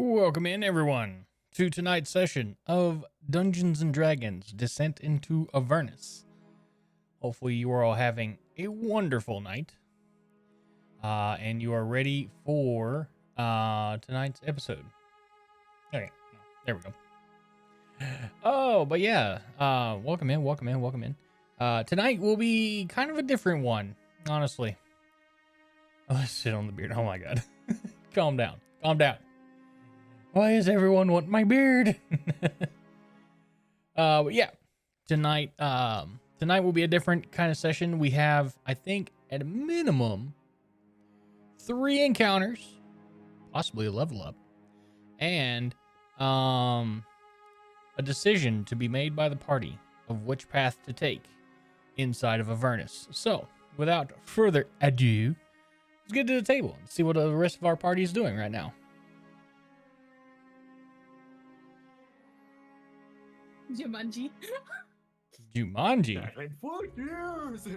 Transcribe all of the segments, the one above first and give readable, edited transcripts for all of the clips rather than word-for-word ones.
Welcome in, everyone, to tonight's session of Dungeons and Dragons Descent into Avernus. Hopefully, you are all having a wonderful night, and you are ready for tonight's episode. Okay, there we go. Oh, but yeah, welcome in. Tonight will be kind of a different one, honestly. Oh, sit on the beard. Oh my god. Calm down. Why does everyone want my beard? But yeah, tonight will be a different kind of session. We have, I think, at a minimum, 3 encounters, possibly a level up, and a decision to be made by the party of which path to take inside of Avernus. So, without further ado, let's get to the table and see what the rest of our party is doing right now. Jumanji. Exactly. 4 years.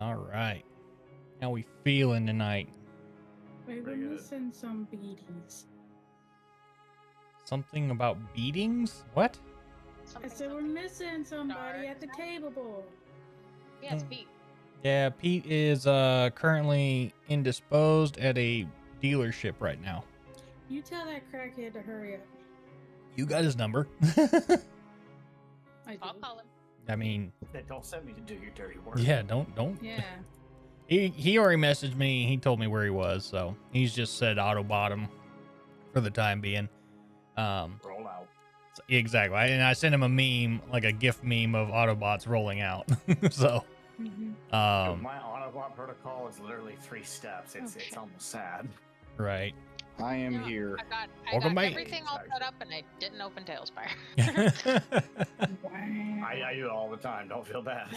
All right. How we feeling tonight? We're missing some beaties. Something about beatings? What? I said we're missing somebody at the table board. Yeah, it's Pete. Yeah, Pete is currently indisposed at a dealership right now. You tell that crackhead to hurry up. You got his number. I do. I'll call him. I mean, Don't send me to do your dirty work. yeah, don't. Yeah. He already messaged me. He told me where he was, so he's just said Autobot him for the time being. Roll out. Exactly. And I sent him a meme, like a GIF meme of Autobots rolling out. So, Mm-hmm. My Autobot protocol is literally 3 steps. It's almost sad. right. I am Yeah, here. I Welcome got back. everything all set up and I didn't open Tailspire. I do it all the time. Don't feel bad.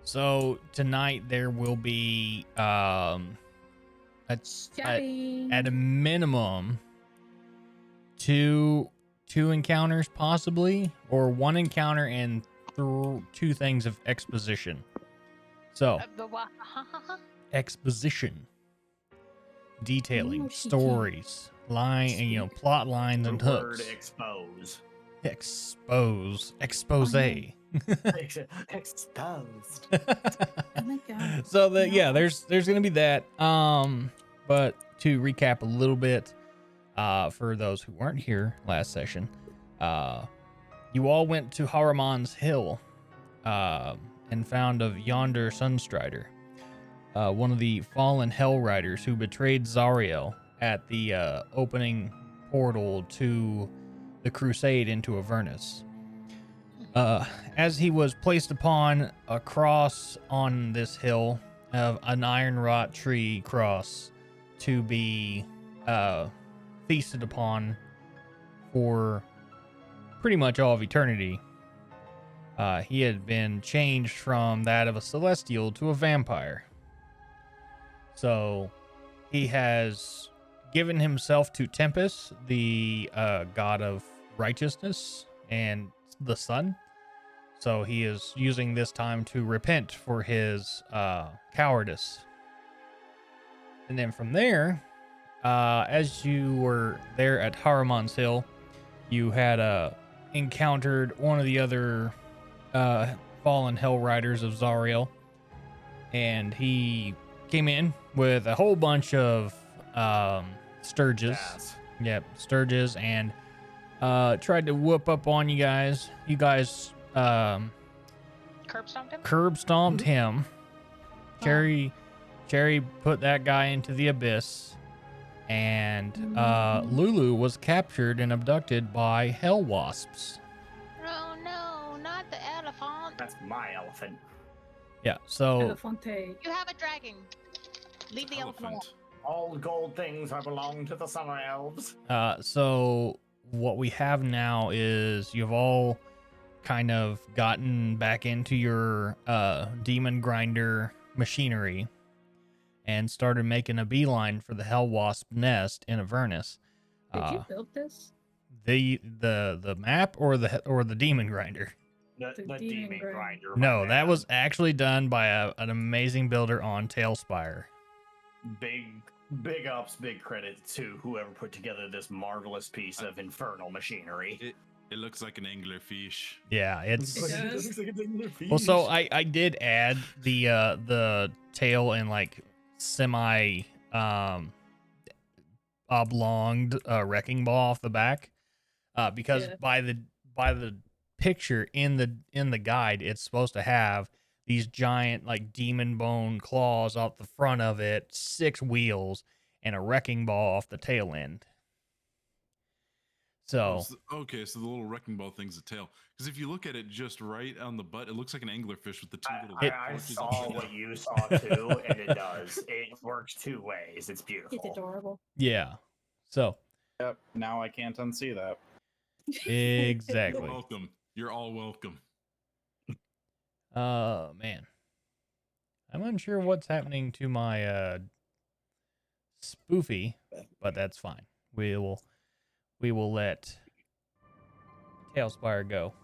So tonight there will be at a minimum two encounters possibly, or 1 encounter and 2 things of exposition. So exposition, detailing Oh, stories, plot lines and The word hooks. expose. Expose. Exposed. Oh my god. So that there's gonna be that. But to recap a little bit, for those who weren't here last session, you all went to Haramon's Hill, and found of yonder Sunstrider, one of the fallen Hell Riders who betrayed Zariel at the opening portal to the crusade into Avernus. As he was placed upon a cross on this hill of an iron wrought tree cross to be feasted upon for pretty much all of eternity, he had been changed from that of a celestial to a vampire. So he has given himself to Tempest, the god of righteousness and the sun. So he is using this time to repent for his cowardice. And then from there, as you were there at Haramon's Hill, you had encountered one of the other fallen Hell Riders of Zariel, and he came in with a whole bunch of Sturges. Jazz. Yep, Sturges, and tried to whoop up on you guys. You guys Curb stomped him? curb stomped him. Cherry put that guy into the abyss, and Lulu was captured and abducted by hell wasps. Oh no, not the elephant. That's my elephant. Yeah, so Elefante. You have a dragon. Leave the elephant alone. All gold things are belong to the summer elves. so what we have now is you've all kind of gotten back into your demon grinder machinery and started making a beeline for the hell wasp nest in Avernus. Did you build this? The map or the demon grinder? The demon grinder. No, my that man. was actually done by an amazing builder on Tailspire. Big Big ups, big credit to whoever put together this marvelous piece of infernal machinery. It looks like an anglerfish. Yeah, it's It does. looks like a angler well. So fish. I did add the tail and like semi oblonged wrecking ball off the back, because Yeah. by the picture in the guide, it's supposed to have these giant like demon bone claws off the front of it, 6 wheels, and a wrecking ball off the tail end. So Okay, so the little wrecking ball thing's a tail. Because if you look at it just right on the butt, it looks like an anglerfish with the two little. I torches on saw the what top. you saw too, and it does. It works 2 ways. It's beautiful. It's adorable. yeah, so Yep. Now I can't unsee that. exactly. You're welcome. You're all welcome. Man, I'm unsure what's happening to my spoofy, but that's fine. We will let Tailspire go.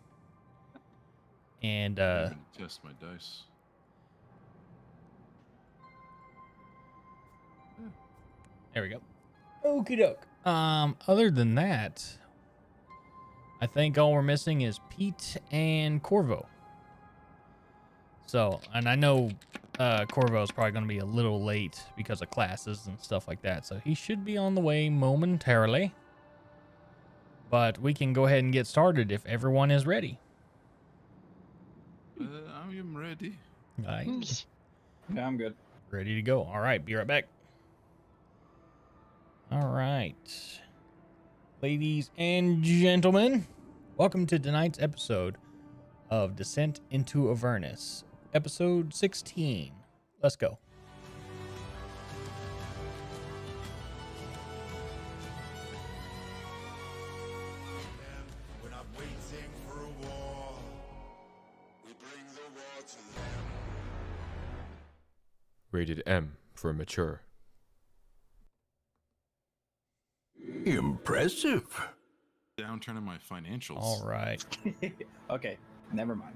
And I'm gonna test my dice. there we go. Okie doke. Other than that, I think all we're missing is Pete and Corvo. So, and I know Corvo's probably going to be a little late because of classes and stuff like that. So he should be on the way momentarily. But we can go ahead and get started if everyone is ready. I am ready. All right. Yeah, I'm good. Ready to go. All right, be right back. All right. Ladies and gentlemen, welcome to tonight's episode of Descent into Avernus, episode 16. Let's go. We're not waiting for a war. We bring the war to them. Rated M for mature. Impressive. Downturn in my financials. All right. Okay, never mind.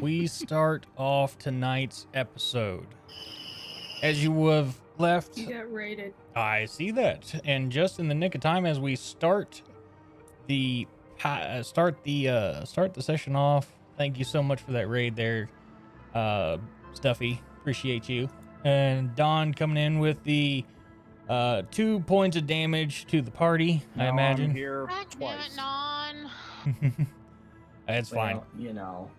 We start off tonight's episode. As you have left, You got raided. I see that, and just in the nick of time as we start the session off. Thank you so much for that raid there, Stuffy. Appreciate you. And Don coming in with the 2 points of damage to the party. I Now imagine. I'm here God damn it, twice. Non. That's fine. Well, you know.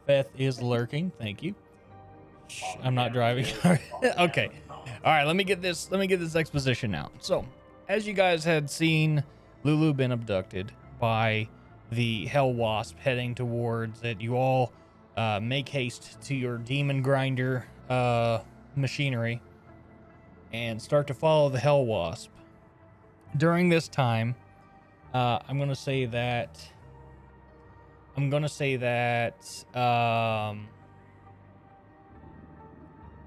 Beth is lurking. Thank you. Shh, I'm not driving. Okay. All right. Let me get this exposition out. So, as you guys had seen, Lulu been abducted by the Hell Wasp heading towards it. You all make haste to your demon grinder machinery and start to follow the Hell Wasp. During this time, I'm gonna say that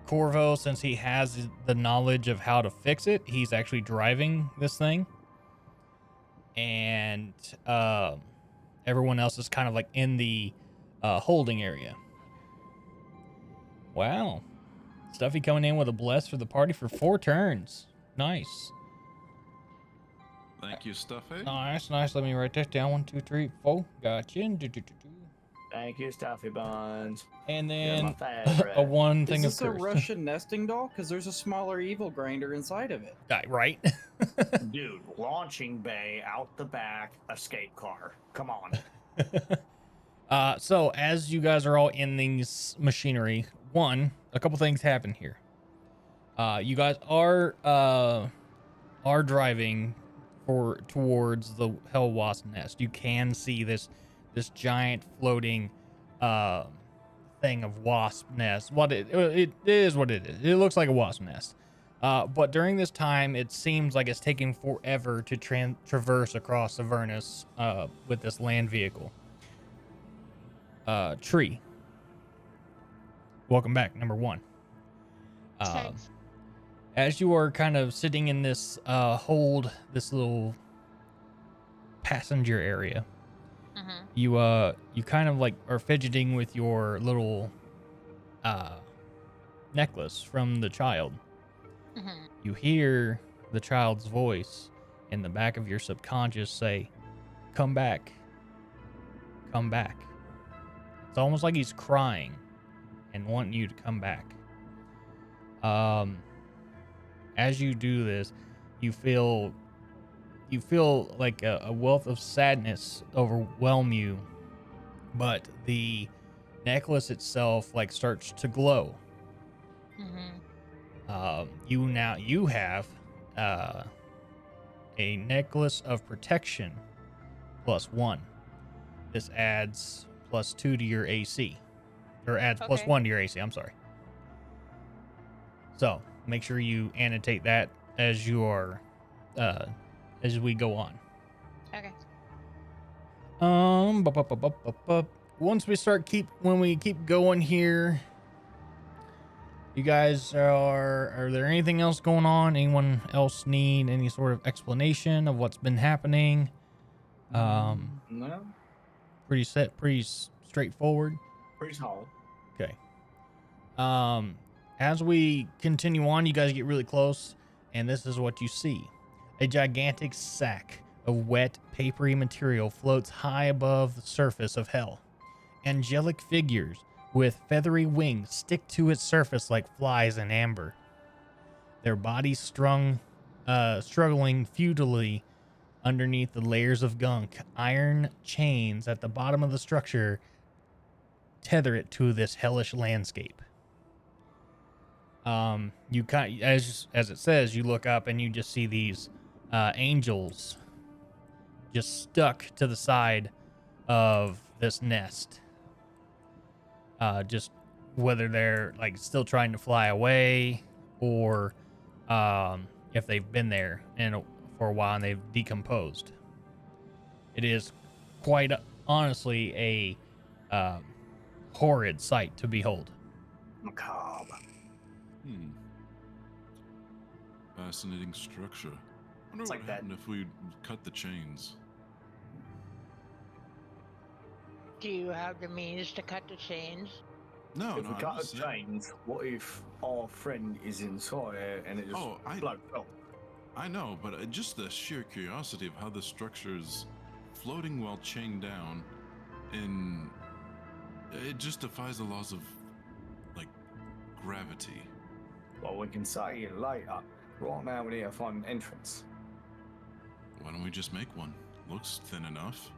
Corvo, since he has the knowledge of how to fix it, he's actually driving this thing, and everyone else is kind of like in the holding area. Wow. Stuffy coming in with a bless for the party for 4 turns. Nice. Thank you, Stuffy. Nice. Let me write this down. 1, 2, 3, 4. Gotcha. Thank you, Stuffy Buns. And You're then my favorite. a 1 Is thing of this a curse. Russian nesting doll? Because there's a smaller evil grinder inside of it. Right? Dude, launching bay, out the back, escape car. Come on. So as you guys are all in these machinery, a couple things happen here. You guys are driving towards the Hell Wasp nest. You can see this giant floating thing of wasp nest. It is what it is. It looks like a wasp nest. But during this time, it seems like it's taking forever to traverse across Avernus with this land vehicle. Tree. Welcome back, number 1. Thanks. As you are kind of sitting in this this little passenger area, Mm-hmm. you kind of like are fidgeting with your little necklace from the child. Mhm. You hear the child's voice in the back of your subconscious say, "Come back. Come back." It's almost like he's crying and wanting you to come back. As you do this, you feel like a wealth of sadness overwhelm you, but the necklace itself like starts to glow. Mhm. You have a necklace of protection +1. This adds +2 to your AC, or adds Okay. +1 to your AC. I'm sorry. So make sure you annotate that as you are, as we go on. Okay. Once when we keep going here, you guys are there anything else going on? Anyone else need any sort of explanation of what's been happening? No, Pretty straightforward. pretty tall. Okay. As we continue on, you guys get really close, and this is what you see. A gigantic sack of wet, papery material floats high above the surface of hell. Angelic figures with feathery wings stick to its surface like flies in amber. Their bodies struggling futilely underneath the layers of gunk. Iron chains at the bottom of the structure tether it to this hellish landscape. You as it says, you look up and you just see these angels just stuck to the side of this nest. Just whether they're like still trying to fly away, or if they've been there for a while and they've decomposed. It is quite honestly a horrid sight to behold. Macabre. Fascinating structure. I wonder It's what like that. happened if we cut the chains. Do you have the means to cut the chains? No, If no, we I'm got just a saying. chains, what if our friend is inside and it just Oh, floats up? I know, but just the sheer curiosity of how the structure's floating while chained down, and it just defies the laws of, like, gravity. Well, we can say it later. Right now, we need to find an entrance. Why don't we just make one? Looks thin enough.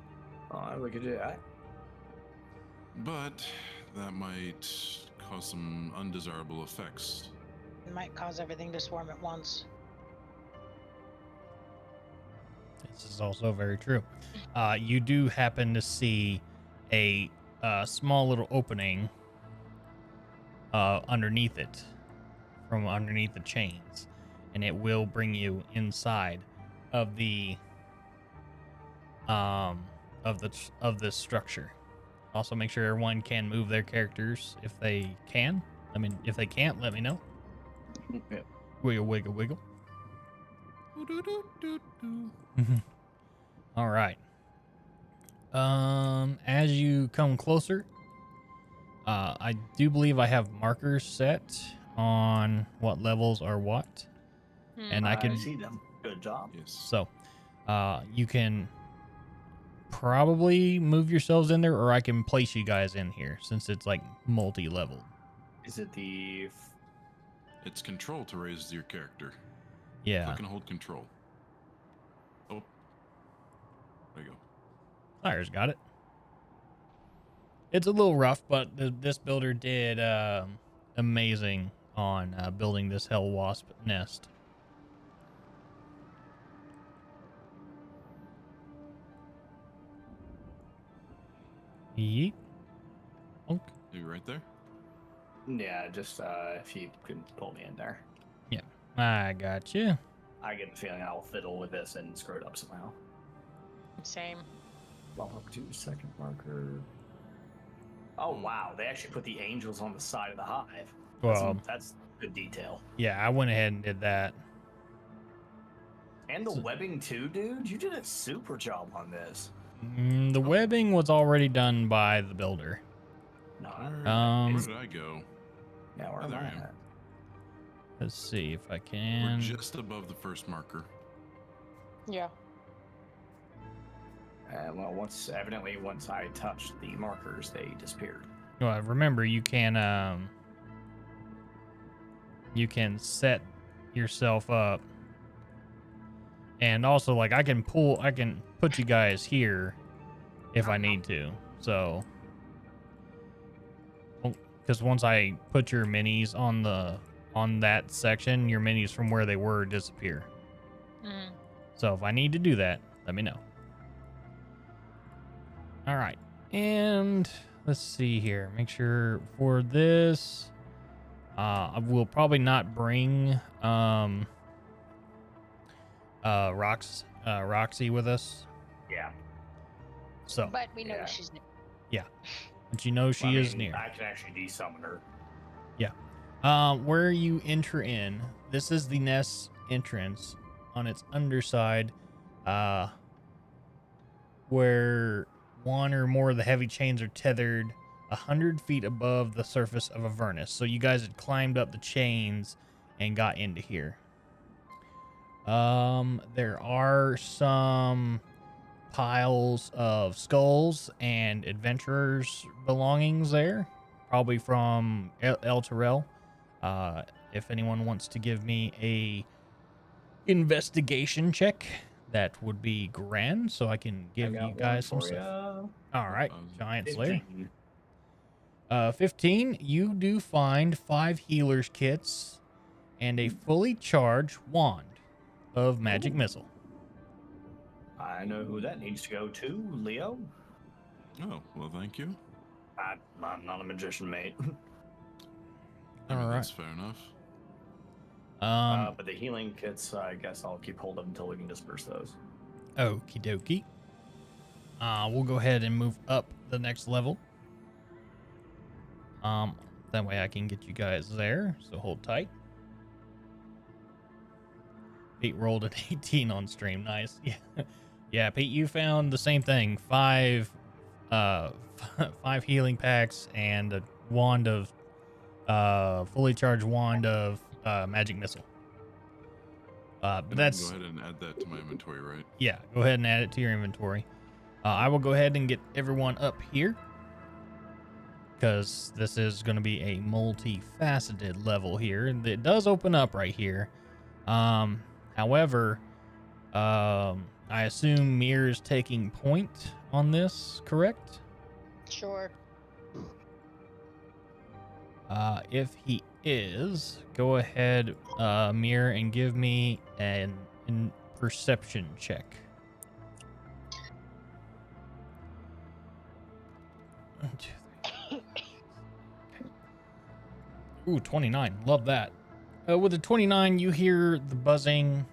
Alright, we could do that. But that might cause some undesirable effects. It might cause everything to swarm at once. This is also very true. You do happen to see a small little opening underneath it, from underneath the chains, and it will bring you inside of the of this structure. Also, make sure everyone can move their characters if they can. I mean, if they can't, let me know. Yeah. Wiggle, wiggle, wiggle. All right. As you come closer, I do believe I have markers set on what levels are what, and I can. see them. Good job. Yes. So, you can probably move yourselves in there, or I can place you guys in here since it's like multi-level. Is it the? It's control to raise your character. Yeah. Click and hold control. Oh. There you go. Fire's got it. It's a little rough, but this builder did amazing on building this hell wasp nest. Yeet. Honk. You right there? Yeah, just if you could pull me in there. Yeah, I got you. I get the feeling I'll fiddle with this and screw it up somehow. Same. Bump up to second marker. Oh wow, they actually put the angels on the side of the hive. Well, That's good detail. yeah, I went ahead and did that. And the webbing too, dude. You did a super job on this. The webbing was already done by the builder. No, Where Um, did I go? now where Oh, am there I I am. at? Let's see if I We're can. just above the first marker. Yeah. Well, once I touched the markers, they disappeared. Well, remember you can set yourself up, and also like I can put you guys here if I need to. So, because once I put your minis on that section, your minis from where they were disappear. Mm. So if I need to do that, let me know. All right, and let's see here. Make sure for this, I will probably not bring Roxy with us. Yeah. So, But we know Yeah. she's new. but you know she Well, I is mean, near. I can actually desummon her. Where you enter in, this is the nest entrance on its underside, where one or more of the heavy chains are tethered 100 feet above the surface of Avernus. So you guys had climbed up the chains and got into here. There are some piles of skulls and adventurers' belongings there, probably from El Terrell. If anyone wants to give me a investigation check, that would be grand, so I can give I got you guys one some for stuff. ya. All right, Giant Slayer. 15. 15, you do find 5 healer's kits and a fully charged wand of magic Ooh. missile. I know who that needs to go to, Leo. Oh, well, thank you. I'm not a magician, mate. I mean, All right. that's fair enough. But the healing kits, I guess I'll keep hold of until we can disperse those. Okie dokie. We'll go ahead and move up the next level. That way I can get you guys there, so hold tight. Pete rolled an 18 on stream. Nice. Yeah. Yeah, Pete, you found the same thing. 5 healing packs and a wand of fully charged wand of magic missile. But And I can that's go ahead and add that to my inventory, right? yeah, go ahead and add it to your inventory. I will go ahead and get everyone up here, because this is going to be a multifaceted level here. It does open up right here. However, I assume Mir is taking point on this, correct? Sure. If he is, go ahead, Mir, and give me an perception check. 1, 2, 3. Okay. Ooh, 29. Love that. With a 29, you hear the buzzing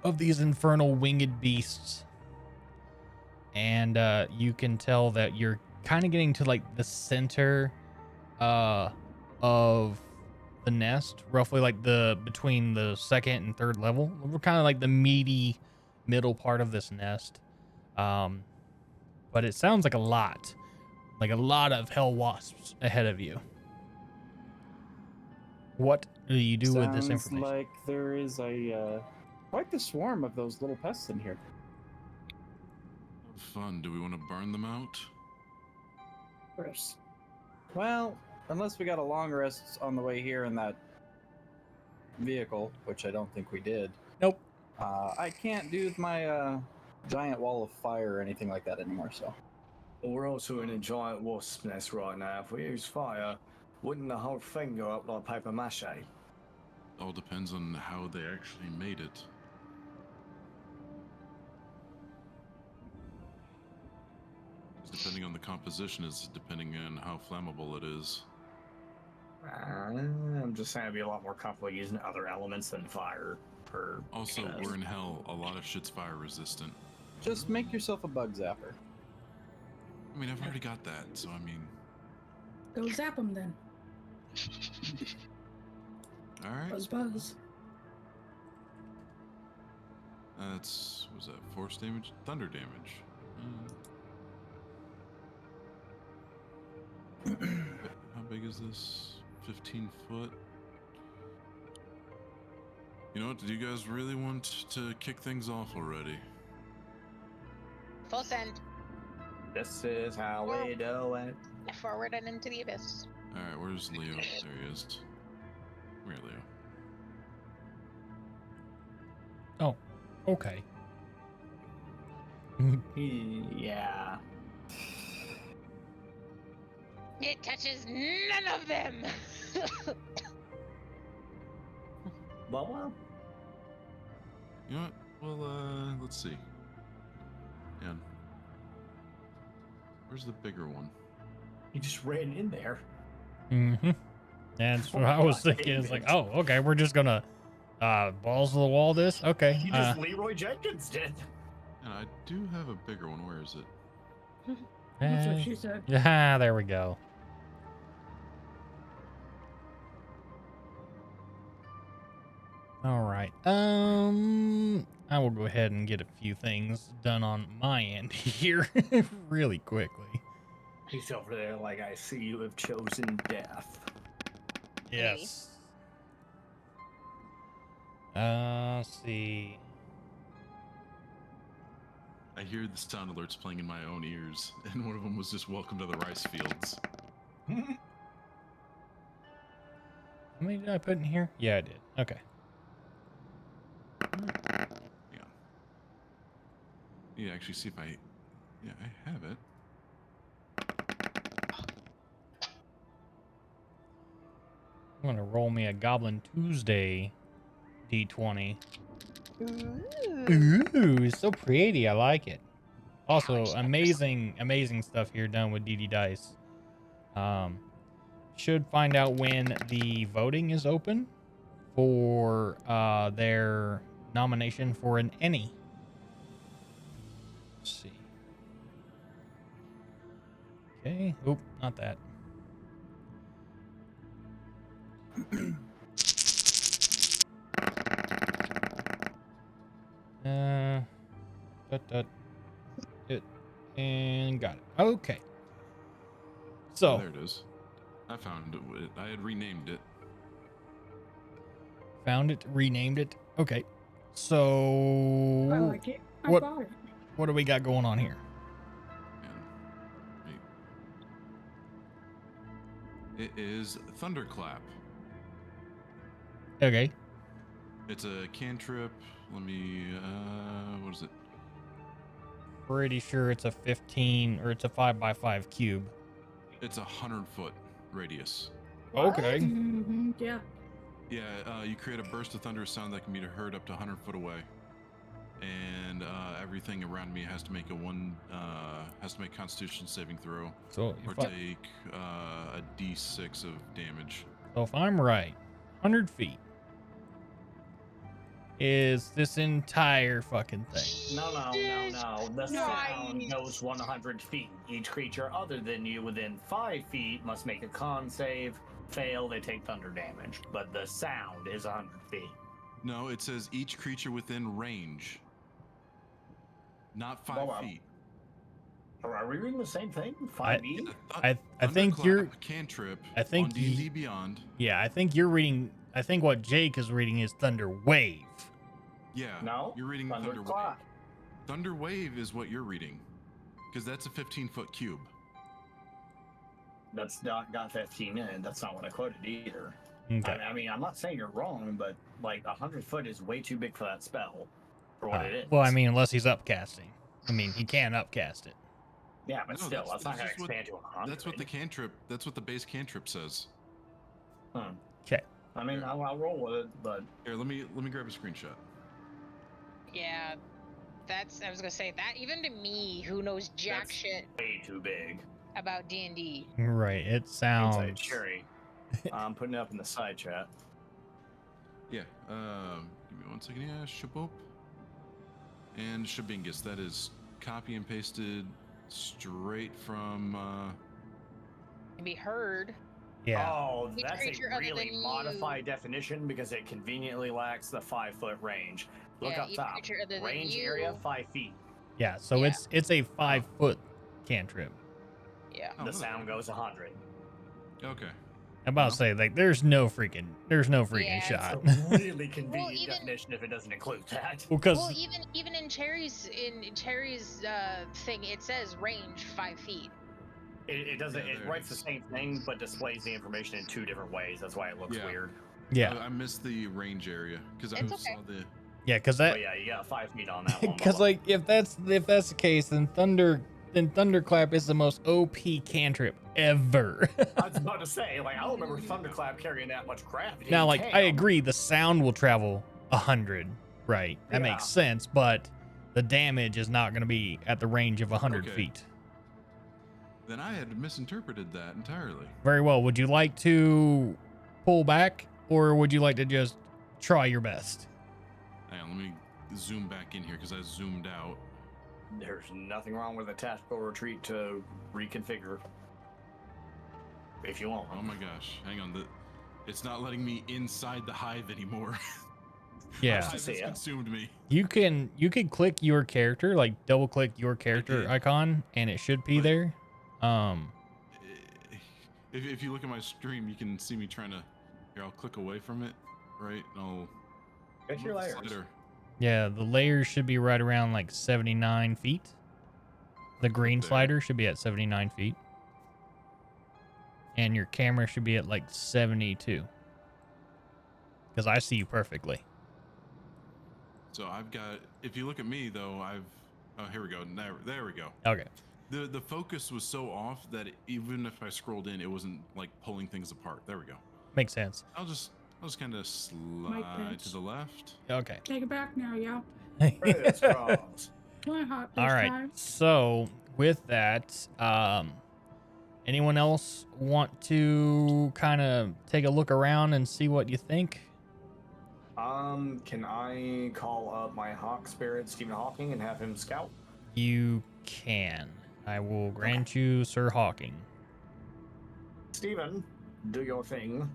of these infernal winged beasts. And you can tell that you're kind of getting to like the center of the nest, roughly like between the second and third level. We're kind of like the meaty middle part of this nest. But it sounds like a lot of hell wasps ahead of you. What do you do with this Sounds information? like there is a quite the swarm of those little pests in here. Fun. Do we want to burn them out? Gross. Well, unless we got a long rest on the way here in that vehicle, which I don't think we did. Nope. I can't do my giant wall of fire or anything like that anymore, so. Well, we're also in a giant wasp nest right now. If we use fire, wouldn't the whole thing go up like paper mache? All depends on how they actually made it. Depending on the composition is depending on how flammable it is. I'm just saying it'd be a lot more comfortable using other elements than fire. Also, we're in hell. A lot of shit's fire resistant. Just make yourself a bug zapper. I mean, I've already got that, so I mean. Go zap them then. All right. Buzz buzz. That's was that force damage, thunder damage. How big is this? 15 foot. You know what? Do you guys really want to kick things off already? Full send. This is how we do it. Forward and into the abyss. All right, where's Leo? There he is. Where, Leo? Oh, okay. Yeah. It touches none of them. Well. You know what? Well, let's see. And where's the bigger one? He just ran in there. Mm-hmm. That's what I was thinking. It's like, oh, okay, we're just gonna balls to the wall this. Okay. He just Leroy Jenkins did. And I do have a bigger one. Where is it? That's what she said. Yeah, there we go. All right. I will go ahead and get a few things done on my end here really quickly. He's over there like, I see you have chosen death. Yes. Let's see. I hear the sound alerts playing in my own ears, and one of them was just "Welcome to the rice fields." How many did I put in here? Yeah, I did. Okay. Yeah. Yeah, actually, see if I. Yeah, I have it. I'm gonna roll me a Goblin Tuesday D20. Ooh, it's so pretty. I like it. Also, amazing stuff here done with DD Dice. Should find out when the voting is open for their nomination for an Emmy. Let's see. Okay. Oop, not that. It and got it. Okay. So Oh, there it is. I found it. I had renamed it. found it, renamed it. Okay. So I like it. I What- bought it. what do we got going on here? And it is Thunderclap. Okay. It's a cantrip. Let me. What is it? Pretty sure it's a 15 or it's a 5x5 cube. It's 100-foot radius. Okay. Mm-hmm. Yeah. Yeah, you create a burst of thunderous sound that can be heard up to 100 foot away, and everything around me has to make a Constitution saving throw So or if, I, take a D6 of damage. so if I'm right, 100 feet is this entire fucking thing. No. The Nice. sound goes 100 feet. Each creature other than you within 5 feet must make a con save. Fail, they take thunder damage. But the sound is 100 feet. No, it says each creature within range, not 5 Well, feet. Are we reading the same thing? 5e? I think you're cantrip. I think on D&D Beyond. Yeah, I think you're reading. I think what Jake is reading is Thunder Wave. Yeah. No. You're reading Thunder Wave. Thunderclap. Thunder Wave is what you're reading, because that's a 15-foot cube. That's not got 15 in it. That's not what I quoted either. Okay. I mean, I'm not saying you're wrong, but like 100 foot is way too big for that spell for what it is. Well, I mean, unless he's upcasting. I mean, he can upcast it. yeah, but No, still, that's not going to just what- expand to 100. That's what the cantrip. That's what the base cantrip says. Okay. I mean, I'll roll with it, but Here, let me grab a screenshot. Yeah, I was gonna say that even to me, who knows jack That's- shit way too big. about D&D. Right. It Inside sounds. cherry. I'm putting it up in the side chat. Yeah. Give me 1 second. Yeah, Shabop. And Shabingus. That is copy and pasted straight from. Can be heard. Yeah. Oh, Each that's creature a other really than you. modified definition because it conveniently lacks the 5 foot range. Look Yeah, up each top. creature other than Range you. area 5 feet. Yeah. So Yeah. it's a 5-foot cantrip. Yeah. Oh, The no. sound goes 100. Okay. I'm about to say, like, there's no freaking Yeah, shot. It's a really convenient even- definition if it doesn't include that. Because Well, even in Cherry's thing, it says range 5 feet. It doesn't. Yeah, It there writes it the is. same thing, but displays the information in 2 different ways. That's why it looks Yeah. weird. yeah, I missed the range area because I It's okay. saw the. yeah, because that But yeah, you got 5 feet on that one. because Bubba. like if that's the case, then thunderclap is the most OP cantrip ever. I was about to say, like, I don't remember Thunderclap carrying that much gravity. Now, like, I Damn. agree, the sound will travel 100, right? That makes Yeah. sense, but the damage is not going to be at the range of 100 Okay. feet. Then I had misinterpreted that entirely. Very well. Would you like to pull back, or would you like to just try your best? Hang on, let me zoom back in here because I zoomed out. There's nothing wrong with a tactical retreat to reconfigure. If you want. Oh my gosh, hang on. It's not letting me inside the hive anymore. Yeah. The hive See has ya. consumed me. You can click your character, like double click your character did. icon, and it should be But- there. If you look at my stream, you can see me trying to. Here, I'll click away from it, right? And I'll. Get your move the layers. slider. Yeah, the layers should be right around like 79 feet. The green there. slider should be at 79 feet. And your camera should be at like 72. Because I see you perfectly. So I've got. If you look at me though, I've. Oh, here we go. There we go. Okay. The focus was so off that even if I scrolled in, it wasn't like pulling things apart. There we go. Makes sense. I'll just kind of slide pitch. to the left. Okay. Take it back now, y'all. Criss cross. One hot this All right. time. So with that, anyone else want to kind of take a look around and see what you think? Can I call up my hawk spirit, Stephen Hawking, and have him scout? You can. I will grant you Sir Hawking. Stephen, do your thing.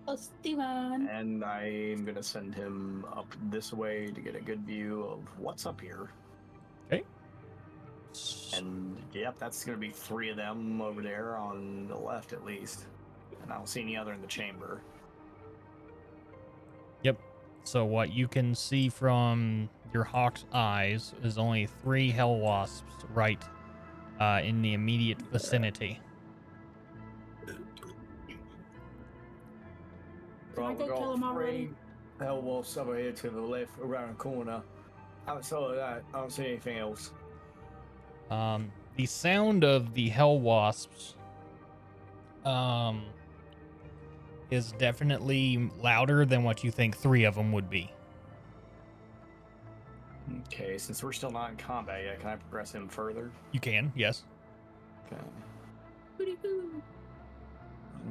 Oh, Steven. And I'm gonna send him up this way to get a good view of what's up here. Okay. And yep, that's gonna be 3 of them over there on the left at least. And I don't see any other in the chamber. Yep. So what you can see from your hawk's eyes is only 3 hell wasps right in the immediate vicinity. Did I go kill him already? Hell wolves over here to the left around the corner. Outside of that, I don't see anything else. The sound of the hell wasps is definitely louder than what you think 3 of them would be. Okay, since we're still not in combat yet, can I progress him further? You can, yes. Okay. Hooty-hoo.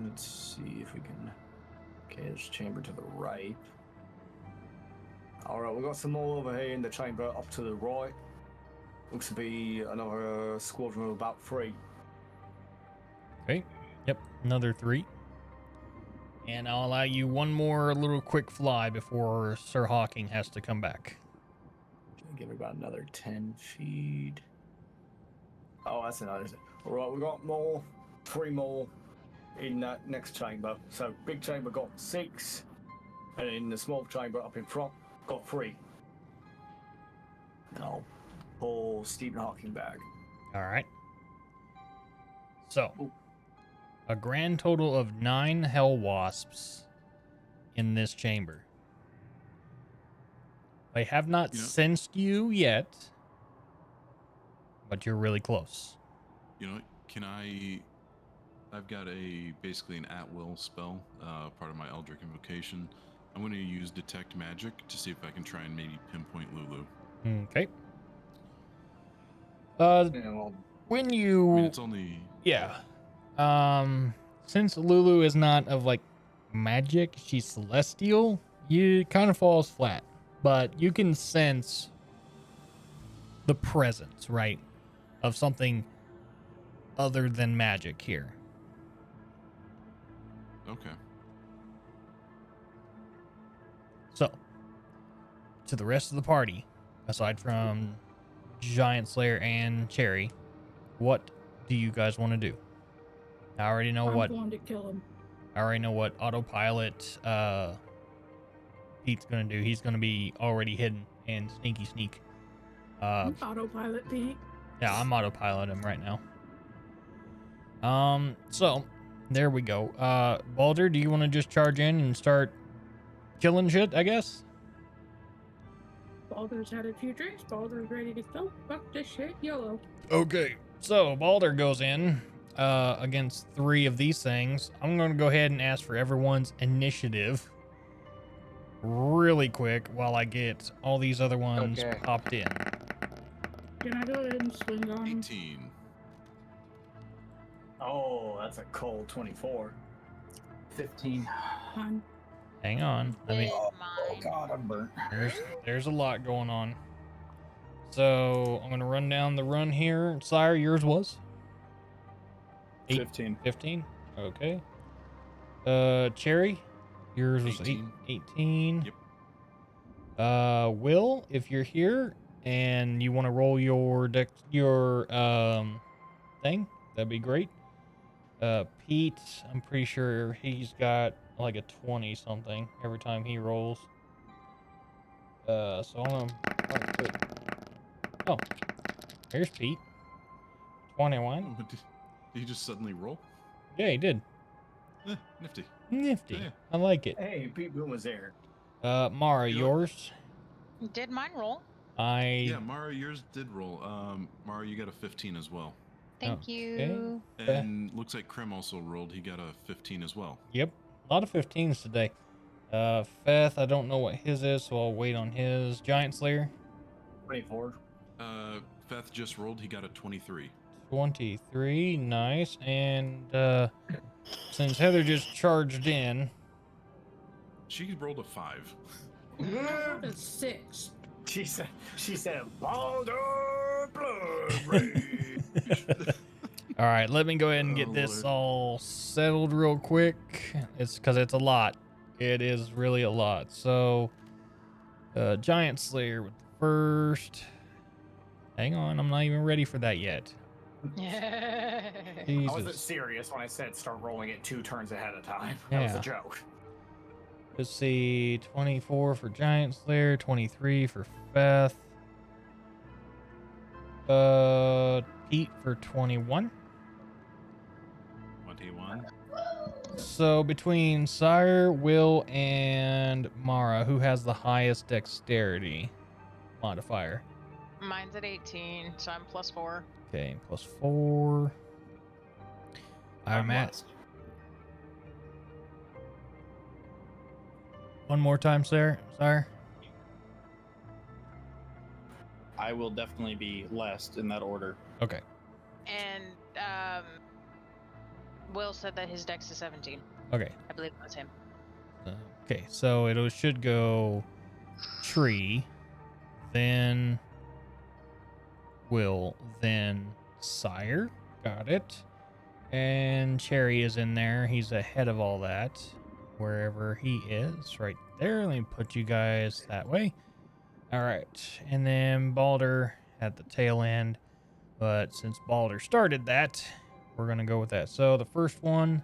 Let's see if we can. Okay, there's a chamber to the right. Alright, we've got some more over here in the chamber up to the right. Looks to be another squadron of about 3. Okay. Yep, another 3. And I'll allow you one more little quick fly before Sir Hawking has to come back. Give it about another 10 feet. Oh, that's another. Alright, we got more. 3 more in that next chamber. So, big chamber got 6. And in the small chamber up in front, got 3. And I'll pull Stephen Hawking back. All right. So, Ooh. a grand total of 9 hell wasps in this chamber. They have not You know- sensed you yet, but you're really close. You know, I've got basically an at-will spell, part of my Eldritch Invocation. I'm going to use Detect Magic to see if I can try and maybe pinpoint Lulu. Okay. Yeah, well, When I mean, you it's only... yeah, since Lulu is not of like magic, she's celestial. You kind of falls flat, but you can sense the presence, right, of something other than magic here. Okay. So, to the rest of the party, aside from Giant Slayer and Cherry, what do you guys want to do? I already know I'm what. going to kill him. I already know what autopilot Pete's gonna do. He's gonna be already hidden and sneak. Autopilot Pete. Yeah, I'm autopiloting him right now. So there we go. Baldur, do you want to just charge in and start killing shit, I guess? Baldur's had a few drinks. Baldur's ready to go. Fuck this shit. YOLO. Okay. So Baldur goes in against 3 of these things. I'm going to go ahead and ask for everyone's initiative really quick while I get all these other ones Okay. popped in. Can I go ahead and swing on him? 18. Oh, that's a cold 24. 15. Fine. Hang on. Let me. Oh Mine. god, I'm burnt. There's a lot going on. So I'm gonna run down the run here. Sire, yours was 15. 15. Okay. Cherry, yours was 18. 18. Yep. Will, if you're here and you want to roll your thing, that'd be great. Pete, I'm pretty sure he's got like a 20 something every time he rolls. So I'm gonna put. Oh, here's Pete. 21. Oh, did he just suddenly roll? Yeah, he did. Nifty. Nifty. Yeah. I like it. Hey, Pete Boone was there. Mara, You- yours. Did mine roll? Yeah, Mara, yours did roll. Mara, you got a 15 as well. Thank Okay. you. And looks like Krem also rolled. He got a 15 as well. Yep, a lot of 15s today. Feth, I don't know what his is, so I'll wait on his. Giant Slayer, 24. Feth just rolled. He got a 23. 23, nice. And since Heather just charged in, She rolled a 5. What a 6. She said, Baldur Blood Rage. all right, let me go ahead and Oh, get this Lord. all settled real quick. It's because it's a lot. It is really a lot. So, Giant Slayer with the first. Hang on, I'm not even ready for that yet. I wasn't Jesus. serious when I said start rolling it 2 turns ahead of time. That was Yeah. a joke. Let's see, 24 for Giant Slayer, 23 for Feth. Pete for 21. 21. So between Sire, Will, and Mara, who has the highest dexterity modifier? Mine's at 18, so I'm +4. Okay, +4. I'm at. last. One more time, Sire. I will definitely be last in that order. Okay. And Will said that his dex is 17. Okay. I believe it was him. Okay, so it should go Tree, then Will, then Sire. Got it. And Cherry is in there. He's ahead of all that. Wherever he is, right there. Let me put you guys that way. All right. And then Baldur at the tail end. But since Baldur started that, we're going to go with that. So the first one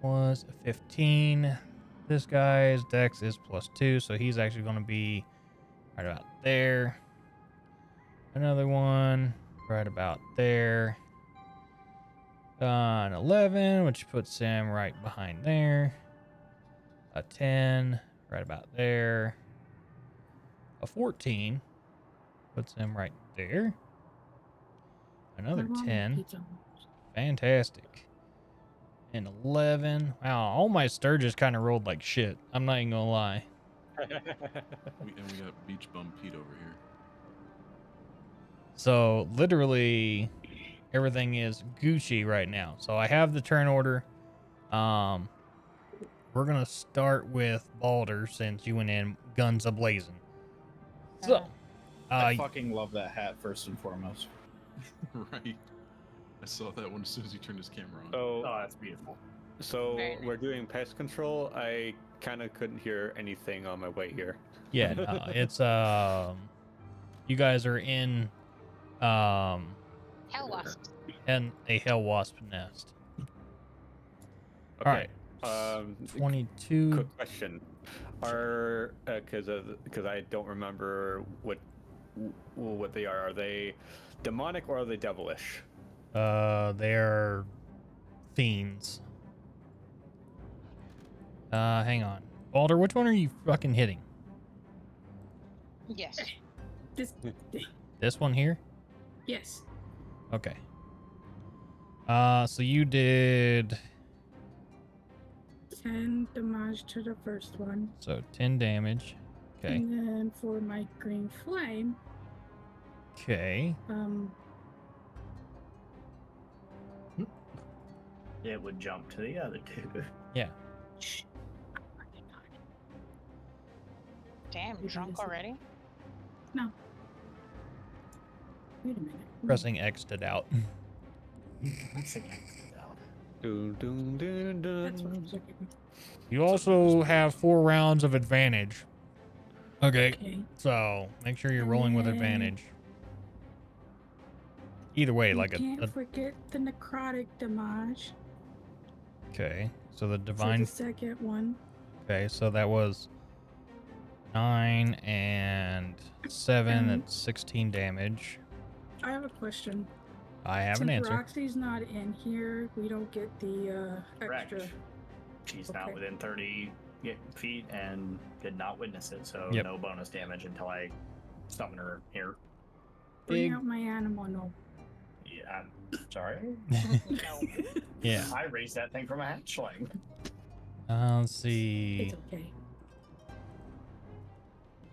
was a 15. This guy's dex is +2, so he's actually going to be right about there. Another one right about there. An 11, which puts him right behind there. A 10 right about there. A 14 puts him right there. Another 10. Fantastic. And 11. Wow, all my Sturges kind of rolled like shit. I'm not even gonna lie. And we got Beach Bum Pete over here. So literally everything is Gucci right now. So I have the turn order. We're gonna start with Baldur since you went in guns a blazing. So I fucking love that hat first and foremost. Right. I saw that one as soon as he turned his camera on. Oh, So, that's beautiful. so Very nice. we're doing pest control. I kind of couldn't hear anything on my way here. yeah, no, it's you guys are in Hell wasps. and a hell wasp nest. Okay. All right. 22. Quick question: Are because I don't remember what they are. Are they demonic or are they devilish? They're fiends. Hang on. Balder, which one are you fucking hitting? Yes. This, This one here? yes. Okay. So you did 10 damage to the first one. so 10 damage. Okay. And then for my green flame, Okay. It would jump to the other two. Yeah. Damn, Wait, drunk is it- already? No. Wait a minute. Pressing X to doubt. Dun, dun, dun, That's what I dun. was looking You also have 4 rounds of advantage. Okay. Okay. So make sure you're rolling with And- advantage. Either way, You like can't a forget the necrotic damage. okay. So the For divine. the second one. Okay, so that was 9 and 7. That's 16 damage. I have a question. I have Since an answer. Roxy's not in here, we don't get the Correct. extra. She's not Okay. within 30 feet and did not witness it, so Yep. no bonus damage until I summon her here. Bring Big- out my animal. No. Yeah, I'm sorry. Yeah. I raised that thing from a hatchling. Let's see. It's okay.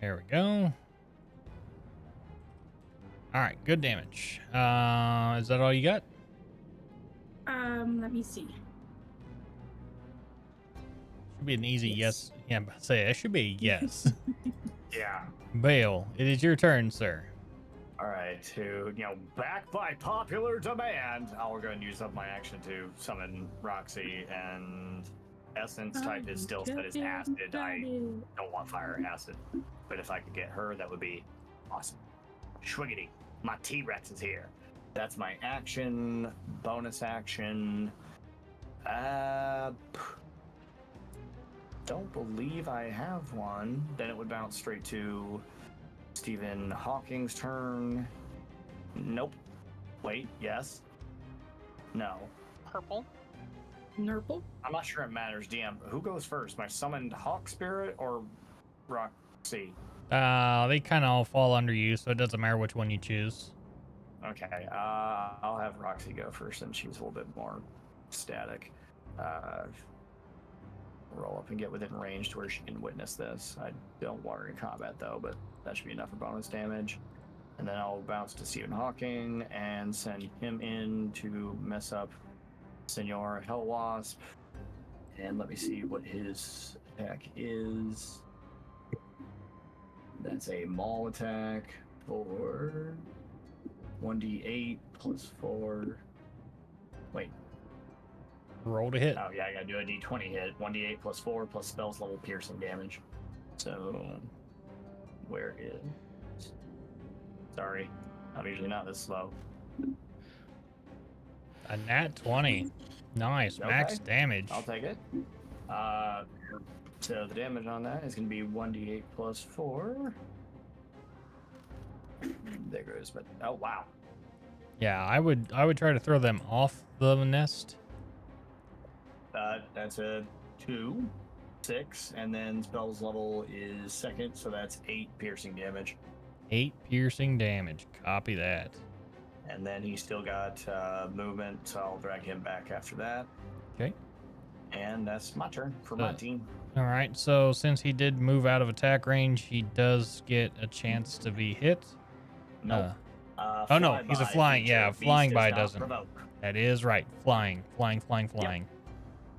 There we go. All right, good damage. Is that all you got? Let me see. Should be an easy yes. Yes. Yeah, but say it should be a yes. Yeah. Bale, it is your turn, sir. All right, back by popular demand, I'll go and use up my action to summon Roxy, and Essence type is still set as acid. I don't want fire acid, but if I could get her, that would be awesome. Schwiggity, my T-Rex is here. That's my action, bonus action. Don't believe I have one. Then it would bounce straight to Stephen Hawking's turn. Nope. Wait, yes. No. Purple. Nurple? I'm not sure it matters, DM. Who goes first? My summoned Hawk Spirit or Roxy? They kind of all fall under you, so it doesn't matter which one you choose. Okay, I'll have Roxy go first since she's a little bit more static. Roll up and get within range to where she can witness this. I don't want her in combat though, but that should be enough for bonus damage. And then I'll bounce to Stephen Hawking and send him in to mess up Senor Hellwasp. And let me see what his attack is. That's a maul attack for 1d8 plus 4. Wait. Roll to hit. Oh, yeah, I gotta do a d20 hit. 1d8 plus 4 plus spells level piercing damage. So, where is. Sorry, I'm usually not this slow. A nat 20. Nice. Max Okay. damage. I'll take it. So the damage on that is going to be 1d8 plus 4. There goes, but oh wow. Yeah, I would try to throw them off the nest. That's a 2, 6, and then spells level is second, so that's 8 piercing damage. 8 piercing damage. Copy that. And then he's still got movement, so I'll drag him back after that. Okay. And that's my turn for my team. All right. So since he did move out of attack range, he does get a chance to be hit. Nope. Oh no, he's a flying. Yeah, flying by doesn't. Provoke. That is right. Flying.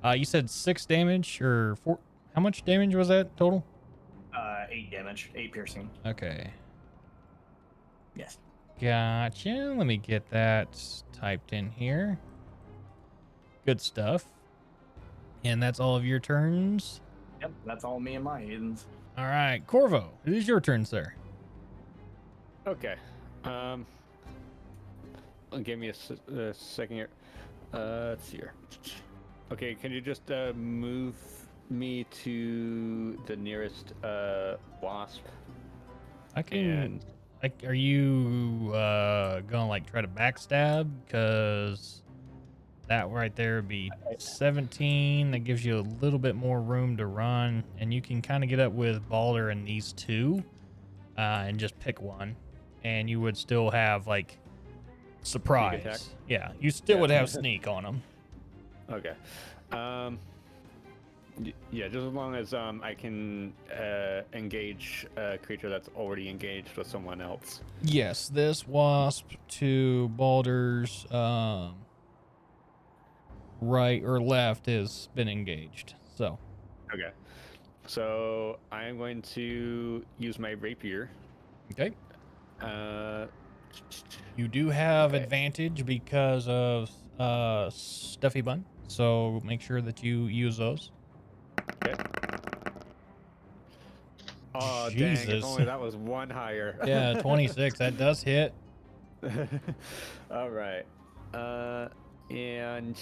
You said 6 damage or 4? How much damage was that total? 8 damage, 8 piercing. Okay. Yes. Gotcha. Let me get that typed in here. Good stuff. And that's all of your turns. Yep, that's all me and my heathens. All right, Corvo, it is your turn, sir. Okay. Give me a second here. Let's see here. Okay, can you just move me to the nearest wasp? I can. And Are you gonna like try to backstab? Because that right there would be 17. That gives you a little bit more room to run, and you can kind of get up with Balder and these two, and just pick one, and you would still have like attack? surprise. Yeah, you still Yeah. would have sneak on them. okay. Yeah, just as long as I can engage a creature that's already engaged with someone else. Yes, this wasp to Balder's right or left has been engaged. So Okay. So I am going to use my rapier. okay. Uh, You do have Okay. advantage because of Stuffy Bun, so make sure that you use those. okay. Oh dang! If Jesus. only that was one higher. Yeah, 26. That does hit. All right. And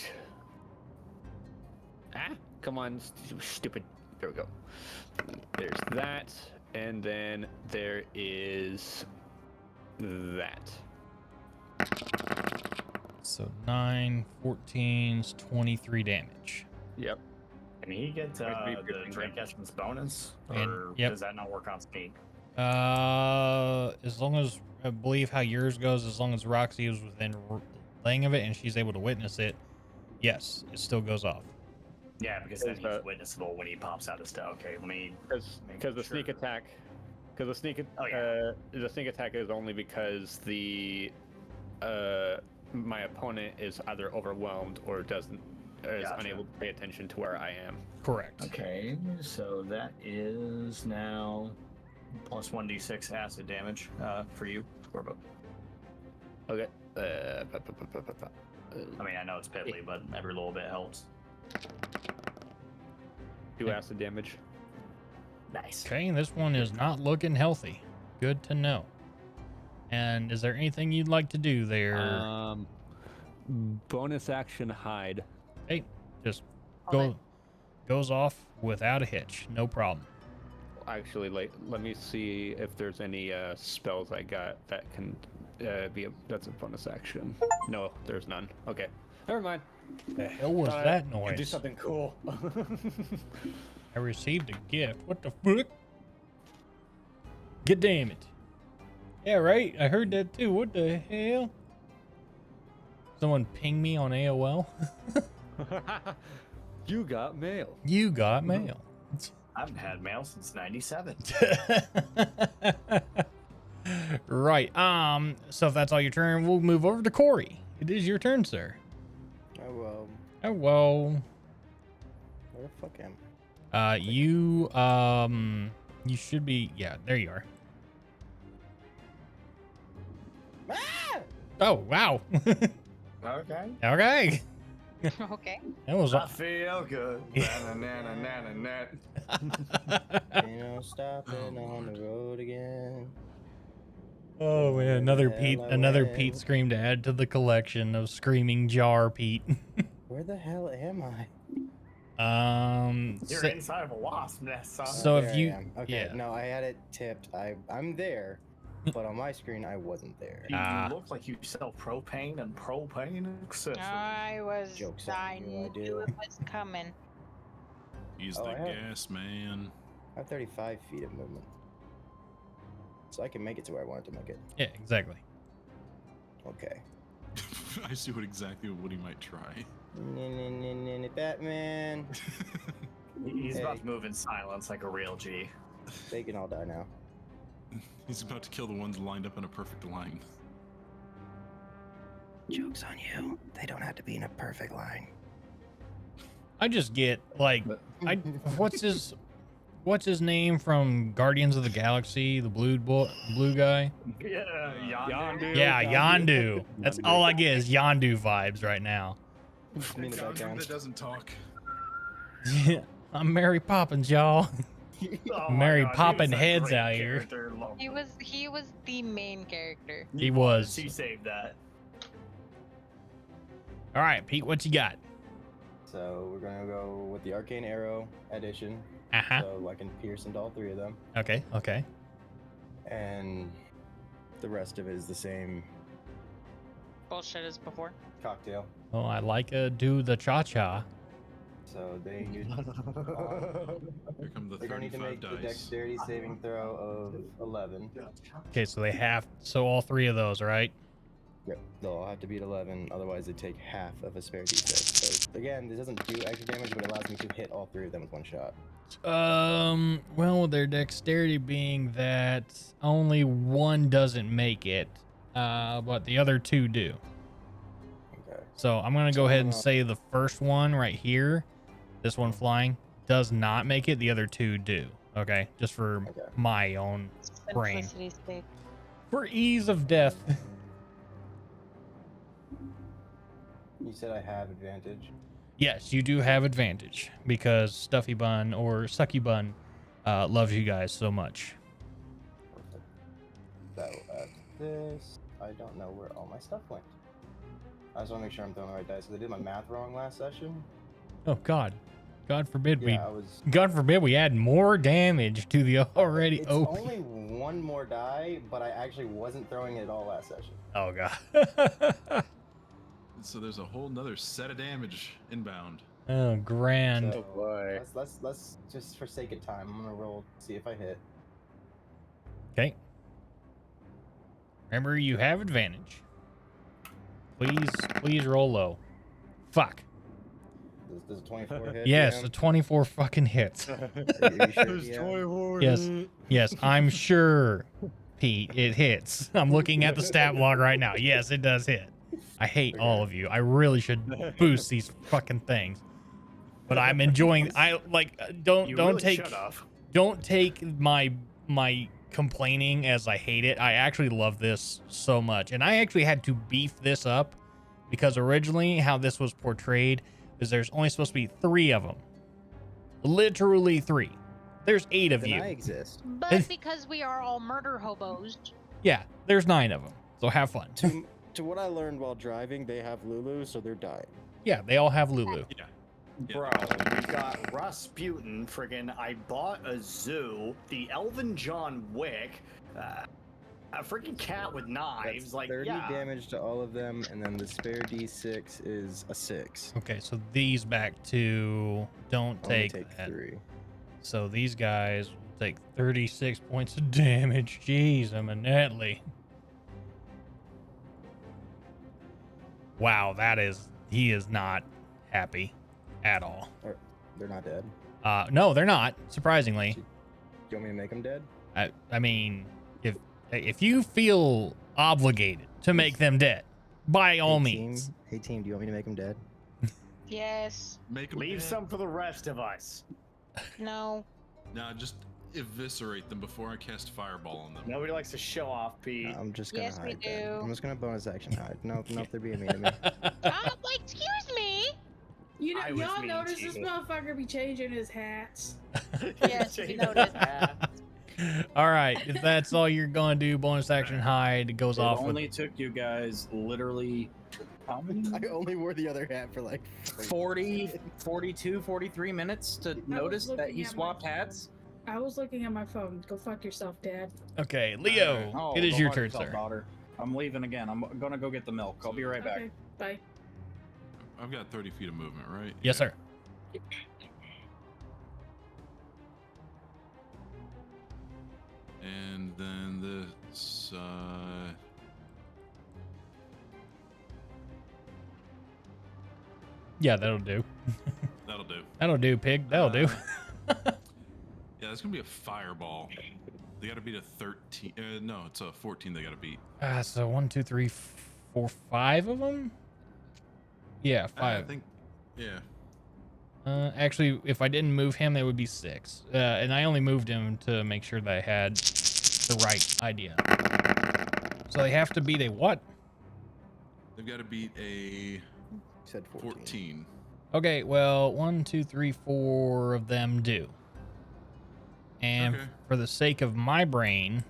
come on, stupid. There we go. There's that, and then there is that. So 9, 14's 23 damage. Yep. Can he get Would be the 15 drink damage. essence bonus, And- or yep. does that not work on sneak? As long as I believe how yours goes, as long as Roxy is within laying of it and she's able to witness it, yes, it still goes off. Yeah, because then he's Is, witnessable when he pops out his stuff. Okay, let me. Because the sneak sure. attack, the sneak attack is only because the my opponent is either overwhelmed or doesn't is Gotcha. unable to pay attention to where I am. Correct. Okay, so that is now plus 1d6 acid damage for you, Corvo. Okay. I mean, I know it's piddly, but every little bit helps. 2 acid damage. Nice. Okay, this one is not looking healthy. Good to know. And is there anything you'd like to do there? Bonus action hide. Hey, just Okay. goes off without a hitch. No problem. Actually, let me see if there's any spells I got that can that's a bonus action. No, there's none. Okay, never mind. The hell was Thought that I could do noise? something cool. I received a gift. What the fuck? Get damn it. Yeah, right. I heard that too. What the hell? Someone ping me on AOL. You got mail. You got mail. I haven't had mail since '97. Right. So if that's all your turn, we'll move over to Corey. It is your turn, sir. Oh well. Oh well. Where the fuck am You should be, yeah, there you are. I? Oh, wow. Okay. Okay. Okay. That was I feel good. Na-na-na-na-na-na. You know, stopping on the road again. Oh man, another Pete, I another went. Pete scream to add to the collection of screaming jar Pete. Where the hell am I? You're so, inside of a wasp nest, son. So There if I you, am. Okay, yeah. no, I had it tipped. I'm there, but on my screen I wasn't there. You Ah. look like you sell propane and propane accessories. I was. Joke's on I you, I knew do. it was coming. He's Oh, the I have- gas man. I have 35 feet of movement, so I can make it to where I wanted to make it. Yeah, exactly. Okay. I see exactly what he might try. Batman. He's Hey. about to move in silence like a real G. They can all die now. He's about to kill the ones lined up in a perfect line. Joke's on you. They don't have to be in a perfect line. I just get like, what's his name from Guardians of the Galaxy? The blue guy. Yeah, Yondu. Yeah, Yondu. That's Yondu. all I get is Yondu vibes right now. Me in the background. that doesn't talk. I'm Mary Poppins, y'all. Oh my Mary God, he popping was a heads great out here. character. Love He him. was the main character. He was. He saved that. All right, Pete, what you got? So we're gonna go with the arcane arrow addition. Uh-huh. So I can pierce into all 3 of them, Okay. Okay. and the rest of it is the same Bullshit as before. cocktail. Oh, I like do the cha-cha. So they Here come the they're gonna need to 35 make the dice. dexterity saving throw of 11. Okay, so so all 3 of those, right? Yep. They'll all have to beat 11, otherwise they take half of a spare d6. So again, this doesn't do extra damage, but it allows me to hit all 3 of them with 1 shot. Well, their dexterity being that only 1 doesn't make it, but the other 2 do. Okay. So I'm gonna go ahead and say the first one right here, this one flying, does not make it. The other 2 do. Okay, just for my own brain. Simplicity's sake. For ease of death. You said I have advantage. Yes, you do have advantage because Stuffy Bun or Sucky Bun loves you guys so much. Perfect. So at this, I don't know where all my stuff went. I just want to make sure I'm throwing the right dice because I did my math wrong last session. Oh God, God forbid Yeah, I was. God forbid we add more damage to the already It's OP. only 1 more die, but I actually wasn't throwing it all last session. Oh God. So there's a whole nother set of damage inbound. Oh, grand. So, boy. Let's just for sake of time, I'm gonna roll, see if I hit. Remember, you have advantage. Please roll low. Fuck. Does a 24 hit? Yes, DM? the 24 fucking hits. Are you sure, DM? Yes, I'm sure, Pete, it hits. I'm looking at the stat log right now. Yes, it does hit. I hate all of you. I really should boost these fucking things. But I'm enjoying. Don't take my complaining as I hate it. I actually love this so much, and I actually had to beef this up because originally how this was portrayed is there's only supposed to be 3 of them, literally 3. There's 8 of Then you. I exist. But because we are all murder hobos. Yeah, there's 9 of them. So have fun. To what I learned while driving, they have Lulu, so they're dying. Yeah, they all have Lulu. Yeah. Bro, we got Rasputin, friggin' I bought a zoo, the Elvin John Wick, a freaking cat with knives, That's like, 30 yeah. damage to all of them, and then the spare d6 is a 6. Okay, so these back to don't Only take that. 3. So these guys will take 36 points of damage. Jeez, Eminently. Wow, he is not happy at all. They're not dead. No, they're not, surprisingly. Do you want me to make them dead? I mean, if you feel obligated to make them dead, by all means. Hey team, do you want me to make them dead? Yes. Make 'em Leave dead. some for the rest of us. No. Nah, just eviscerate them before I cast fireball on them. Nobody likes to show off, Pete. I'm just gonna Yes, we hide. Then. do. I'm just gonna bonus action hide. Nope, they're being mean to me. Excuse me. You know, I was y'all mean notice to this you. motherfucker be changing his hats. Yes, we noticed. All right, if that's all you're going to do, bonus action hide goes It off only with... took you guys literally how many? I only wore the other hat for like 40, 42, 43 minutes to notice that looking he at my swapped hats. I was looking at my phone. Go fuck yourself, Dad. Okay, Leo, Oh, it is go your fuck turn, yourself, sir. daughter. I'm leaving again. I'm gonna go get the milk. I'll be right back. Okay, bye. I've got 30 feet of movement, right? Yes, sir. And then this, Yeah, that'll do. that'll do. That'll do, pig. That'll do. Yeah, it's gonna be a fireball. They gotta beat a 13. No, it's a 14 they gotta beat. So 1, 2, 3, 4, 5 of them? Yeah, 5. I think, yeah. Actually, if I didn't move him, that would be 6. And I only moved him to make sure that I had the right idea. So they have to beat a what? They've got to beat a said 14. Okay, well, 1, 2, 3, 4 of them do. And Okay. for the sake of my brain,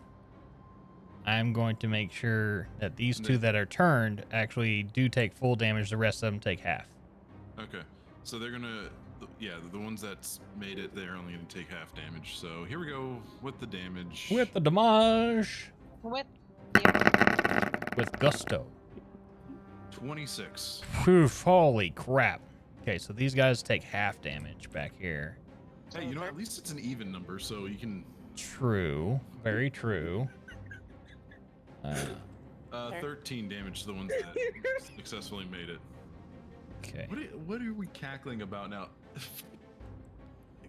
I'm going to make sure that these 2 that are turned actually do take full damage. The rest of them take half. Okay. So they're gonna, yeah, the ones that made it, they're only gonna take half damage. So here we go with the damage. With the damage. With With gusto. 26. Phew, holy crap. Okay, so these guys take half damage back here. Hey, you know, at least it's an even number, so you can. True. Very true. 13 damage to the ones that successfully made it. Okay. What are we cackling about now?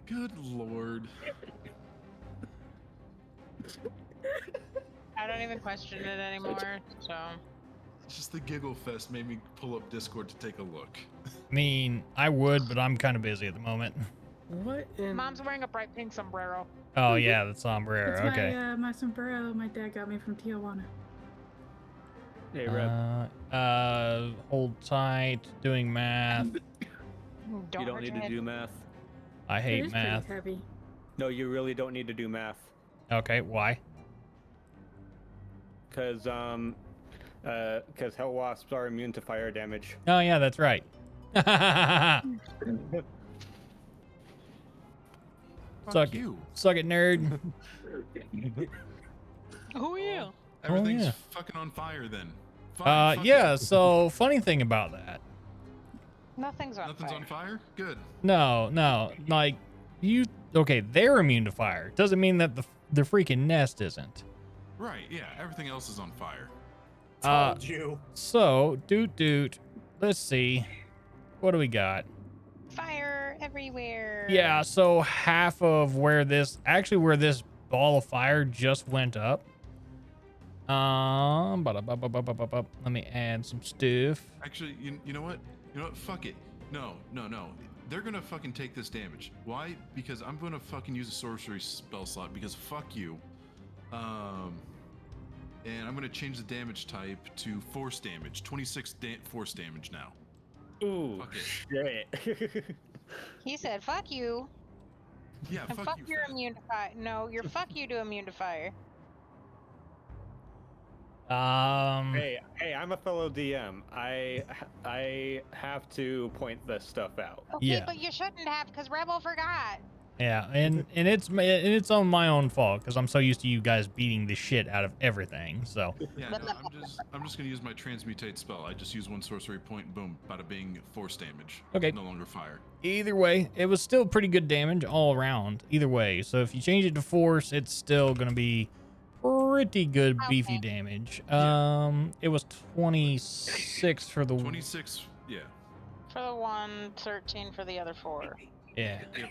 Good lord. I don't even question it anymore. So Just the giggle fest made me pull up Discord to take a look. I mean, I would, but I'm kind of busy at the moment. What? Mom's wearing a bright pink sombrero. Oh, yeah, the sombrero. It's Okay. my sombrero my dad got me from Tijuana. Hey, Reb. Hold tight, doing math. You don't need to do math. I It hate is math. pretty heavy. No, you really don't need to do math. Okay, why? Because hell wasps are immune to fire damage. Oh, yeah, that's right. Suck you. Suck it, nerd. Who are you? Everything's yeah. fucking on fire then. Fine, fuck Yeah, it. so funny thing about that. Nothing's on Nothing's fire. on fire? Good. No, like, okay, they're immune to fire. Doesn't mean that the freaking nest isn't. Right, yeah, everything else is on fire. Told you. So, doot, let's see. What do we got? Fire everywhere. Yeah, so half of where this ball of fire just went up. Let me add some stuff. Actually, you know what? You know what? Fuck it. No. They're gonna fucking take this damage. Why? Because I'm gonna fucking use a sorcery spell slot because fuck you. And I'm gonna change the damage type to force damage. 26 force damage now. Ooh, Fuck it. shit. He said, "Fuck you." Yeah, And fuck fuck you. your Fat. immune to fire. No, you're fuck you to immune to fire. Hey, I'm a fellow DM. I have to point this stuff out. Okay, Yeah. but you shouldn't have because Rebel forgot. Yeah, and it's on my own fault because I'm so used to you guys beating the shit out of everything. So Yeah, no, I'm just gonna use my transmutate spell. I just use one sorcery point, boom, bada bing, force damage. Okay. No longer fire. either way, it was still pretty good damage all around. Either way, so if you change it to force, it's still gonna be pretty good beefy Okay. damage. Yeah. It was 26 for the 26, yeah. For the one, 13 for the other 4. Yeah. Yep.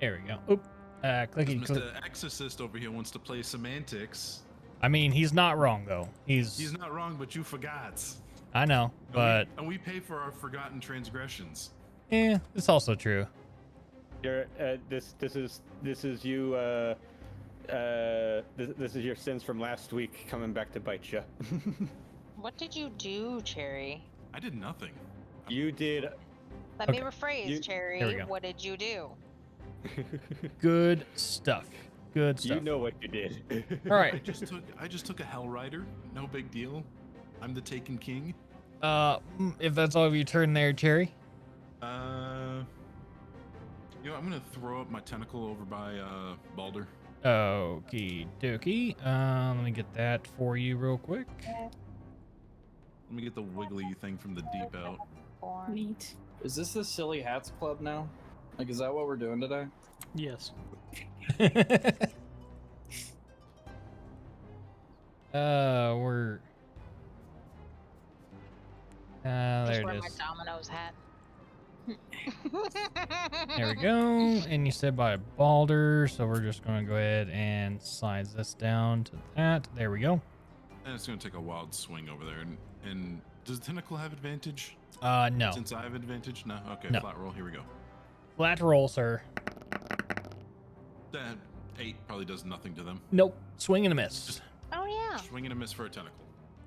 There we go. Oop. Clicky click. Mr. Exorcist over here wants to play semantics. I mean, he's not wrong though. He's not wrong, but you forgot. I know, but And we pay for our forgotten transgressions. yeah, it's also true. You're, this is you. This is your sins from last week coming back to bite you. What did you do, Cherry? I did nothing. You did. Let Okay. me rephrase, You- Cherry. There we go. What did you do? Good stuff. Good stuff. You know what you did. All right. I just took a Hell Rider. No big deal. I'm the Taken King. If that's all of your turn there, Cherry. You know, I'm gonna throw up my tentacle over by Balder. Okie dokie. Let me get that for you real quick. Let me get the wiggly thing from the deep out. Neat. Is this the Silly Hats Club now? Like, is that what we're doing today? Yes. We're. There Just it wear my is. Domino's hat. There we go. And you said by Balder, so we're just going to go ahead and size this down to that. There we go. And it's gonna take a wild swing over there. And does Tentacle have advantage? No. Since I have advantage? No? Okay, No. flat roll. Here we go. Flat roll, sir. That 8 probably does nothing to them. Nope. Swing and a miss. Oh yeah. Swing and a miss for a tentacle.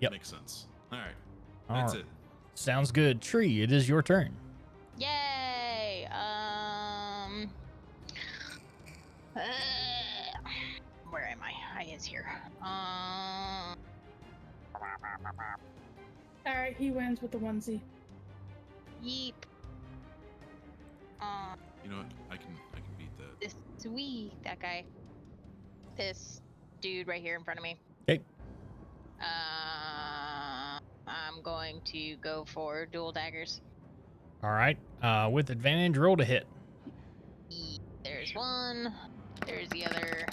Yep. Makes sense. All right. All That's right. it. Sounds good. Tree, it is your turn. Yay! Where am I? I is here. Alright, he wins with the onesie. Yeep. You know what? I can beat that. This that guy. This dude right here in front of me. Okay. I'm going to go for dual daggers. All right. With advantage, roll to hit. There's one. There's the other.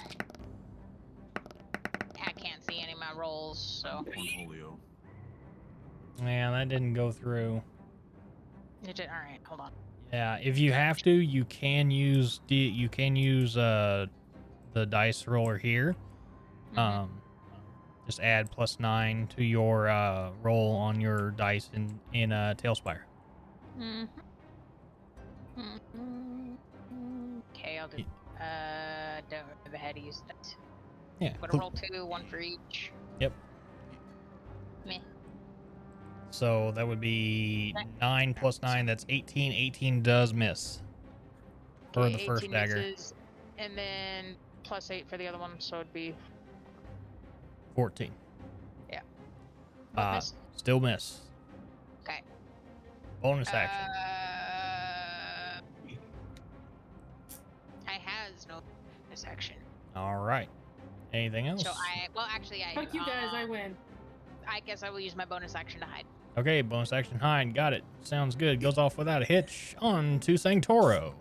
I can't see any of my rolls, so. Portfolio. Yeah, that didn't go through. All right, hold on. Yeah, if you have to, you can use the dice roller here. Just add +9 to your roll on your dice in Tailspire. Okay, I'll do. Don't remember how to use that. Yeah. But roll 2, 1 for each. Yep. Meh. So that would be 9 + 9. That's 18. 18 does miss for the first 18 dagger. misses, and then +8 for the other one, so it'd be 14. Yeah. Both miss? Still miss. Okay. Bonus action. I has no bonus action. All right. Anything else? So actually I Fuck you guys, I win. I guess I will use my bonus action to hide. Okay, bonus action hide. Got it. Sounds good. Goes off without a hitch. On to Sanctoro.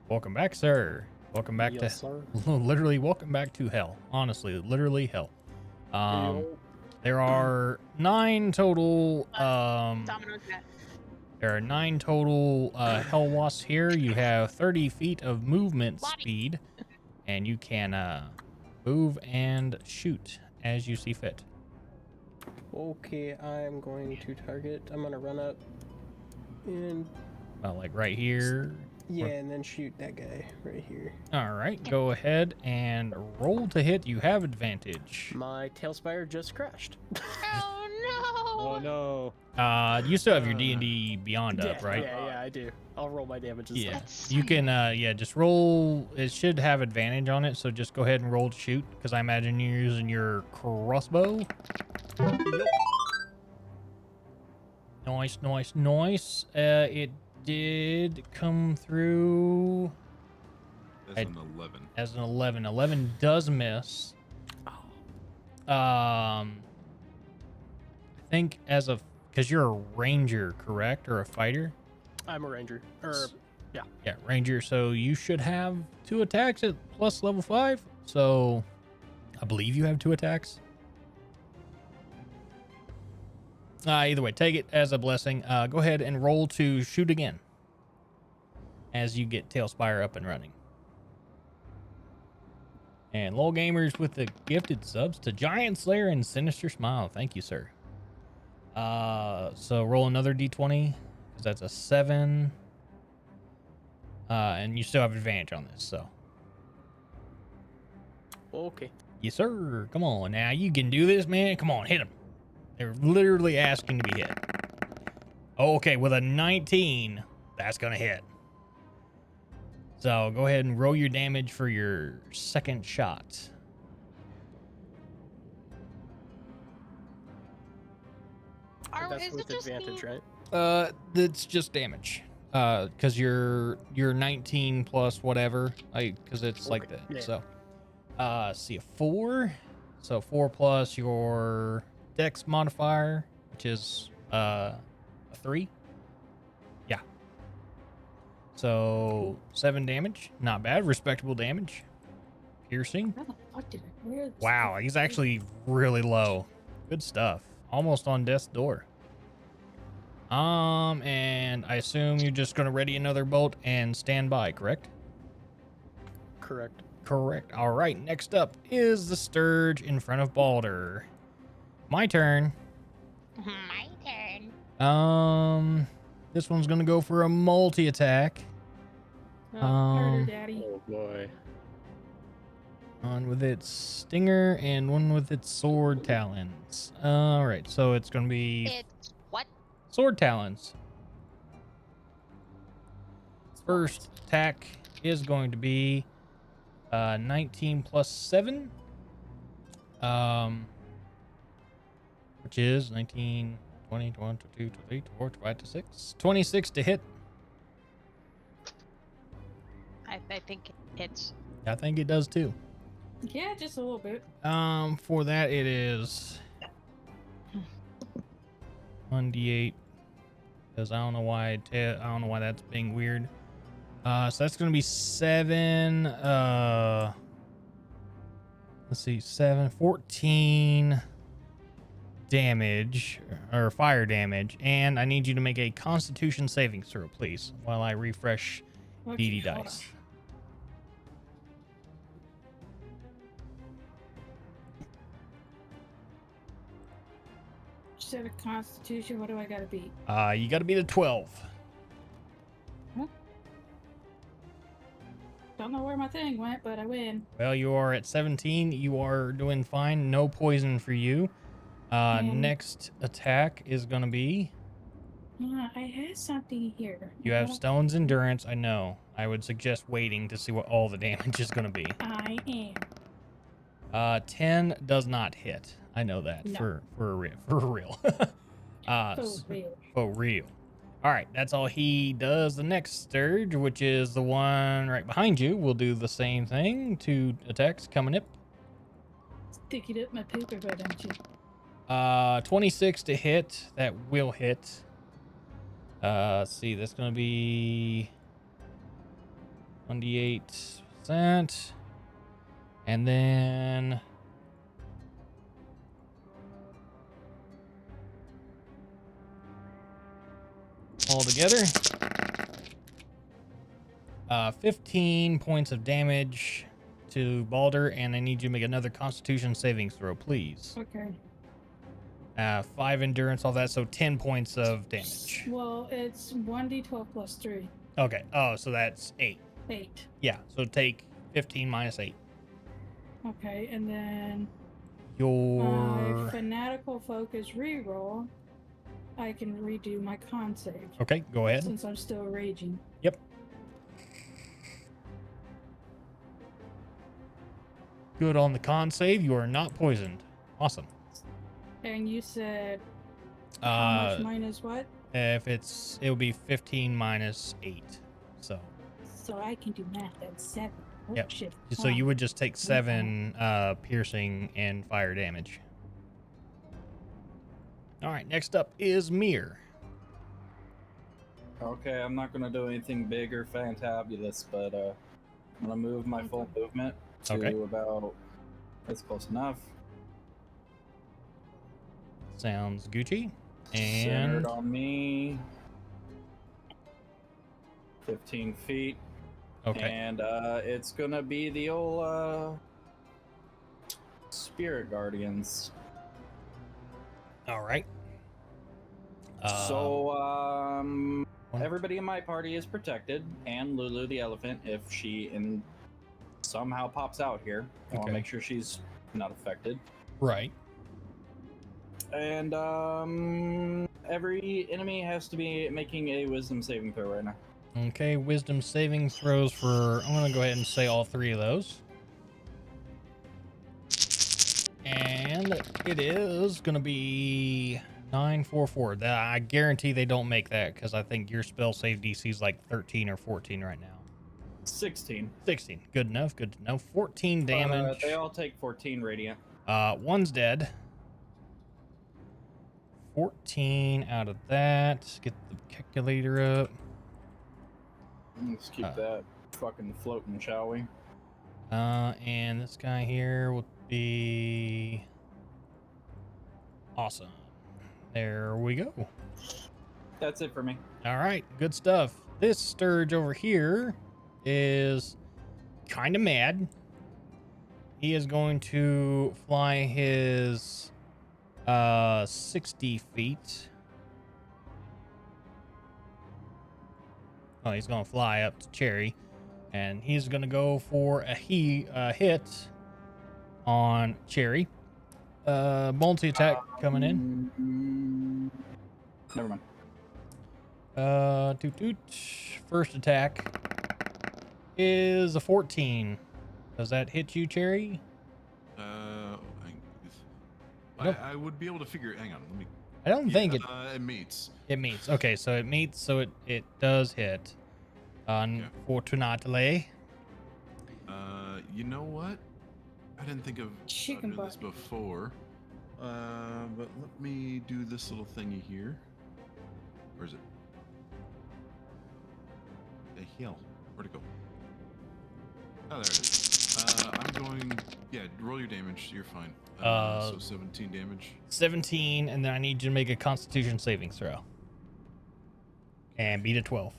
Welcome back, sir. Welcome back Yes, to sir. literally welcome back to hell. Honestly, literally hell. There are 9 total there are 9 total hell wasps here. You have 30 feet of movement speed, and you can move and shoot as you see fit. Okay, I'm going to target. I'm gonna run up and Like right here. yeah, and then shoot that guy right here. All right, go ahead and roll to hit. You have advantage. My Tailspire just crashed. Oh no! Oh no! You still have your D&D Beyond up, right? Yeah, I do. I'll roll my damage. And Yeah, stuff. you can. Just roll. It should have advantage on it, so just go ahead and roll to shoot. Because I imagine you're using your crossbow. Nice, nice, nice. It did come through That's an 11. as an 11. 11 does miss. I think because you're a ranger, correct, or a fighter? I'm a ranger. Yeah, ranger. So you should have 2 attacks at plus level 5. So I believe you have 2 attacks. Either way, take it as a blessing. Go ahead and roll to shoot again as you get Tailspire up and running. And LOL Gamers with the gifted subs to Giant Slayer and Sinister Smile. Thank you, sir. So roll another d20 because that's a 7. And you still have advantage on this, so. Okay. Yes, sir. Come on now. You can do this, man. Come on, hit him. They're literally asking to be hit. Okay, with a 19, that's going to hit. So go ahead and roll your damage for your second shot. That's with advantage, right? That's just damage. Because you're 19 plus whatever. Because it's like that. Yeah. So, see a 4. So 4 plus your Dex modifier, which is a 3. Yeah. So 7 damage. Not bad. Respectable damage. Piercing. How the fuck did I wear this? Wow, he's actually really low. Good stuff. Almost on death's door. And I assume you're just gonna ready another bolt and stand by, correct? Correct. Correct. All right, next up is the Sturge in front of Balder. My turn. My turn. This one's gonna go for a multi-attack. Murder daddy. Oh boy. One with its stinger and one with its sword talons. All right, so it's gonna be It's what? sword talons. First attack is going to be 19 plus 7. Which is 19, 20, 21, 22, 23, 24, 25 to 6. 26 to hit. I think it hits. I think it does too. Yeah, just a little bit. For that it is 1d8 because I don't know why I don't know why that's being weird. So that's gonna be 7. Let's see, 14 damage or fire damage, and I need you to make a Constitution saving throw, please, while I refresh Okay, DD hold on. dice. Set a Constitution. What do I gotta beat? You got to beat a 12. Don't know where my thing went, but I win. Well, you are at 17. You are doing fine. No poison for you. Next attack is going to be... I had something here. You have Stone's Endurance. I know. I would suggest waiting to see what all the damage is going to be. I am. 10 does not hit. I know that No. for real. For real. For real. All right, that's all he does. The next Sturge, which is the one right behind you, will do the same thing. 2 attacks coming up. Stick it up my pooper, why don't you? 26 to hit. That will hit. Let's see. That's going to be 1d8%. And then... all together, 15 points of damage to Balder, and I need you to make another Constitution saving throw, please. Okay. 5 endurance, all that, so 10 points of damage. Well, it's 1d12 plus 3. Okay. Oh, so that's 8. 8. Yeah. So take 15 minus 8. Okay, and then Your fanatical focus reroll. I can redo my con save. okay. Go ahead. Since I'm still raging. Yep. Good on the con save. You are not poisoned. Awesome. And you said how much minus what? If it would be 15 minus 8. So I can do math. That's 7. Oh, yep. shit. So you would just take 7 piercing and fire damage. All right, next up is Mir. Okay, I'm not gonna do anything big or fantabulous, but I'm gonna move my full movement to about. That's close enough. Sounds Gucci. Centered And on me. 15 feet. okay. And it's gonna be the old Spirit Guardians. All right. Everybody in my party is protected, and Lulu the elephant, if she somehow pops out here, I want to make sure she's not affected. Right. And every enemy has to be making a Wisdom saving throw right now. Okay, Wisdom saving throws for. I'm gonna go ahead and say all 3 of those. And it is gonna be 9, 4, 4. I guarantee they don't make that because I think your spell save DC is like 13 or 14 right now. 16. 16. Good enough. Good to know. 14 damage. They all take 14 radiant. One's dead. 14 out of that. Get the calculator up. Let's keep that fucking floating, shall we? And this guy here will be awesome. There we go. That's it for me. All right, good stuff. This Sturge over here is kind of mad. He is going to fly his 60 feet. Oh, he's going to fly up to Cherry, and he's going to go for a hit on Cherry. Multi-attack coming in. Never mind. First attack is a 14. Does that hit you, Cherry? I would be able to figure. Hang on, let me. I don't think it It meets. it meets. Okay, so it meets, so it does hit. Unfortunately. You know what? I didn't think of Chicken doing this butt. before. But let me do this little thingy here. Where is it? The hell? Where'd it go? Oh, there it is. I'm going. Yeah, roll your damage. You're fine. So 17 damage. 17, and then I need you to make a Constitution saving throw. And beat a 12.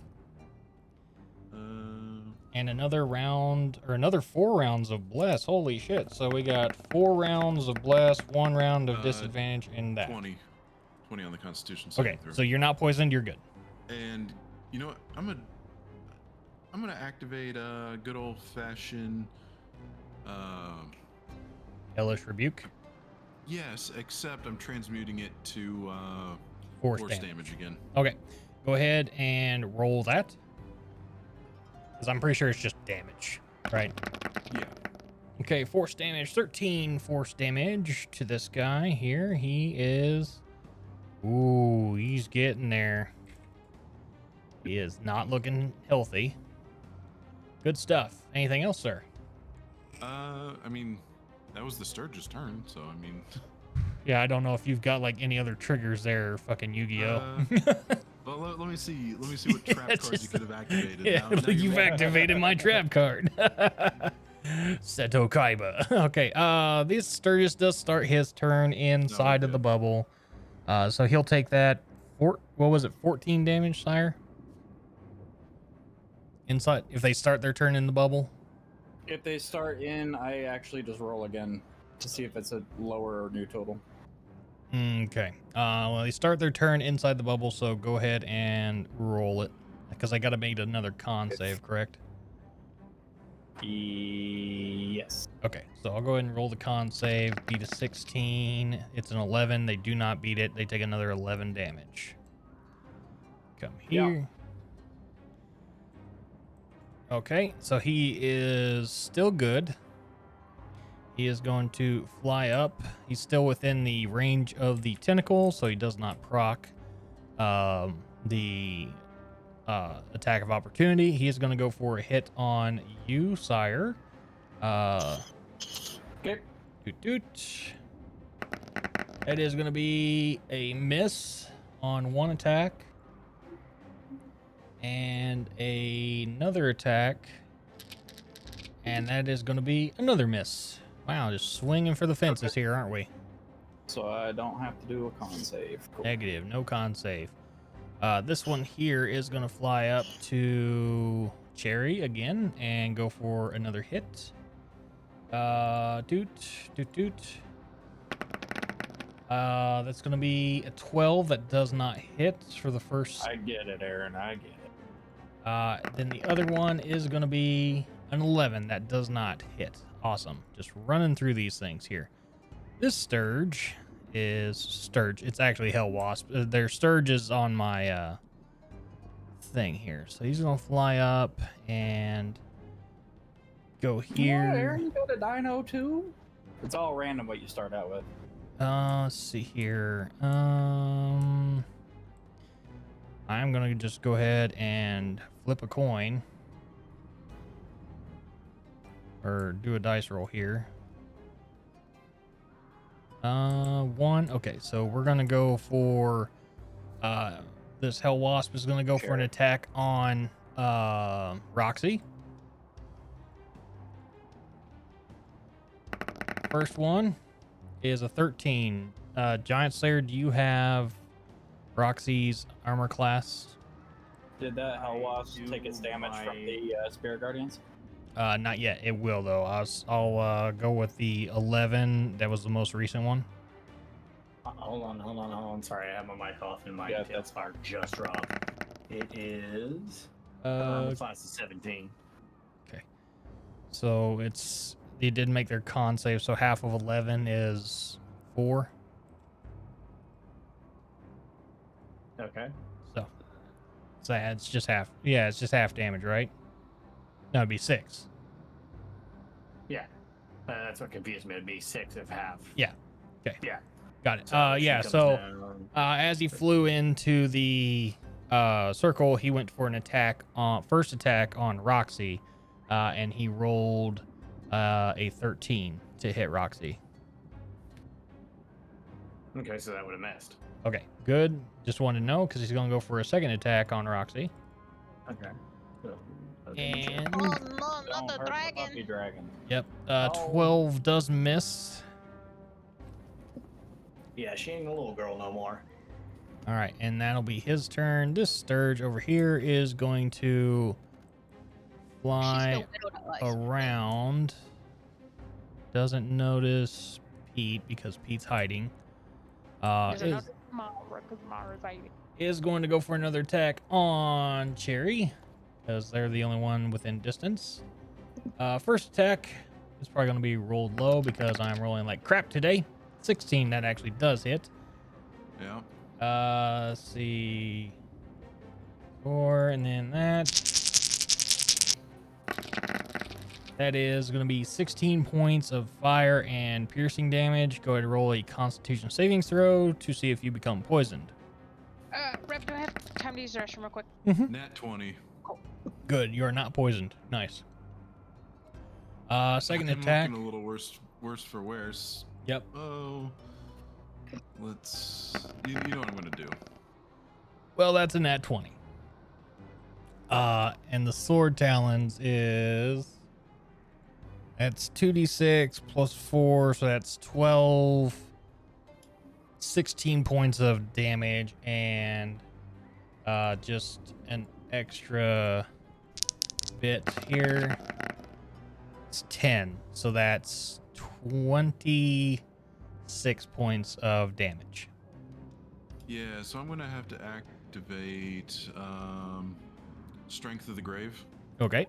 And another round, or another 4 rounds of bless. Holy shit. So we got 4 rounds of bless, 1 round of disadvantage, and that. 20 on the Constitution saving Okay, throw. so you're not poisoned, you're good. And you know what? I'm gonna activate a good old fashioned Hellish Rebuke. Yes, except I'm transmuting it to Force damage again. Okay, go ahead and roll that. Because I'm pretty sure it's just damage, right? Yeah. Okay, force damage, 13 force damage to this guy here. He is... Ooh, he's getting there. He is not looking healthy. Good stuff. Anything else, sir? I mean, that was the Sturge's turn, so I mean... Yeah, I don't know if you've got like any other triggers there, fucking Yu-Gi-Oh. Well, let me see what trap cards you could have activated. Yeah, now you've activated my trap card. Seto Kaiba. Okay, this Sturgis does start his turn inside of the bubble. So he'll take that, what was it, 14 damage, sire? Inside, if they start their turn in the bubble? If they start in, I actually just roll again to see if it's a lower or new total. Okay. Well, they start their turn inside the bubble, so go ahead and roll it. Because I got to make another con save, correct? Yes. Okay, so I'll go ahead and roll the con save. Beat a 16. It's an 11. They do not beat it. They take another 11 damage. Come here. Yeah. Okay, so he is still good. He is going to fly up. He's still within the range of the tentacle, so he does not proc the attack of opportunity. He is going to go for a hit on you, sire. Okay. Doot. It is going to be a miss on one attack. And another attack. And that is going to be another miss. Wow, just swinging for the fences here, aren't we? So I don't have to do a con save. Cool. Negative, no con save. This one here is going to fly up to Cherry again and go for another hit. Doot. That's going to be a 12 that does not hit for the first. I get it, Aaron. I get it. Then the other one is going to be an 11 that does not hit. Awesome. Just running through these things here. This Sturge is Sturge. It's actually Hell Wasp. Their Sturge is on my thing here. So he's going to fly up and go here. Yeah, Aaron, you got a dino too? It's all random what you start out with. Let's see here. I'm going to just go ahead and flip a coin. Or do a dice roll here. 1. Okay, so we're gonna go for this Hell Wasp is gonna go for an attack on Roxy. First one is a 13. Giant Slayer, do you have Roxy's armor class? Did that Hell Wasp take its damage from the Spirit Guardians? Not yet. It will though. I'll go with the 11. That was the most recent one. Hold on. Sorry, I have my mic off and my tails bar just dropped. It is. The class is 17. Okay. So they did make their con save. So half of 11 is 4. Okay. So it's just half. Yeah, it's just half damage, right? No, it'd be 6. Yeah. That's what confused me. It'd be 6 of half. Yeah. Okay. Yeah. Got it. So she Yeah. comes So down. as he flew into the circle, he went for an attack on first attack on Roxy, and he rolled a 13 to hit Roxy. Okay, so that would have missed. Okay, good. Just wanted to know because he's gonna go for a second attack on Roxy. Okay. So, And Oh no, not Don't the hurt the dragon. puppy dragon. yep, Oh. 12 does miss. yeah, she ain't a little girl no more. All right, and that'll be his turn. This Sturge over here is going to fly around. Doesn't notice Pete because Pete's hiding. Is going to go for another attack on Cherry because they're the only one within distance. First attack is probably going to be rolled low because I'm rolling like crap today. 16, that actually does hit. Yeah. Let's see. 4, and then that. That is going to be 16 points of fire and piercing damage. Go ahead and roll a Constitution savings throw to see if you become poisoned. Rep, do I have time to use the restroom real quick? Nat 20. Good, you are not poisoned. Nice. Second I'm attack. looking a little worse for wears. Yep. Oh. Let's. You know what I'm gonna do. Well, that's a nat 20. And the sword talons is. That's 2d6 plus 4, so that's 12. 16 points of damage and just an extra bit here. It's 10, so that's 26 points of damage. Yeah, so I'm gonna have to activate Strength of the Grave. Okay.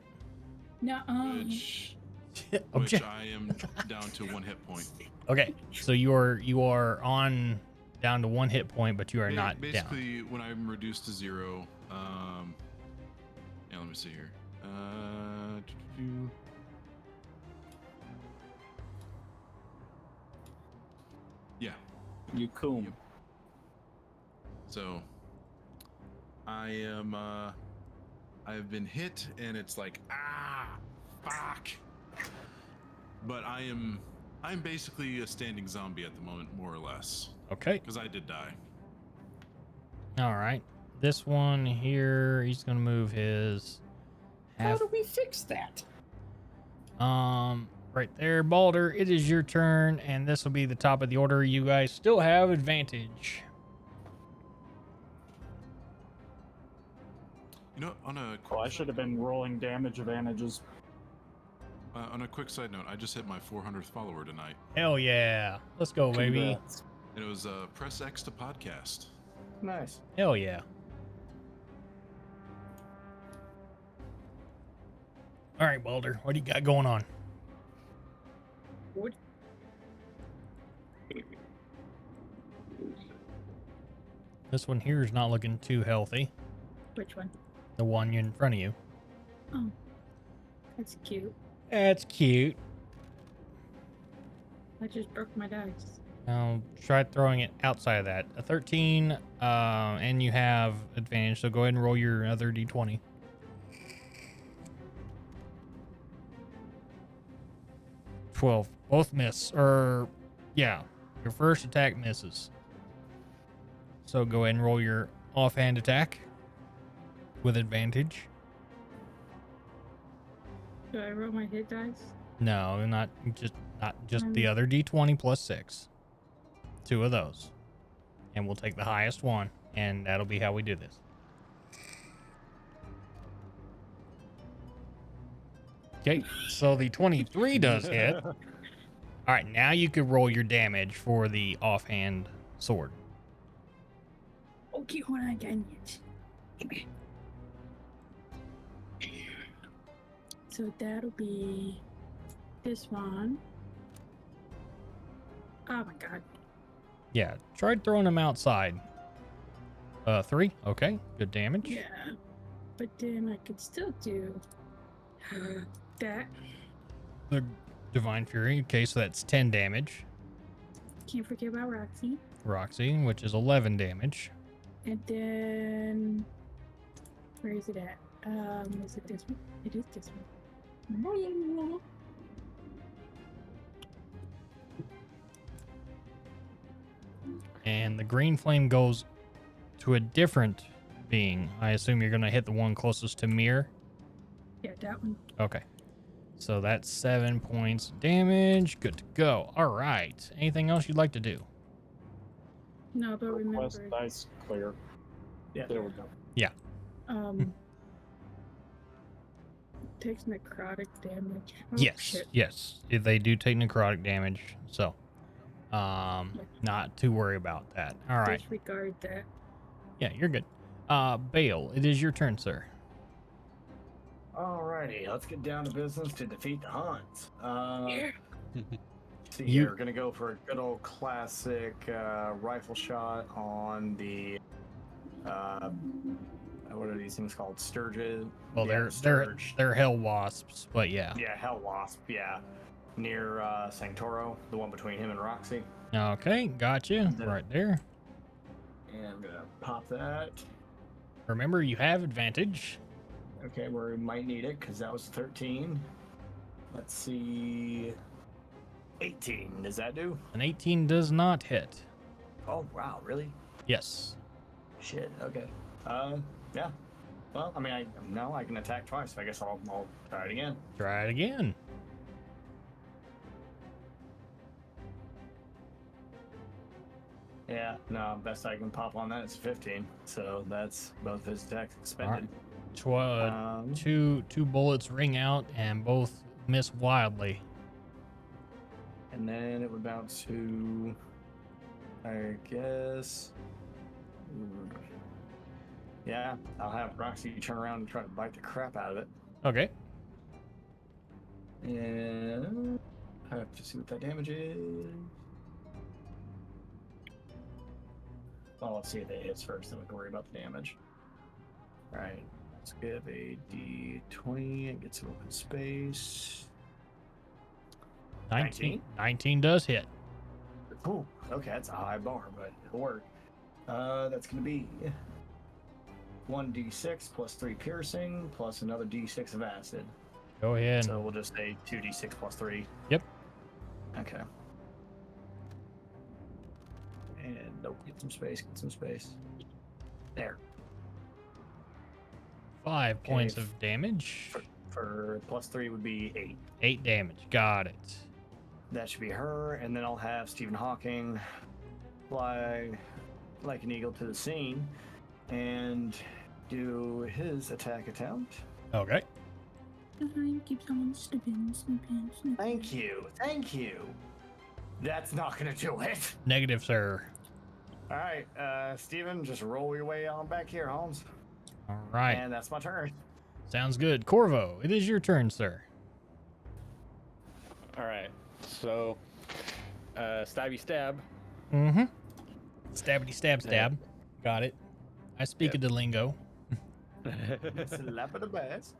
No. Which I am down to 1 hit point. Okay, so you are on down to 1 hit point, but you are not down. Basically, when I'm reduced to 0, yeah, let me see here. Yeah. You coom. So I am I've been hit and it's like fuck. But I'm basically a standing zombie at the moment, more or less. Okay. Because I did die. All right. This one here, he's gonna move his. How do we fix that? Right there, Balder. It is your turn, and this will be the top of the order. You guys still have advantage. You know, on a Well, I should have been rolling damage advantages. on a quick side note, I just hit my 400th follower tonight. Hell yeah. Let's go, baby. Congrats. And it was press X to podcast. Nice. Hell yeah. All right, Balder. What do you got going on? What? This one here is not looking too healthy. Which one? The one in front of you. Oh, that's cute. That's cute. I just broke my dice. Now try throwing it outside of that. A 13, and you have advantage. So go ahead and roll your other d20. $12. Both miss. Yeah. Your first attack misses. So go ahead and roll your offhand attack with advantage. Do I roll my hit dice? No, not just the other d20 plus 6. 2 of those. And we'll take the highest one, and that'll be how we do this. Okay, so the 23 does hit. All right, now you could roll your damage for the offhand sword. Okay, hold on again. So that'll be this one. Oh my god. Yeah, try throwing them outside. 3. Okay, good damage. Yeah. But then I could still do that. The Divine Fury. Okay, so that's 10 damage. Can't forget about Roxy. Roxy, which is 11 damage. And then where is it at? Is it this one? It is this one. And the green flame goes to a different being. I assume you're gonna hit the one closest to Mir. Yeah, that one. Okay. So that's 7 points damage. Good to go. All right. Anything else you'd like to do? No, but Request remember, dice clear. Yeah. There we go. takes necrotic damage. Oh, Yes. shit. Yes. They do take necrotic damage. So, not to worry about that. All right. Disregard that. Yeah, you're good. Bale, it is your turn, sir. Alrighty, let's get down to business to defeat the Huns. Yeah. See, You- we're gonna go for a good old classic rifle shot on the what are these things called? Sturges. Well, Yeah, they're hell wasps, but yeah. Yeah, Hell Wasp. Yeah, near Sanctoro, the one between him and Roxy. Okay, gotcha. Right there. And I'm gonna pop that. Remember, you have advantage. Okay, we might need it because that was 13. Let's see. 18. Does that do? An 18 does not hit. Oh wow, really? Yes. Shit. Okay. Yeah. Well, I mean, now I can attack twice. So I guess I'll try it again. Try it again. Yeah. No, best I can pop on that is 15. So that's both his attacks expended. Two bullets ring out and both miss wildly. And then it would bounce to, I guess. Yeah, I'll have Roxy turn around and try to bite the crap out of it. Okay. And I have to see what that damage is. Well, let's see if it hits first, then we can worry about the damage. Alright, let's give a d20 and get some open space. 19 does hit. Ooh, okay, that's a high bar, but it'll work. That's going to be 1d6 plus 3 piercing plus another d6 of acid. Go ahead. So we'll just say 2d6 plus 3. Yep. Okay. And nope, get some space. There. 5 points of damage. For plus 3 would be 8. 8 damage. Got it. That should be her, and then I'll have Stephen Hawking fly like an eagle to the scene and do his attack attempt. Okay. Keeps on snipping. Thank you. That's not gonna do it. Negative, sir. All right, Stephen, just roll your way on back here, Holmes. All right. And that's my turn. Sounds good. Corvo, it is your turn, sir. All right. So, stabby stab. Mm-hmm. Stabbity stab. Got it. I speak of the lingo. Slap of the bass.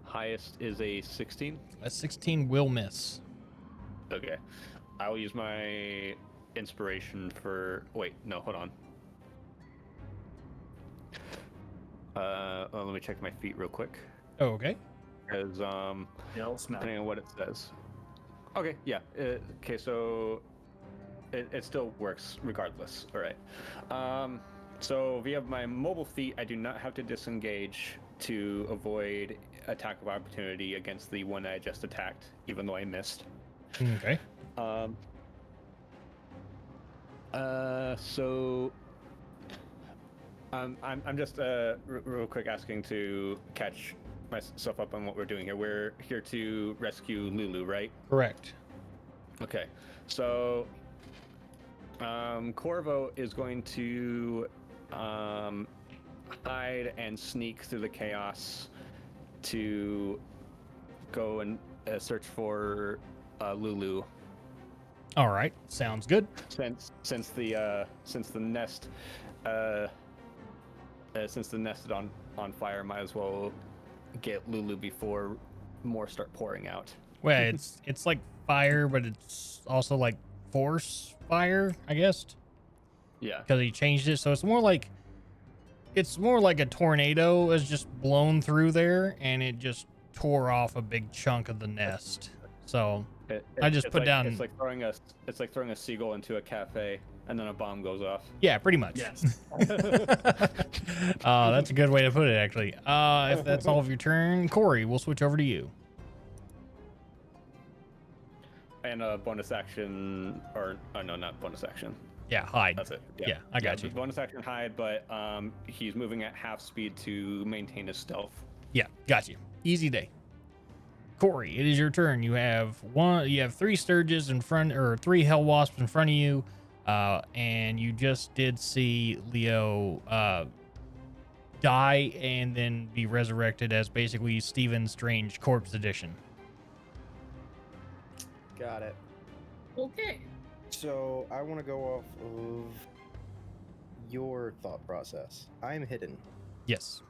Highest is a 16. A 16 will miss. Okay. I will use my inspiration for. Wait, no, hold on. Let me check my feet real quick. Oh, okay. Because depending on what it says. Okay, yeah. Okay, so it still works regardless. All right. So via my mobile feat, I do not have to disengage to avoid attack of opportunity against the one I just attacked, even though I missed. Okay. So I'm just real quick asking to catch myself up on what we're doing here. We're here to rescue Lulu, right? Correct. Okay. So Corvo is going to hide and sneak through the chaos to go and search for Lulu. All right. Sounds good. Since the nest is on fire, might as well get Lulu before more start pouring out. Well, it's like fire, but it's also like force fire, I guess, Yeah. because he changed it. So it's more like a tornado has just blown through there, and it just tore off a big chunk of the nest. So I just put down. It's like throwing a seagull into a cafe, and then a bomb goes off. Yeah, pretty much. Yes. That's a good way to put it, actually. If that's all of your turn, Corey, we'll switch over to you. And a bonus action, or no, not bonus action. Yeah, hide. That's it. Yeah, I got you. Bonus action hide, but he's moving at half speed to maintain his stealth. Yeah, got you. Easy day. Corey, it is your turn. You have 3 Sturges in front, or 3 Hell Wasps in front of you, and you just did see Leo die and then be resurrected as basically Stephen Strange Corpse Edition. Got it. Okay. So I want to go off of your thought process. I'm hidden. Yes.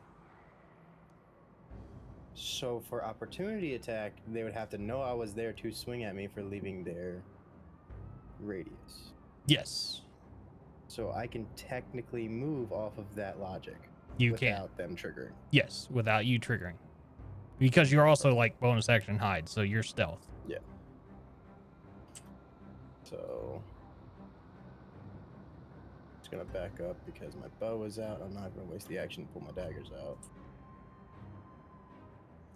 So for opportunity attack, they would have to know I was there to swing at me for leaving their radius. Yes. So I can technically move off of that logic. You without them triggering. Yes, without you triggering. Because you're also like bonus action hide, so you're stealth. Yeah. So just gonna back up because my bow is out. I'm not gonna waste the action to pull my daggers out.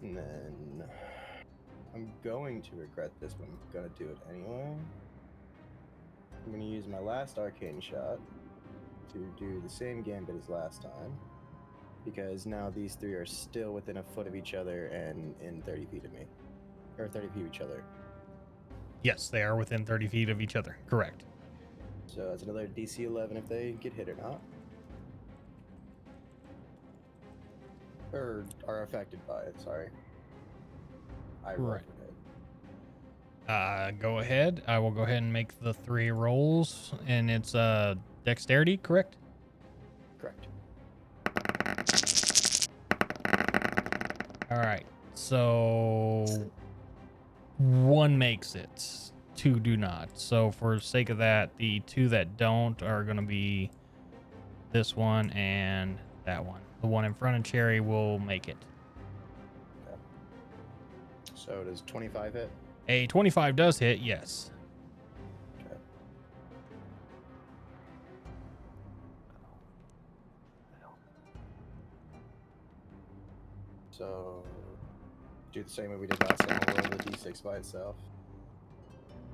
And then I'm going to regret this, but I'm gonna do it anyway. I'm gonna use my last arcane shot to do the same gambit as last time, because now these 3 are still within a foot of each other and in 30 feet of me, or 30 feet of each other. Yes, they are within 30 feet of each other. Correct. So that's another DC 11 if they get hit or not. Or are affected by it, sorry. I rolled Right. for it. Go ahead. I will go ahead and make the 3 rolls, and it's dexterity, correct? Correct. All right. So 1 makes it, 2 do not. So for the sake of that, the 2 that don't are going to be this one and that one. The one in front of Cherry will make it. Okay. So does 25 hit? A 25 does hit, yes. Okay. So do the same way we did last time. We'll roll the d6 by itself.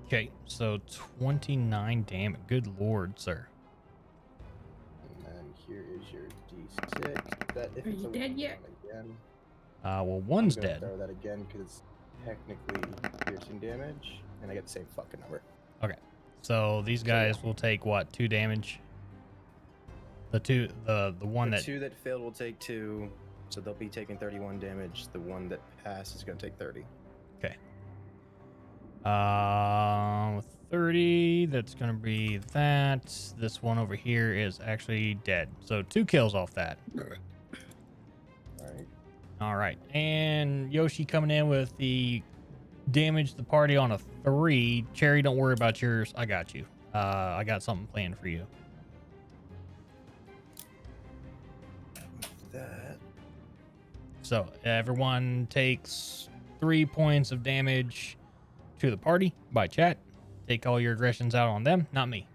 Okay, so 29 damage. Good lord, sir. And then here is your d6. That if Are it's you a dead one, yet? Again. Well, 1's I'm gonna dead. throw that again because it's technically piercing damage, and I get the same fucking number. Okay, so these guys will take what, 2 damage? The one The that 2 that failed will take 2, so they'll be taking 31 damage. The one that passed is going to take 30. Okay. 30. That's gonna be that. This one over here is actually dead. So 2 kills off that. All right. All right, and Yoshi coming in with the damage the party on a 3. Cherry, don't worry about yours. I got you. I got something planned for you. That. So everyone takes 3 points of damage to the party by chat. Take all your aggressions out on them, not me.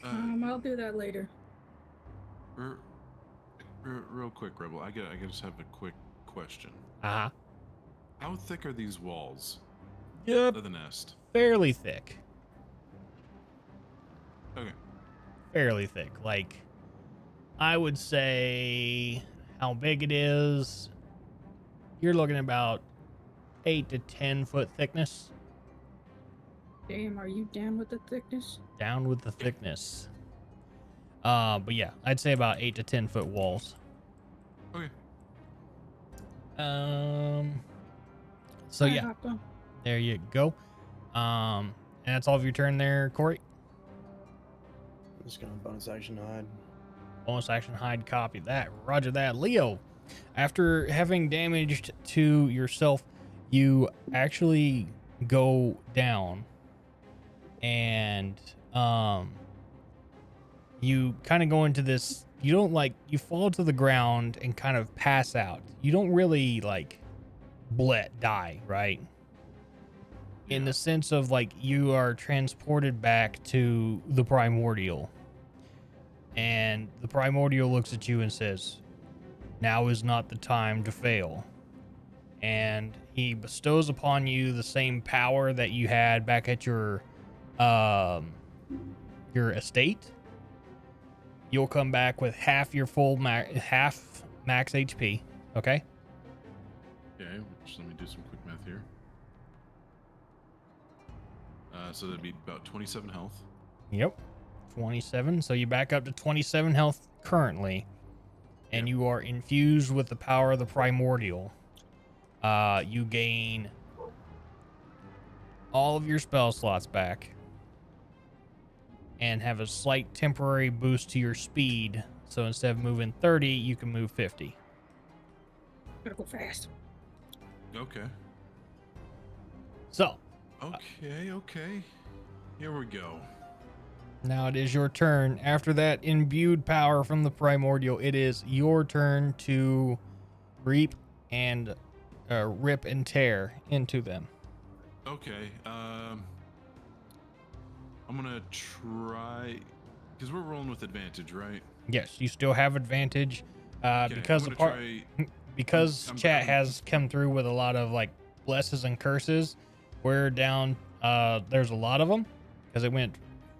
I'll do that later. Real quick, Rebel. I just have a quick question. Uh-huh. How thick are these walls Yep. of the nest? Fairly thick. Okay. Fairly thick. Like, I would say how big it is. You're looking about 8 to 10 foot thickness. Damn, are you down with the thickness? Down with the thickness. But yeah, I'd say about 8 to 10 foot walls. Okay. So Alright, yeah, hop on. there you go. And that's all of your turn there, Corey. I'm just going to bonus action hide. Bonus action hide, copy that. Roger that. Leo, After having damaged to yourself, you actually go down and you kind of go into this, you don't like, you fall to the ground and kind of pass out. You don't really like die, right? In the sense of like you are transported back to the primordial, and the primordial looks at you and says, now is not the time to fail. And he bestows upon you the same power that you had back at your estate. You'll come back with half your half max HP. Okay. Okay, which let me do some quick math here. So that'd be about 27 health. Yep. 27. So you back up to 27 health currently, and you are infused with the power of the primordial. You gain all of your spell slots back and have a slight temporary boost to your speed. So instead of moving 30, you can move 50. Gotta go fast. Okay. So. Okay. Here we go. Now it is your turn. After that imbued power from the primordial, it is your turn to reap and rip and tear into them. Okay. I'm gonna try because we're rolling with advantage, right? Yes, you still have advantage because chat has come through with a lot of like blesses and curses. We're down. There's a lot of them because it went.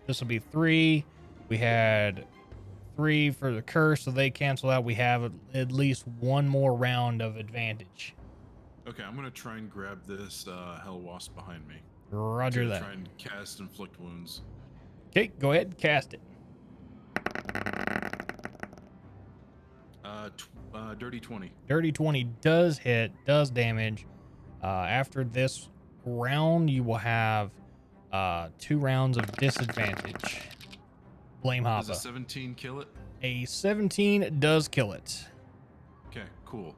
This will be 3. We had 3 for the curse, so they cancel out. We have at least one more round of advantage. Okay, I'm gonna try and grab this hell wasp behind me. Roger that. Try and cast inflict wounds. Okay, go ahead and cast it. Dirty 20. Dirty 20 does hit, does damage. After this round, you will have 2 rounds of disadvantage. Blame Hoppa. Does a 17 kill it? A 17 does kill it. Okay, cool.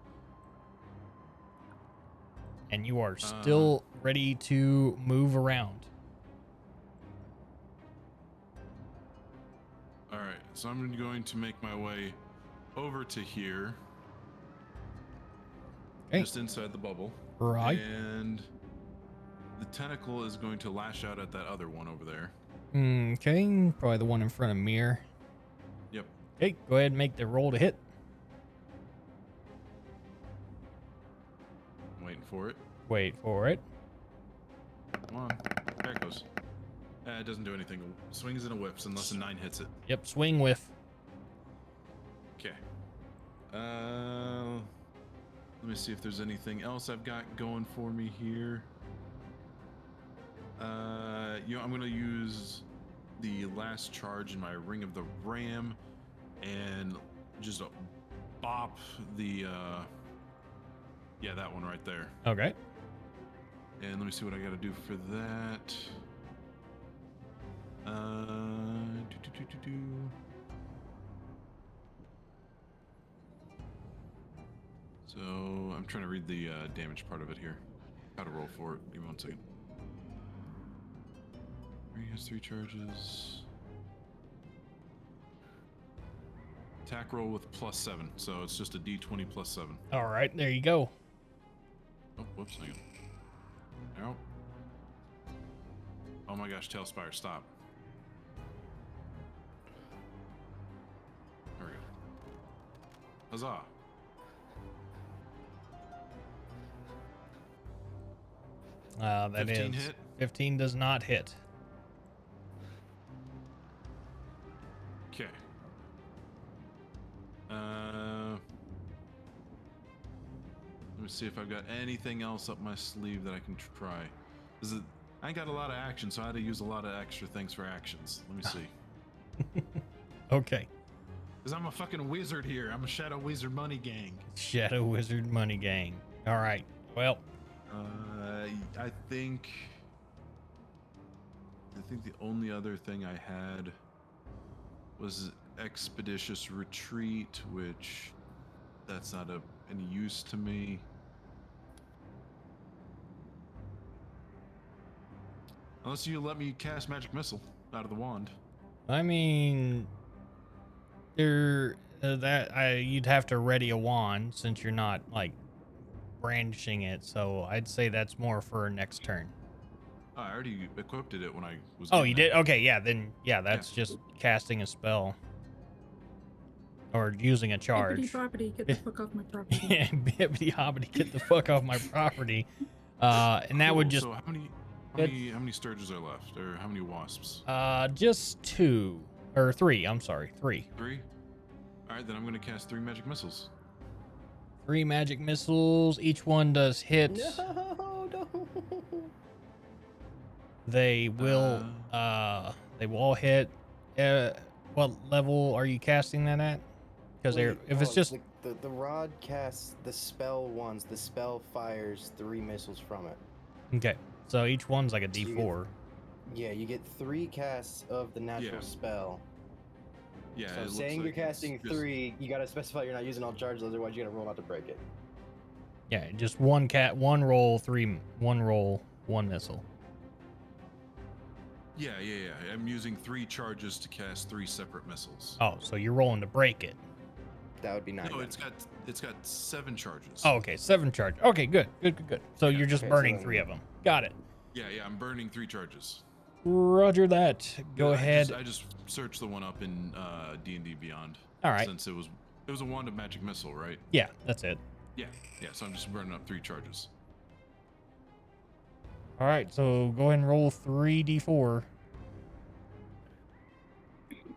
And you are still ready to move around. All right, so I'm going to make my way over to here. Okay. Just inside the bubble. Right. And the tentacle is going to lash out at that other one over there. Okay, probably the one in front of Mir. Yep. Okay, go ahead and make the roll to hit. I'm waiting for it. Wait for it. Come on. There it goes. It doesn't do anything. Swings and a whips unless a 9 hits it. Yep, swing whiff. Okay. Let me see if there's anything else I've got going for me here. I'm going to use the last charge in my Ring of the Ram and just bop the, that one right there. Okay. And let me see what I got to do for that. So I'm trying to read the damage part of it here. How to roll for it. Give me 1 second. He has 3 charges. Attack roll with +7, so it's just a d20 +7. All right, there you go. Oh, whoops, hang on. No. Oh my gosh, Tailspire, stop. There we go. Huzzah. That 15 is hit? 15 does not hit. Okay. Let me see if I've got anything else up my sleeve that I can try. I ain't got a lot of action, so I had to use a lot of extra things for actions. Let me see. Okay. Because I'm a fucking wizard here. I'm a Shadow Wizard Money Gang. Shadow Wizard Money Gang. All right. Well. I think the only other thing I had was Expeditious Retreat, which that's not a any use to me. Unless you let me cast magic missile out of the wand. I mean, you'd have to ready a wand since you're not like brandishing it. So I'd say that's more for next turn. Oh, I already equipped it when I was. Oh, you did? Okay, yeah. Then that's just casting a spell or using a charge. Bippity boppity, get the fuck off my property. Yeah, bippity hoppity, get the fuck off my property. And that would just. So how many sturges are left, or how many wasps? Just 2 or 3. I'm sorry, 3. 3. All right, then I'm gonna cast 3 magic missiles. 3 magic missiles. Each one does hit. No. They will. They will all hit. What level are you casting that at? Because if it's just the rod casts the spell once, the spell fires 3 missiles from it. okay, so each one's like a So you D4. You get 3 casts of the natural spell. Yeah. So saying you're casting 3, you gotta specify you're not using all charges, otherwise you gotta roll out to break it. Yeah, just one roll, 1 missile. Yeah. I'm using 3 charges to cast 3 separate missiles. Oh, so you're rolling to break it. That would be 9. No, it's got 7 charges. Oh, okay, 7 charge. Okay, good. So you're just burning 3 of them. Got it. Yeah, I'm burning 3 charges. Roger that. Go ahead. I just searched the one up in D&D Beyond. All right. Since it was a wand of magic missile, right? Yeah, that's it. Yeah. So I'm just burning up 3 charges. All right, so go ahead and roll 3d4.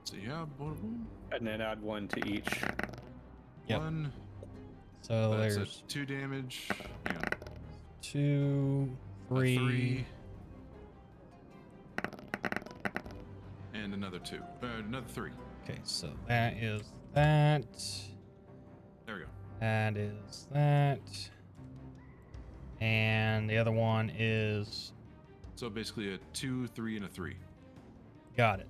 So you have one of them. And then add 1 to each. Yep. 1. So That's there's 2 damage. Hang on. 2, 3. And another 2. Another 3. Okay, so that is that. There we go. That is that. And the other one is. So basically a 2, 3, and a 3. Got it.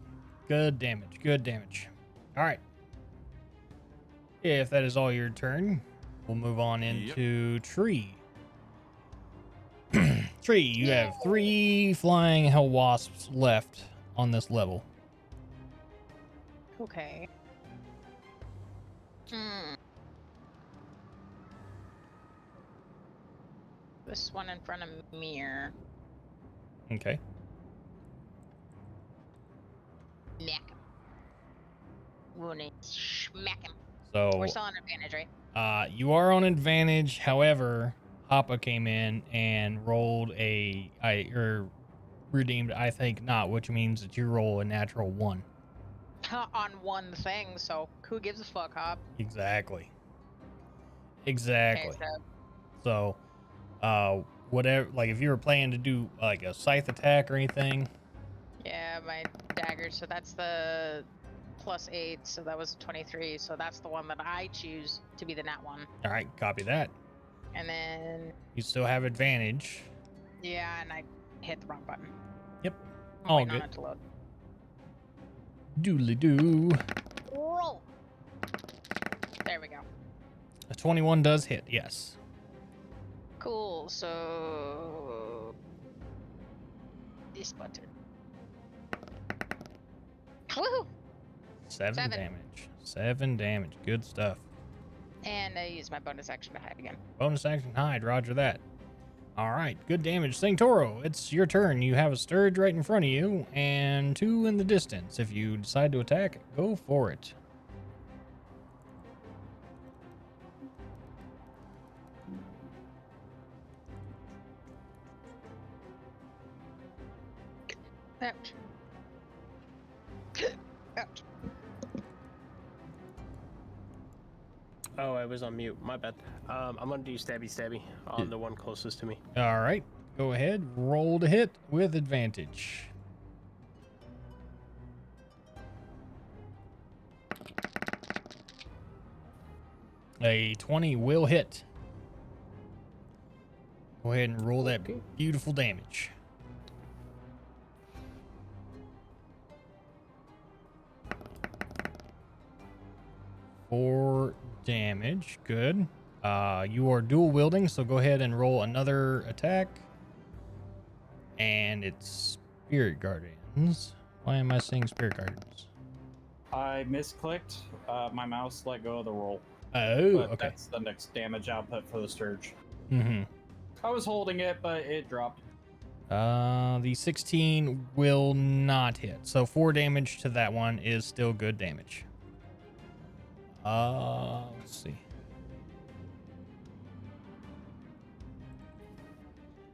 Good damage. All right. If that is all your turn, we'll move on into Tree. Tree, you have 3 flying hell wasps left on this level. Okay. This one in front of Mir. Okay. Smack him. Wounded. Smack him. So we're still on advantage, right? You are on advantage. However, Hoppa came in and rolled redeemed I think not, which means that you roll a natural 1. On one thing, so who gives a fuck, Hop? Exactly. Okay, So, whatever, like if you were planning to do like a scythe attack or anything. Yeah, my dagger. So that's the +8. So that was 23. So that's the one that I choose to be the nat 1. All right, copy that. And then. You still have advantage. Yeah, and I hit the wrong button. Yep. I'm All waiting good. on it to load. Doodly doo. Roll. There we go. A 21 does hit. Yes. Cool. So this button. Woohoo! 7 damage. 7 damage. Good stuff. And I use my bonus action to hide again. Bonus action hide. Roger that. All right. Good damage. Santoro, it's your turn. You have a Sturge right in front of you and 2 in the distance. If you decide to attack, go for it. Ouch. Ouch. Oh, I was on mute. My bad. I'm gonna do stabby on the one closest to me. All right. Go ahead. Roll to hit with advantage. A 20 will hit. Go ahead and roll that beautiful damage. Four damage. Good. You are dual wielding, so go ahead and roll another attack. And it's Spirit Guardians. Why am I saying Spirit Guardians? I misclicked. My mouse let go of the roll. Oh, But okay. that's the next damage output for the Sturge. Mm-hmm. I was holding it, but it dropped. The 16 will not hit. So 4 damage to that one is still good damage. Let's see.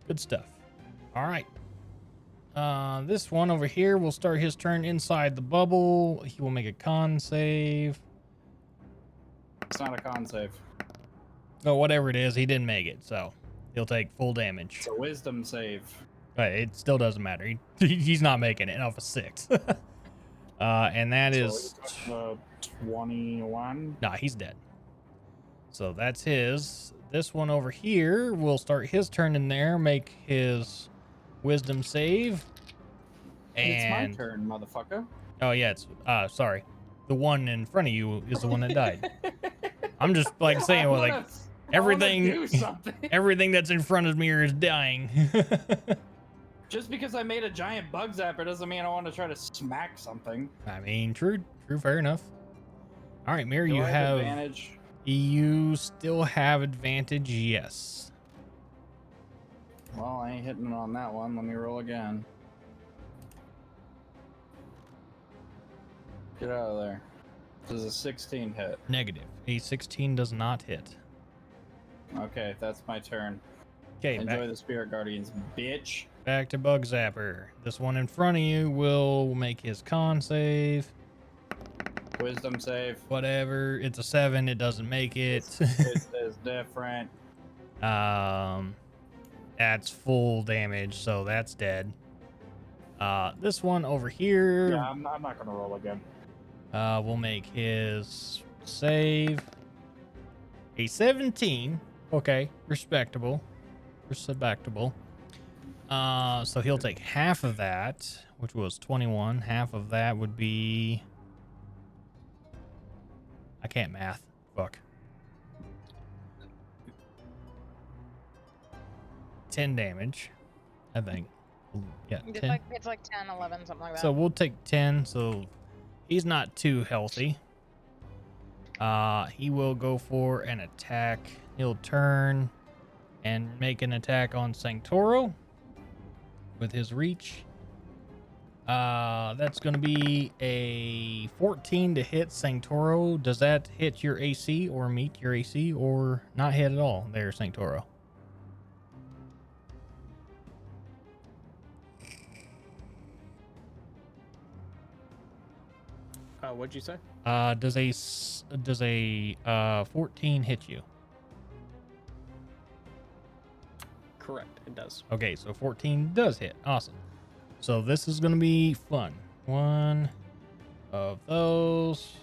Good stuff. All right. This one over here will start his turn inside the bubble. He will make a con save. It's not a con save. Oh, whatever it is, he didn't make it, so he'll take full damage. It's a wisdom save. But it still doesn't matter. He's not making it off a 6. And that is 21. Nah, he's dead. So that's his. This one over here will start his turn in there, make his wisdom save. And It's my turn, motherfucker. oh yeah, it's sorry. The one in front of you is the one that died. I'm just like saying, well, like everything everything that's in front of me is dying. Just because I made a giant bug zapper doesn't mean I want to try to smack something. I mean, true, fair enough. All right, Mir, Do you I have advantage. You still have advantage, yes. Well, I ain't hitting on that one. Let me roll again. Get out of there. Does a 16 hit? Negative. A 16 does not hit. Okay, that's my turn. Okay, enjoy the Spirit Guardians, bitch. Back to Bug Zapper. This one in front of you will make his con save. Wisdom save. Whatever. It's a 7. It doesn't make it. This is different. That's full damage, so that's dead. This one over here. Yeah, I'm not gonna roll again. We'll make his save. A 17. Okay, respectable. Respectable. So he'll take half of that, which was 21. Half of that would be... I can't math. Fuck. 10 damage, I think. Yeah, 10. It's like 10, 11, something like that. So we'll take 10. So he's not too healthy. He will go for an attack. He'll turn and make an attack on Sanctoro with his reach. That's going to be a 14 to hit Sanctoro. Does that hit your AC or meet your AC or not hit at all there, Sanctoro? What'd you say? Does a 14 hit you? Correct, it does. Okay, so 14 does hit. Awesome. So this is going to be fun. One of those.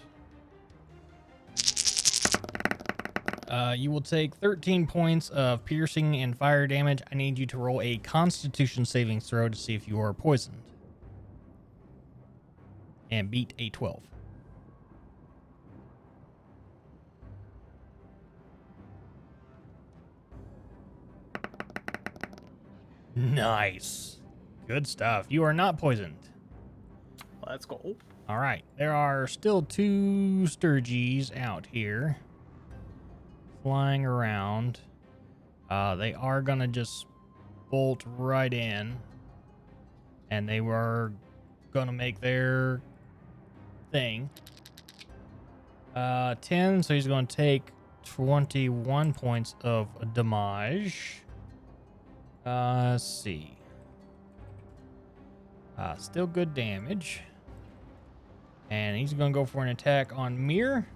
You will take 13 points of piercing and fire damage. I need you to roll a Constitution saving throw to see if you are poisoned. And beat a 12. Nice. Good stuff. You are not poisoned. Let's go. All right. There are still 2 Sturges out here flying around. They are going to just bolt right in. And they were going to make their thing. 10, so he's going to take 21 points of damage. Let's see. Still good damage. And he's going to go for an attack on Mir.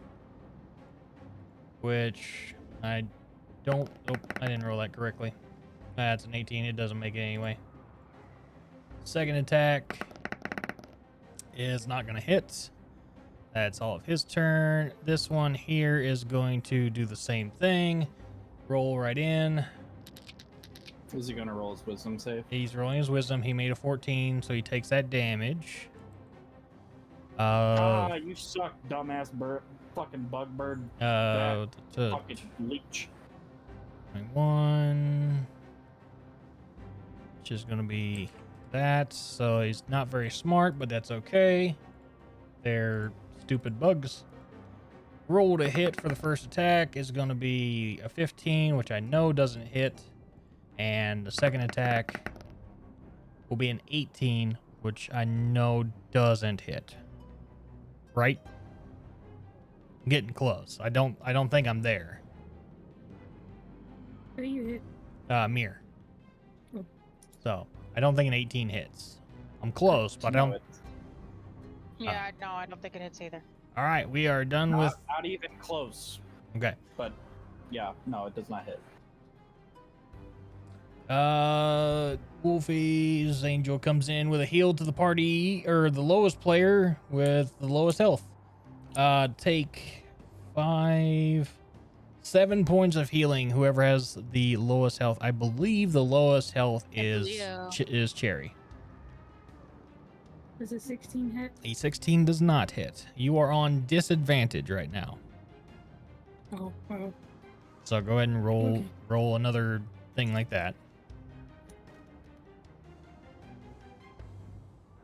Which I don't... Oh, I didn't roll that correctly. That's an 18. It doesn't make it anyway. Second attack is not going to hit. That's all of his turn. This one here is going to do the same thing. Roll right in. Is he gonna roll his wisdom save? He's rolling his wisdom. He made a 14, so he takes that damage. You suck, dumbass bird. Fucking bug bird. Fucking Fucking leech. 21. Which is going to be that. So he's not very smart, but that's okay. They're stupid bugs. Roll to hit for the first attack is going to be a 15, which I know doesn't hit. And the second attack will be an 18, which I know doesn't hit. Right? I'm getting close. I don't think I'm there. Who you hit? Mir. Oh. So I don't think an 18 hits. I'm close, but I don't. Yeah, no, I don't think it hits either. All right, we are done with. Not even close. Okay. But yeah, no, it does not hit. Wolfie's Angel comes in with a heal to the party, or the lowest player with the lowest health. Take 7 points of healing. Whoever has the lowest health. I believe the lowest health is Cherry. Does a 16 hit? A 16 does not hit. You are on disadvantage right now. Oh, well. So go ahead and Okay. roll another thing like that.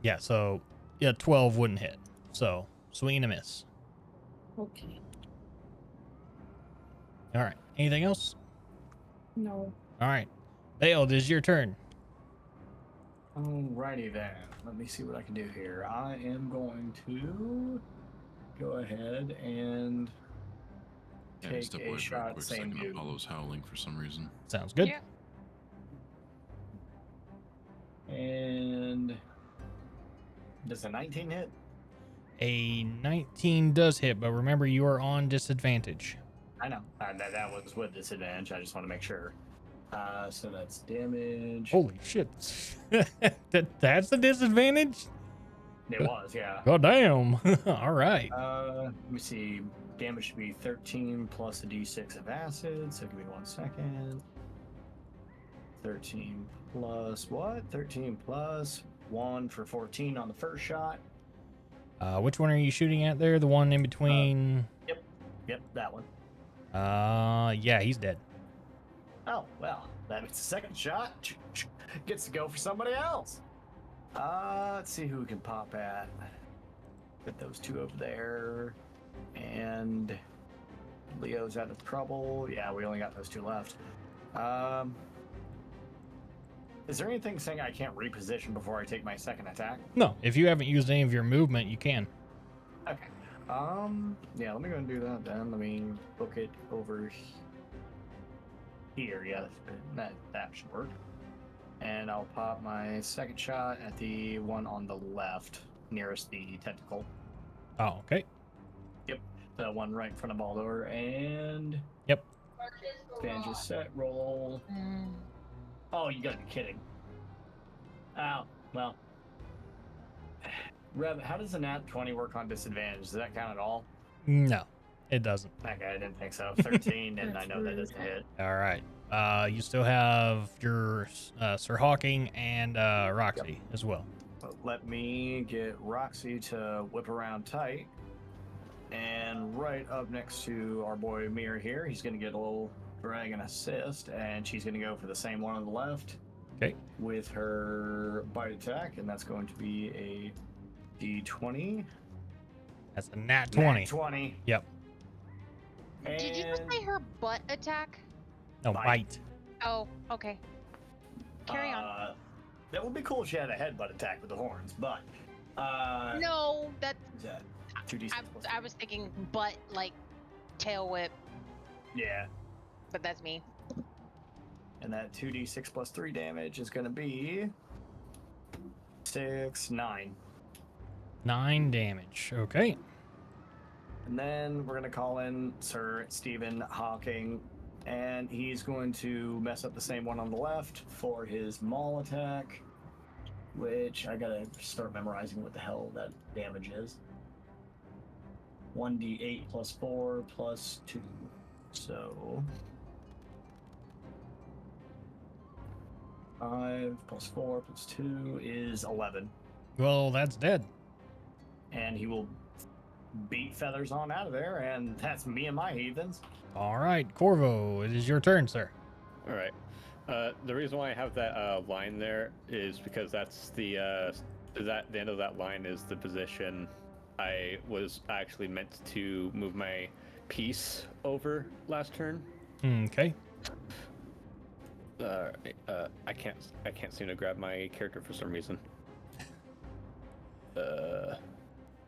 Yeah, so 12 wouldn't hit. So swing and a miss. Okay. All right. Anything else? No. All right. Dale, this is your turn. Alrighty then. Let me see what I can do here. I am going to go ahead and Yeah, take step a away for a shot at quick same second. dude. Apollo's howling for some reason. Sounds good. Yeah. And does a 19 hit? A 19 does hit, but remember you are on disadvantage. I know. That was with disadvantage. I just want to make sure. So that's damage. Holy shit. That's the disadvantage? It was, yeah. God damn. All right. Let me see. Damage should be 13 plus a d6 of acid. So give me 1 second. 13 plus what? 13 plus 1 for 14 on the first shot. Which one are you shooting at there? The one in between? Yep, that one. Yeah, he's dead. Oh, well, that means the second shot gets to go for somebody else. Let's see who we can pop at. Put those two over there. And Leo's out of trouble. Yeah, we only got those two left. Is there anything saying I can't reposition before I take my second attack? No, if you haven't used any of your movement, you can. Okay. Yeah, let me go and do that then. Let me book it over here. Yeah, that should work. And I'll pop my second shot at the one on the left, nearest the tentacle. Oh, okay. Yep, the one right in front of Baldur. And yep. Banjo set roll. Oh, you gotta be kidding. Oh, well. Rev, how does a nat 20 work on disadvantage? Does that count at all? No, it doesn't. Okay, I didn't think so. 13, and I know that doesn't hit. All right. You still have your Sir Hawking and Roxy as well. But let me get Roxy to whip around tight. And right up next to our boy Mir here, he's going to get a little dragon assist, and she's going to go for the same one on the left. Okay. With her bite attack, and that's going to be a D20. That's a nat 20. Nat 20. Yep. Did you just say her butt attack? No, bite. Oh, okay. Carry on. That would be cool if she had a headbutt attack with the horns, but No, that's. is that 2d6 plus I was thinking butt, like tail whip, yeah. but that's me. And that 2d6 plus 3 damage is going to be 9. 9 damage. Okay. And then we're going to call in Sir Stephen Hawking, and he's going to mess up the same one on the left for his maul attack, which I got to start memorizing what the hell that damage is. 1d8 plus 4 plus 2. So 5 plus 4 plus 2 is 11. Well, that's dead. And he will beat Feathers on out of there, and that's me and my heathens. All right, Corvo, it is your turn, sir. All right. The reason why I have that line there is because that's the end of that line is the position I was actually meant to move my piece over last turn. Okay. I can't seem to grab my character for some reason.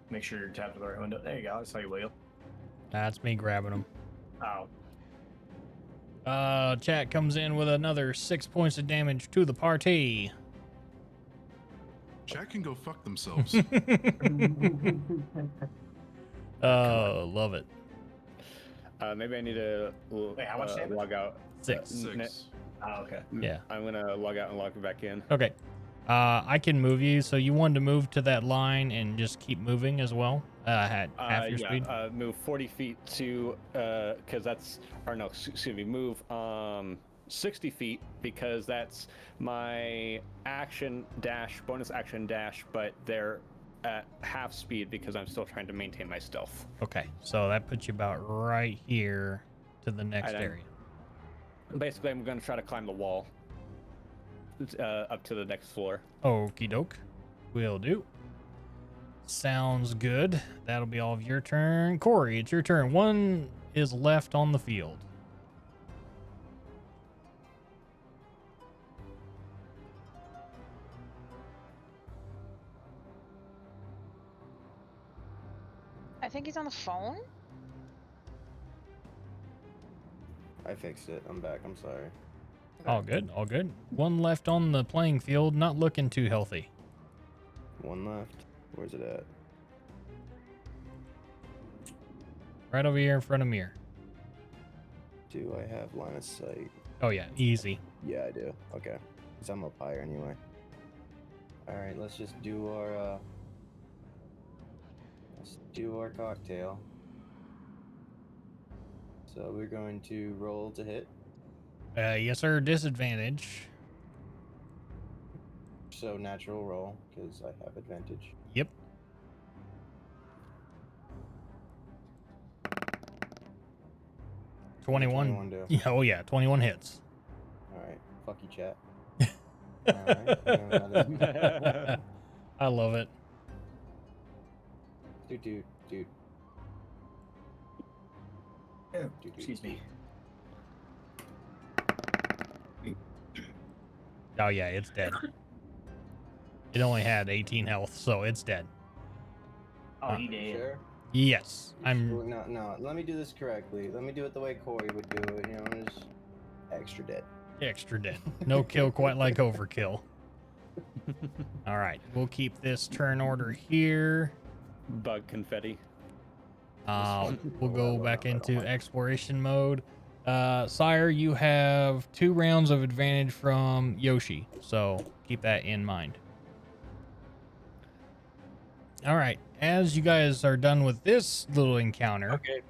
Make sure you're tapped to the right window. There you go. I saw you, Wheel. That's me grabbing them. Oh. Chat comes in with another 6 points of damage to the party. Chat can go fuck themselves. Love it. Maybe I need to Wait, how much damage? log out. 6. 6. Oh, okay. Yeah. I'm gonna log out and log back in. Okay. I can move you, so you wanted to move to that line and just keep moving as well. At half your speed. Move 40 feet to because that's excuse me. Move 60 feet because that's my action dash, bonus action dash, but they're at half speed because I'm still trying to maintain my stealth. Okay, so that puts you about right here to the next area. Basically, I'm going to try to climb the wall up to the next floor. Okie doke. Will do. Sounds good. That'll be all of your turn. Corey, it's your turn. One is left on the field. I think he's on the phone. I fixed it. I'm back. I'm sorry. All good. All good. One left on the playing field. Not looking too healthy. One left. Where's it at? Right over here in front of Mir. Do I have line of sight? Oh, yeah. Easy. Yeah, I do. Okay. Because I'm up higher anyway. Alright, let's just do our, cocktail. So we're going to roll to hit. Yes, sir. Disadvantage. So natural roll, because I have advantage. Yep. $21. do. Yeah, oh, yeah. 21 hits. Alright. Fuck you, chat. Alright. I love it. Dude. Oh, excuse me. Oh, yeah. It's dead. It only had 18 health, so it's dead. Oh, he did. Sure? Yes. I'm... No. Let me do this correctly. Let me do it the way Corey would do it. You know, just extra dead. Extra dead. No kill quite like overkill. All right. We'll keep this turn order here. Bug confetti. We'll go back into exploration mode. Sire, you have 2 rounds of advantage from Yoshi, so keep that in mind. All right. As you guys are done with this little encounter, Okay.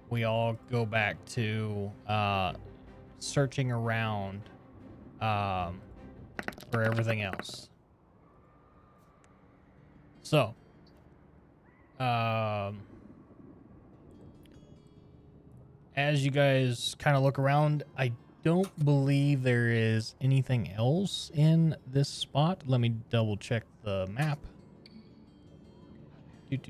we all go back to searching around for everything else. So, as you guys kind of look around, I don't believe there is anything else in this spot. Let me double check the map. Get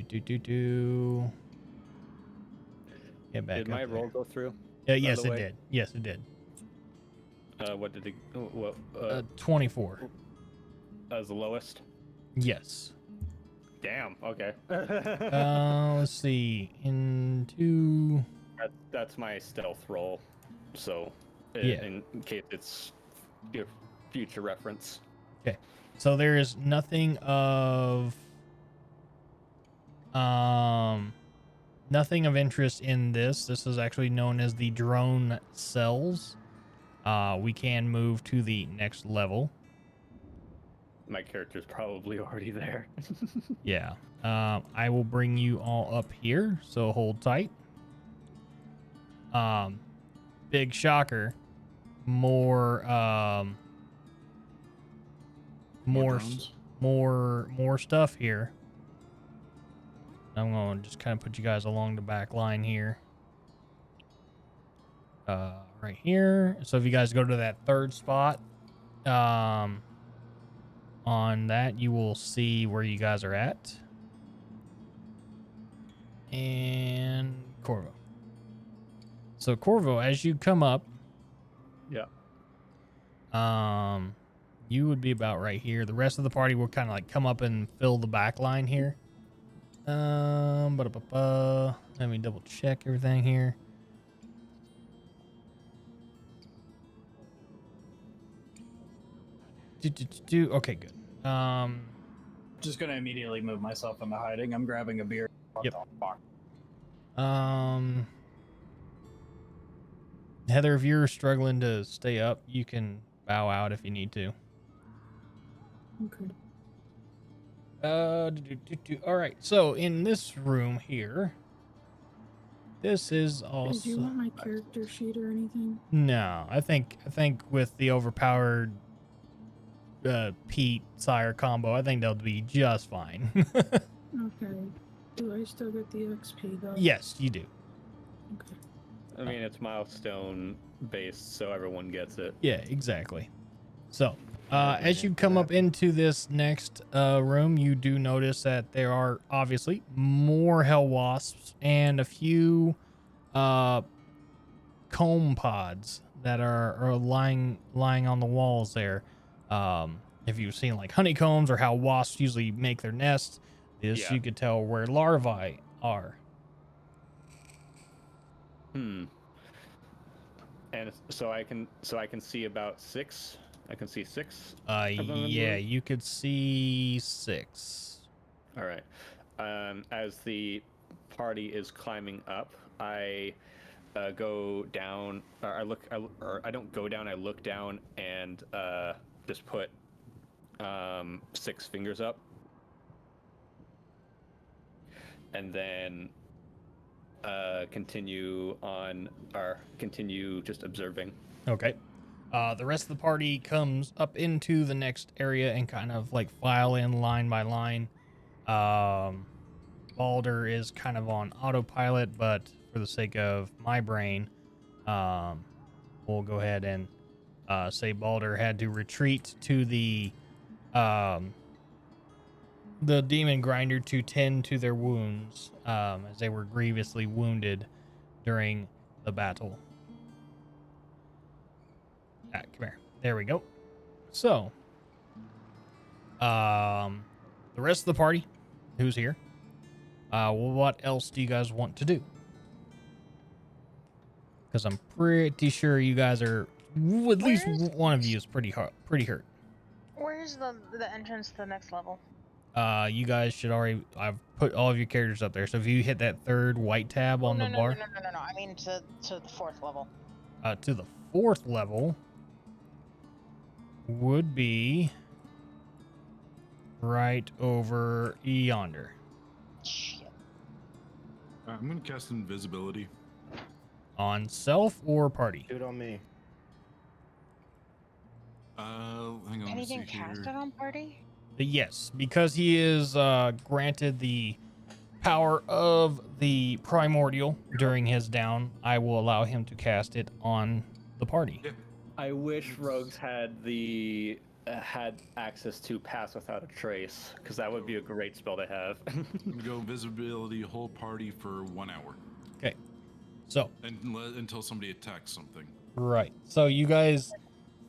back. Did my roll go through? Yes, it did. Yes, it did. What did it? 24. That was the lowest. Yes. Damn. Okay. Let's see. Into. That's my stealth roll. So, Yeah. in case it's your future reference. Okay. So there is nothing of nothing of interest in this. This is actually known as the drone cells. We can move to the next level. My character's probably already there. Yeah. I will bring you all up here, so hold tight. Big shocker. More stuff here. I'm going to just kind of put you guys along the back line here. right here. So if you guys go to that third spot, on that, you will see where you guys are at. And Corvo. So Corvo, as you come up, Yeah. you would be about right here. The rest of the party will kind of like come up and fill the back line here. Let me double check everything here. Okay, good. Just gonna immediately move myself into hiding. I'm grabbing a beer. What Yep. the fuck? Heather, if you're struggling to stay up, you can bow out if you need to. Okay. All right. So in this room here, this is also. Do you want my character sheet or anything? No, I think with the overpowered Pete Sire combo, I think they'll be just fine. Okay. Do I still get the XP though? Yes, you do. Okay. I mean, it's milestone based, so everyone gets it. Yeah, exactly. So, as you come up into this next room, you do notice that there are obviously more hell wasps and a few comb pods that are lying on the walls there. If you've seen like honeycombs or how wasps usually make their nests, this you could tell where larvae are. And so I can see about 6. I can see 6. Yeah, you could see 6. All right. As the party is climbing up, I go down. Or I don't go down. I look down and just put 6 fingers up, and then continue just observing. Okay. The rest of the party comes up into the next area and kind of like file in line by line. Balder is kind of on autopilot, but for the sake of my brain, we'll go ahead and say Balder had to retreat to the demon grinder to tend to their wounds, as they were grievously wounded during the battle. Come here. There we go. So, the rest of the party, who's here? What else do you guys want to do? Because I'm pretty sure you guys are. At least one of you is pretty hurt. Where's the entrance to the next level? You guys should already. I've put all of your characters up there. So if you hit that third white tab on the bar. No. I mean to the 4th level. To the 4th level would be right over yonder. Shit. I'm gonna cast invisibility. On self or party? Do it on me. Hang on. Anything casted on party? Yes, because he is granted the power of the primordial during his down, I will allow him to cast it on the party. Yeah. I wish rogues had had access to pass without a trace, because that would be a great spell to have. Go visibility whole party for 1 hour. Okay. So. Until somebody attacks something. Right. So you guys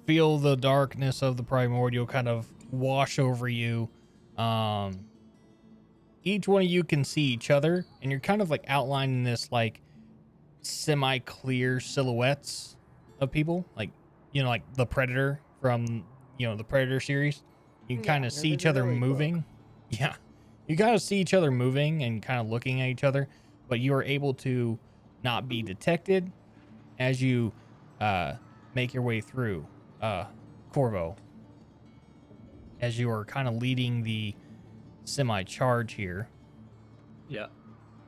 feel the darkness of the primordial kind of wash over you. Each one of you can see each other, and you're kind of like outlining this like semi-clear silhouettes of people, like, you know, like the Predator from, you know, the Predator series. You can kind of see each other moving. Yeah. You kind of see each other moving and kind of looking at each other, but you are able to not be detected as you make your way through. Corvo, as you are kind of leading the semi-charge here. Yeah.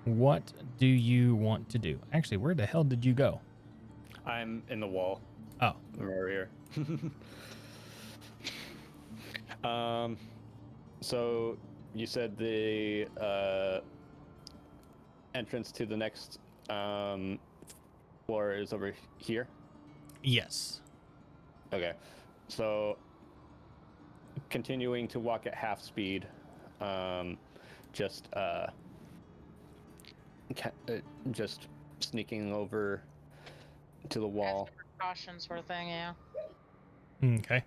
What do you want to do? Actually, where the hell did you go? I'm in the wall. Oh. We're here. So you said the entrance to the next floor is over here. Yes. Okay, so continuing to walk at half speed, just just sneaking over to the wall. Precaution sort of thing, yeah. Okay.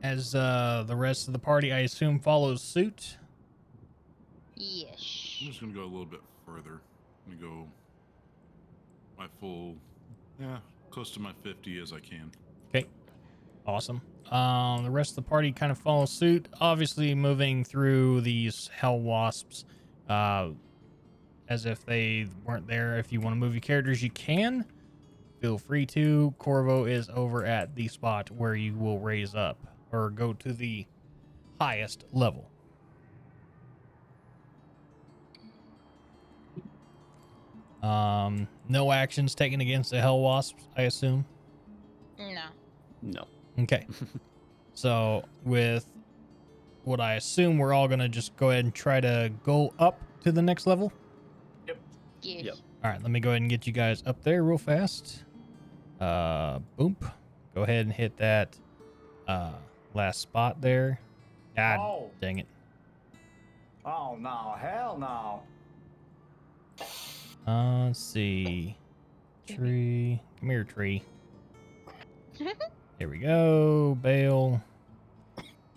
As the rest of the party, I assume, follows suit. Yes. I'm just gonna go a little bit further. I'm gonna go my full, close to my 50 as I can. Okay. Awesome. The rest of the party kind of follows suit, obviously moving through these hell wasps, as if they weren't there. If you want to move your characters, you can. Feel free to. Corvo is over at the spot where you will raise up or go to the highest level. No actions taken against the hell wasps, I assume. No. No. Okay. So with what I assume, we're all gonna just go ahead and try to go up to the next level. Yes. Yep. All right, let me go ahead and get you guys up there real fast. Boom. Go ahead and hit that last spot there. God Oh. dang it. Oh no, hell no. Let's see. Tree. Come here, tree. Here we go. Bail.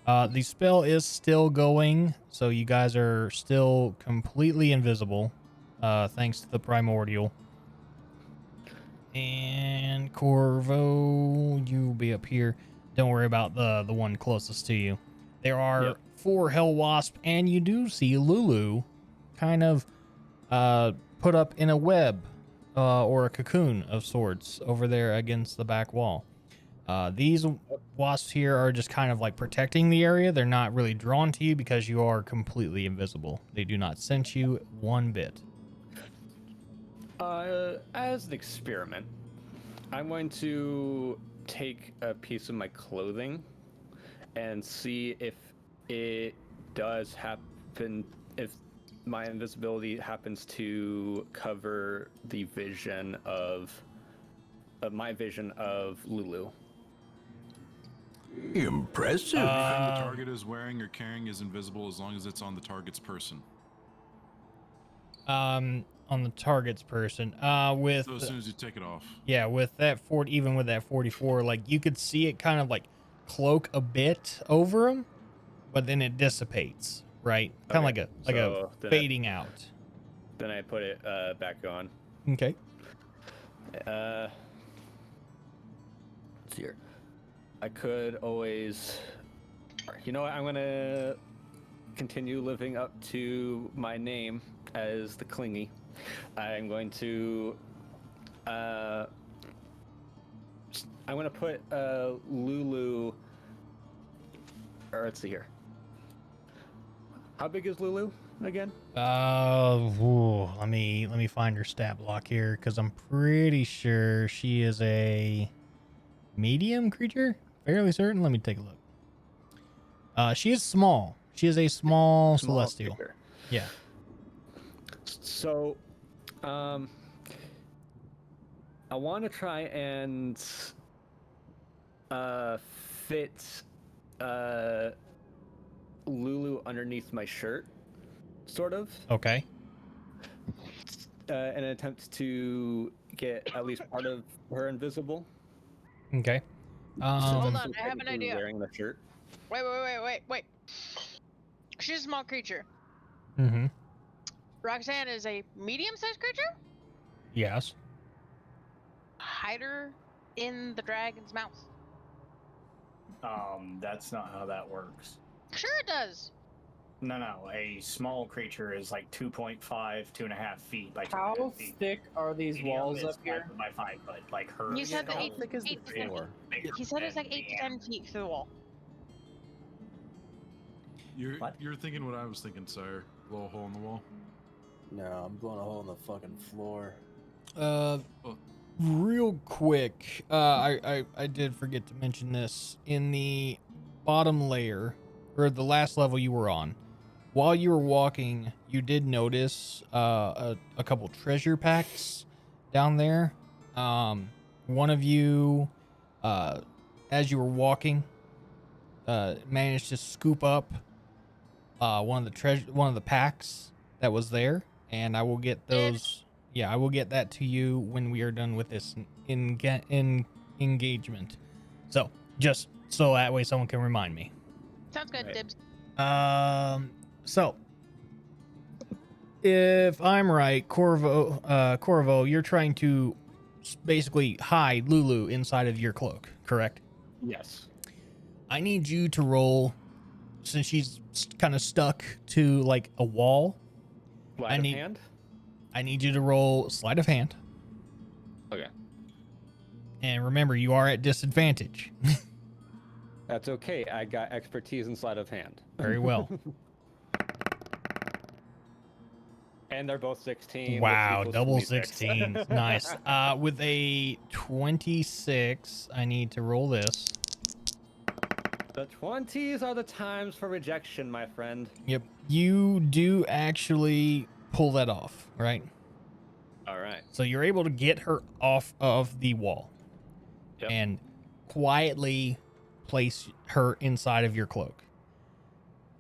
The spell is still going, so you guys are still completely invisible, thanks to the primordial. And Corvo, you'll be up here. Don't worry about the one closest to you. There are 4 hell wasps, and you do see Lulu kind of put up in a web or a cocoon of sorts over there against the back wall. These wasps here are just kind of like protecting the area. They're not really drawn to you because you are completely invisible. They do not sense you one bit. As an experiment, I'm going to take a piece of my clothing and see if it does happen, if my invisibility happens to cover the vision of my vision of Lulu. Impressive. Everything the target is wearing or carrying is invisible as long as it's on the target's person. On the target's person. With So as soon as you take it off. Yeah, with that 40, even with that 44, like you could see it kind of like cloak a bit over him, but then it dissipates, right? Kind of like a fading out. Then I put it back on. Okay. Let's see here. I could always, you know what? I'm gonna continue living up to my name as the Clingy. I'm going to, I'm gonna put Lulu. Or let's see here. How big is Lulu again? Let me find her stat block here because I'm pretty sure she is a medium creature. Fairly certain. Let me take a look. She is small. She is a small celestial. Creature. Yeah. So, I want to try and fit Lulu underneath my shirt, sort of. Okay. In an attempt to get at least part of her invisible. Okay. Hold on, I have an idea. Wearing the shirt. Wait. She's a small creature. Mm-hmm. Roxanne is a medium-sized creature? Yes. Hide her in the dragon's mouth. That's not how that works. Sure it does. No. A small creature is like 2.5, 2.5 feet by 2.5 How feet. thick are these Medium walls is up here? 5 by 5 foot, like her. You said skull the 8 is to 10 bigger feet. He said it was like than 8 to the 10 feet through the wall. You're thinking what I was thinking, sire. Blow a hole in the wall. No, I'm blowing a hole in the fucking floor. Real quick, I did forget to mention this in the bottom layer or the last level you were on. while you were walking, you did notice a couple treasure packs down there. One of you, as you were walking, managed to scoop up one of the packs that was there, and I will get those. Yeah, I will get that to you when we are done with this engagement. So just so that way someone can remind me. Sounds good, Right. Dibs. So if I'm right, Corvo, you're trying to basically hide Lulu inside of your cloak, correct? Yes. I need you to roll, since she's kind of stuck to like a wall. Sleight of hand? I need you to roll sleight of hand. Okay. And remember, you are at disadvantage. That's okay. I got expertise in sleight of hand. Very well. And they're both 16. Wow, which equals double 26. 16s. Nice. With a 26, I need to roll this. The 20s are the times for rejection, my friend. Yep. You do actually pull that off, right? All right. So you're able to get her off of the wall. Yep. And quietly place her inside of your cloak.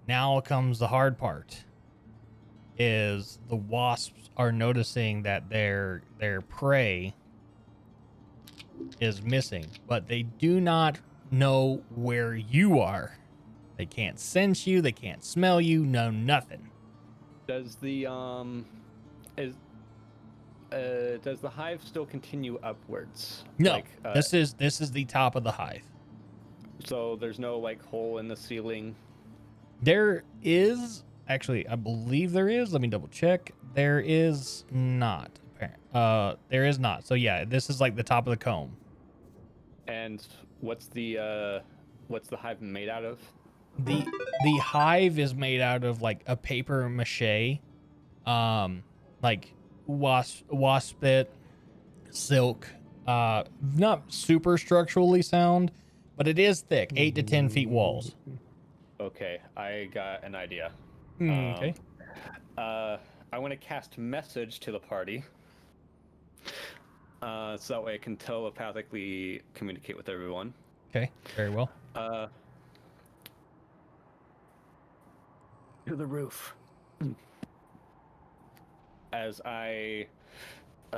Now comes the hard part. Is the wasps are noticing that their prey is missing, but they do not know where you are. They can't sense you, they can't smell you, no nothing. Does the does the hive still continue upwards? No, Like, this is the top of the hive. So there's no like hole in the ceiling. There is actually, I believe there is. Let me double check. There is not. There is not. So yeah, this is like the top of the comb. And what's the hive made out of? The hive is made out of like a paper mache, like waspit, silk. Not super structurally sound, but it is thick, 8 to 10 feet walls. Okay, I got an idea. Okay. I want to cast message to the party. So that way I can telepathically communicate with everyone. Okay, very well. To the roof. As I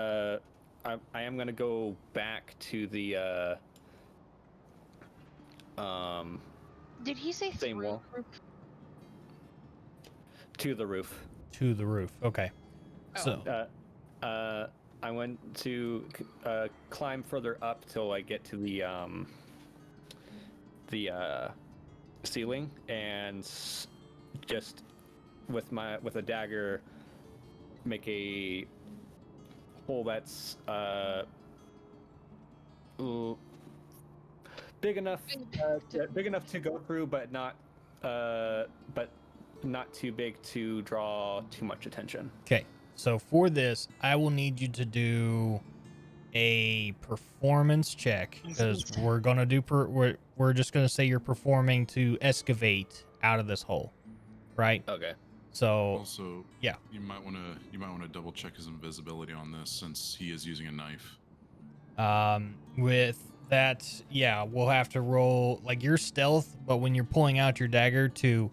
am gonna go back to the Did he say same through wall. roof? To the roof. To the roof. Okay. Oh. So I went to climb further up till I get to the ceiling, and just with a dagger make a hole that's big enough to go through, but not too big to draw too much attention. okay. So for this, I will need you to do a performance check, because we're gonna do we're just gonna say you're performing to excavate out of this hole, right? Okay. So Also, yeah. you might want to double check his invisibility on this, since he is using a knife. With that, yeah, we'll have to roll like your stealth, but when you're pulling out your dagger to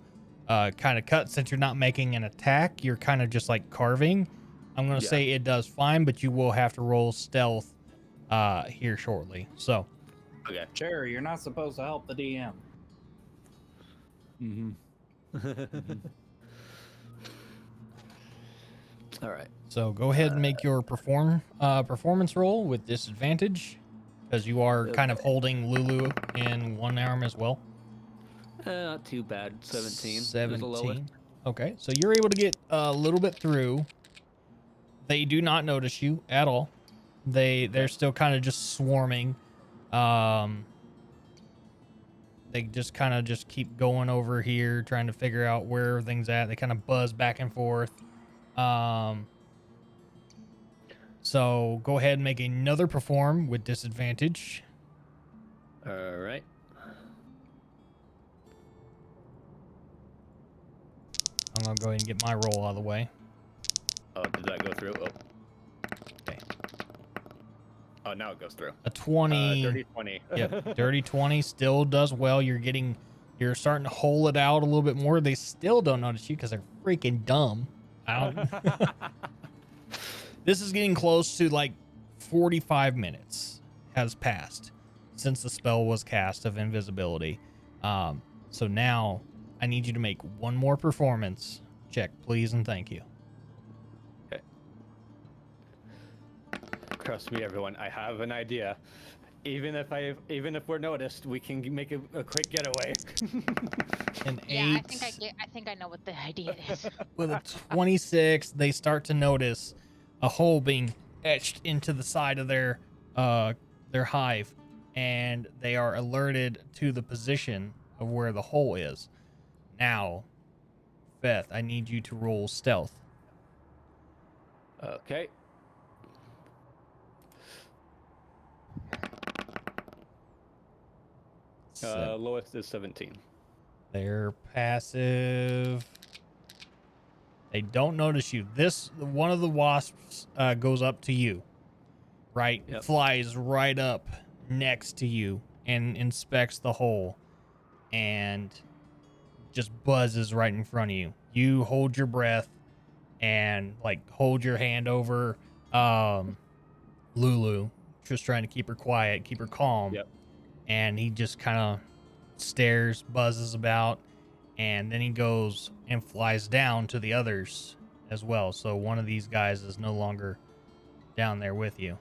kind of cut, since you're not making an attack, you're kind of just like carving. I'm gonna say it does fine, but you will have to roll stealth here shortly. So Okay. Jerry, you're not supposed to help the DM. All right. so go ahead and make your performance roll with disadvantage, because you are kind of holding Lulu in one arm as well. Not too bad. 17. 17. Okay, so you're able to get a little bit through. They do not notice you at all. They're still kind of just swarming. They just kind of just keep going over here, trying to figure out where everything's at. They kind of buzz back and forth. So go ahead and make another perform with disadvantage. All right. I'm gonna go ahead and get my roll out of the way. Oh, did that go through? Oh. Okay. Oh, now it goes through. A 20. Dirty 20. Yep, dirty 20 still does well. You're starting to hole it out a little bit more. They still don't notice you because they're freaking dumb. I don't. This is getting close to like 45 minutes has passed since the spell was cast of invisibility. So now I need you to make one more performance check, please, and thank you. Okay. Trust me, everyone. I have an idea. Even if we're noticed, we can make a quick getaway. An 8. Yeah, I think I know what the idea is. With a 26, they start to notice a hole being etched into the side of their hive, and they are alerted to the position of where the hole is. Now, Beth, I need you to roll stealth. Okay. Lowest is 17. They're passive. They don't notice you. One of the wasps goes up to you, right? Yep. Flies right up next to you and inspects the hole and just buzzes right in front of you. You hold your breath and like hold your hand over Lulu, just trying to keep her quiet, keep her calm. Yep. And he just kind of stares, buzzes about, and then he goes and flies down to the others as well. So one of these guys is no longer down there with you.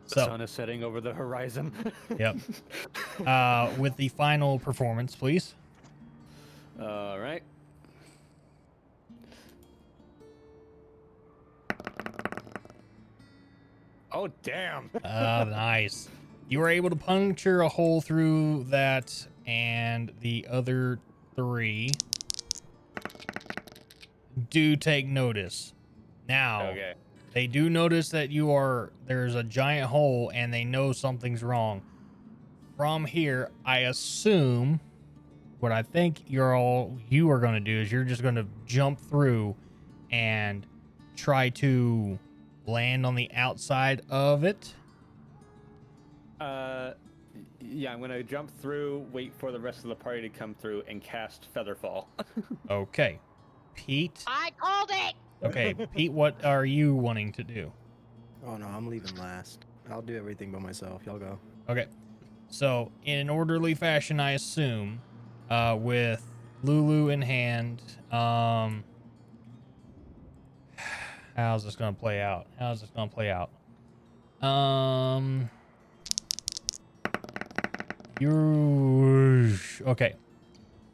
The sun is setting over the horizon. Yep. With the final performance, please. All right. Oh, damn. Nice. You were able to puncture a hole through that, and the other 3 do take notice. Now, Okay. they do notice that there's a giant hole, and they know something's wrong. From here, I assume what I think you are going to do is you're just going to jump through and try to land on the outside of it. Yeah, I'm gonna jump through, wait for the rest of the party to come through, and cast Featherfall. Okay. Pete. I called it! Okay, Pete, what are you wanting to do? Oh no, I'm leaving last. I'll do everything by myself. Y'all go. Okay. So, in an orderly fashion, I assume, with Lulu in hand, how's this going to play out? Okay.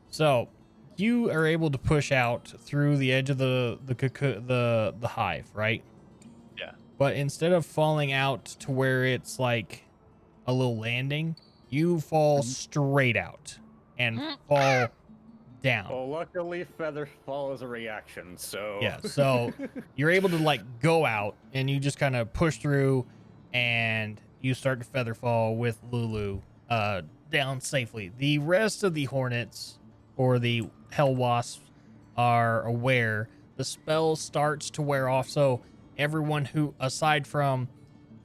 So, you are able to push out through the edge of the hive, right? Yeah. But instead of falling out to where it's like a little landing, you fall straight out and fall down. Well, luckily, Featherfall is a reaction, so... Yeah, so you're able to, like, go out, and you just kind of push through, and you start to Featherfall with Lulu down safely. The rest of the Hornets, or the Hell Wasps, are aware. The spell starts to wear off, so everyone who, aside from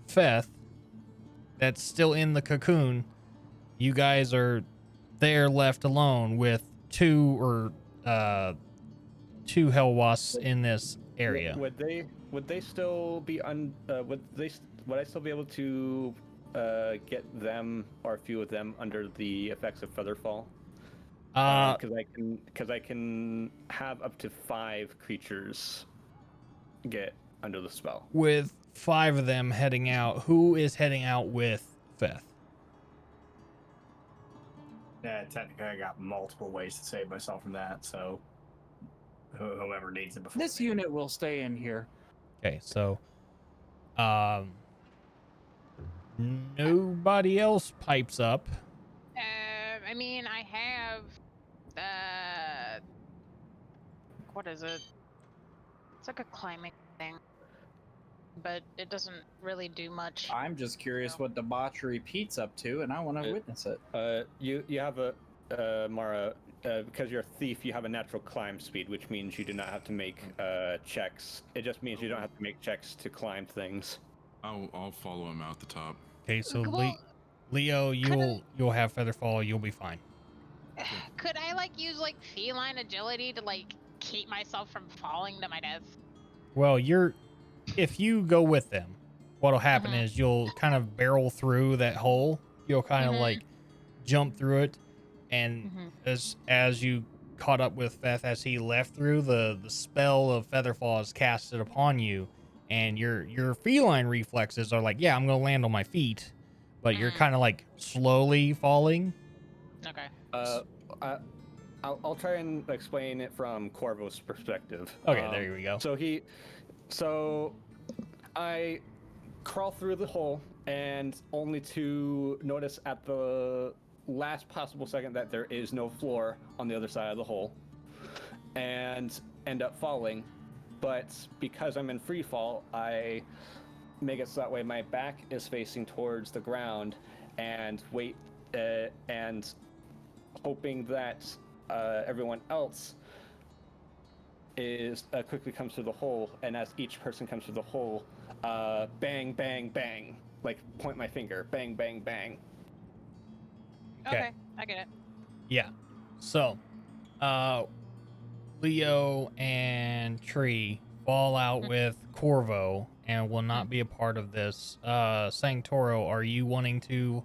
Feth, that's still in the cocoon, you guys are there left alone with two Hell Wasps in this area. Would they still be would I still be able to get them or a few of them under the effects of Featherfall? Because I can have up to 5 creatures get under the spell. With 5 of them heading out, who is heading out with Feth? Yeah, technically I got multiple ways to save myself from that, so whoever needs it before. This unit will stay in here. Okay, so nobody else pipes up. I mean, I have what is it? It's like a climbing thing, but it doesn't really do much. I'm just curious what debauchery Pete's up to, and I want to witness it. You have a Mara. because you're a thief, you have a natural climb speed, which means you do not have to make checks. It just means you don't have to make checks to climb things. I'll follow him out the top. Okay, so Well, Leo, you'll have feather fall. You'll be fine. could I like use like feline agility to like keep myself from falling to my death? Well, if you go with them, what'll happen is you'll kind of barrel through that hole. You'll kind of like jump through it, and as you caught up with Feth as he left through, the spell of Featherfall is casted upon you, and your feline reflexes are like, yeah, I'm gonna land on my feet, but you're kind of like slowly falling. Okay. I'll try and explain it from Corvo's perspective. Okay, there we go. So I crawl through the hole, and only to notice at the last possible second that there is no floor on the other side of the hole, and end up falling. But because I'm in free fall, I make it so that way my back is facing towards the ground, and wait, and hoping that everyone else is quickly comes through the hole, and as each person comes through the hole, bang, bang, bang, like point my finger, bang, bang, bang. Okay, I get it. Yeah. So, Leo and Tree fall out with Corvo and will not be a part of this. Sanctoro, are you wanting to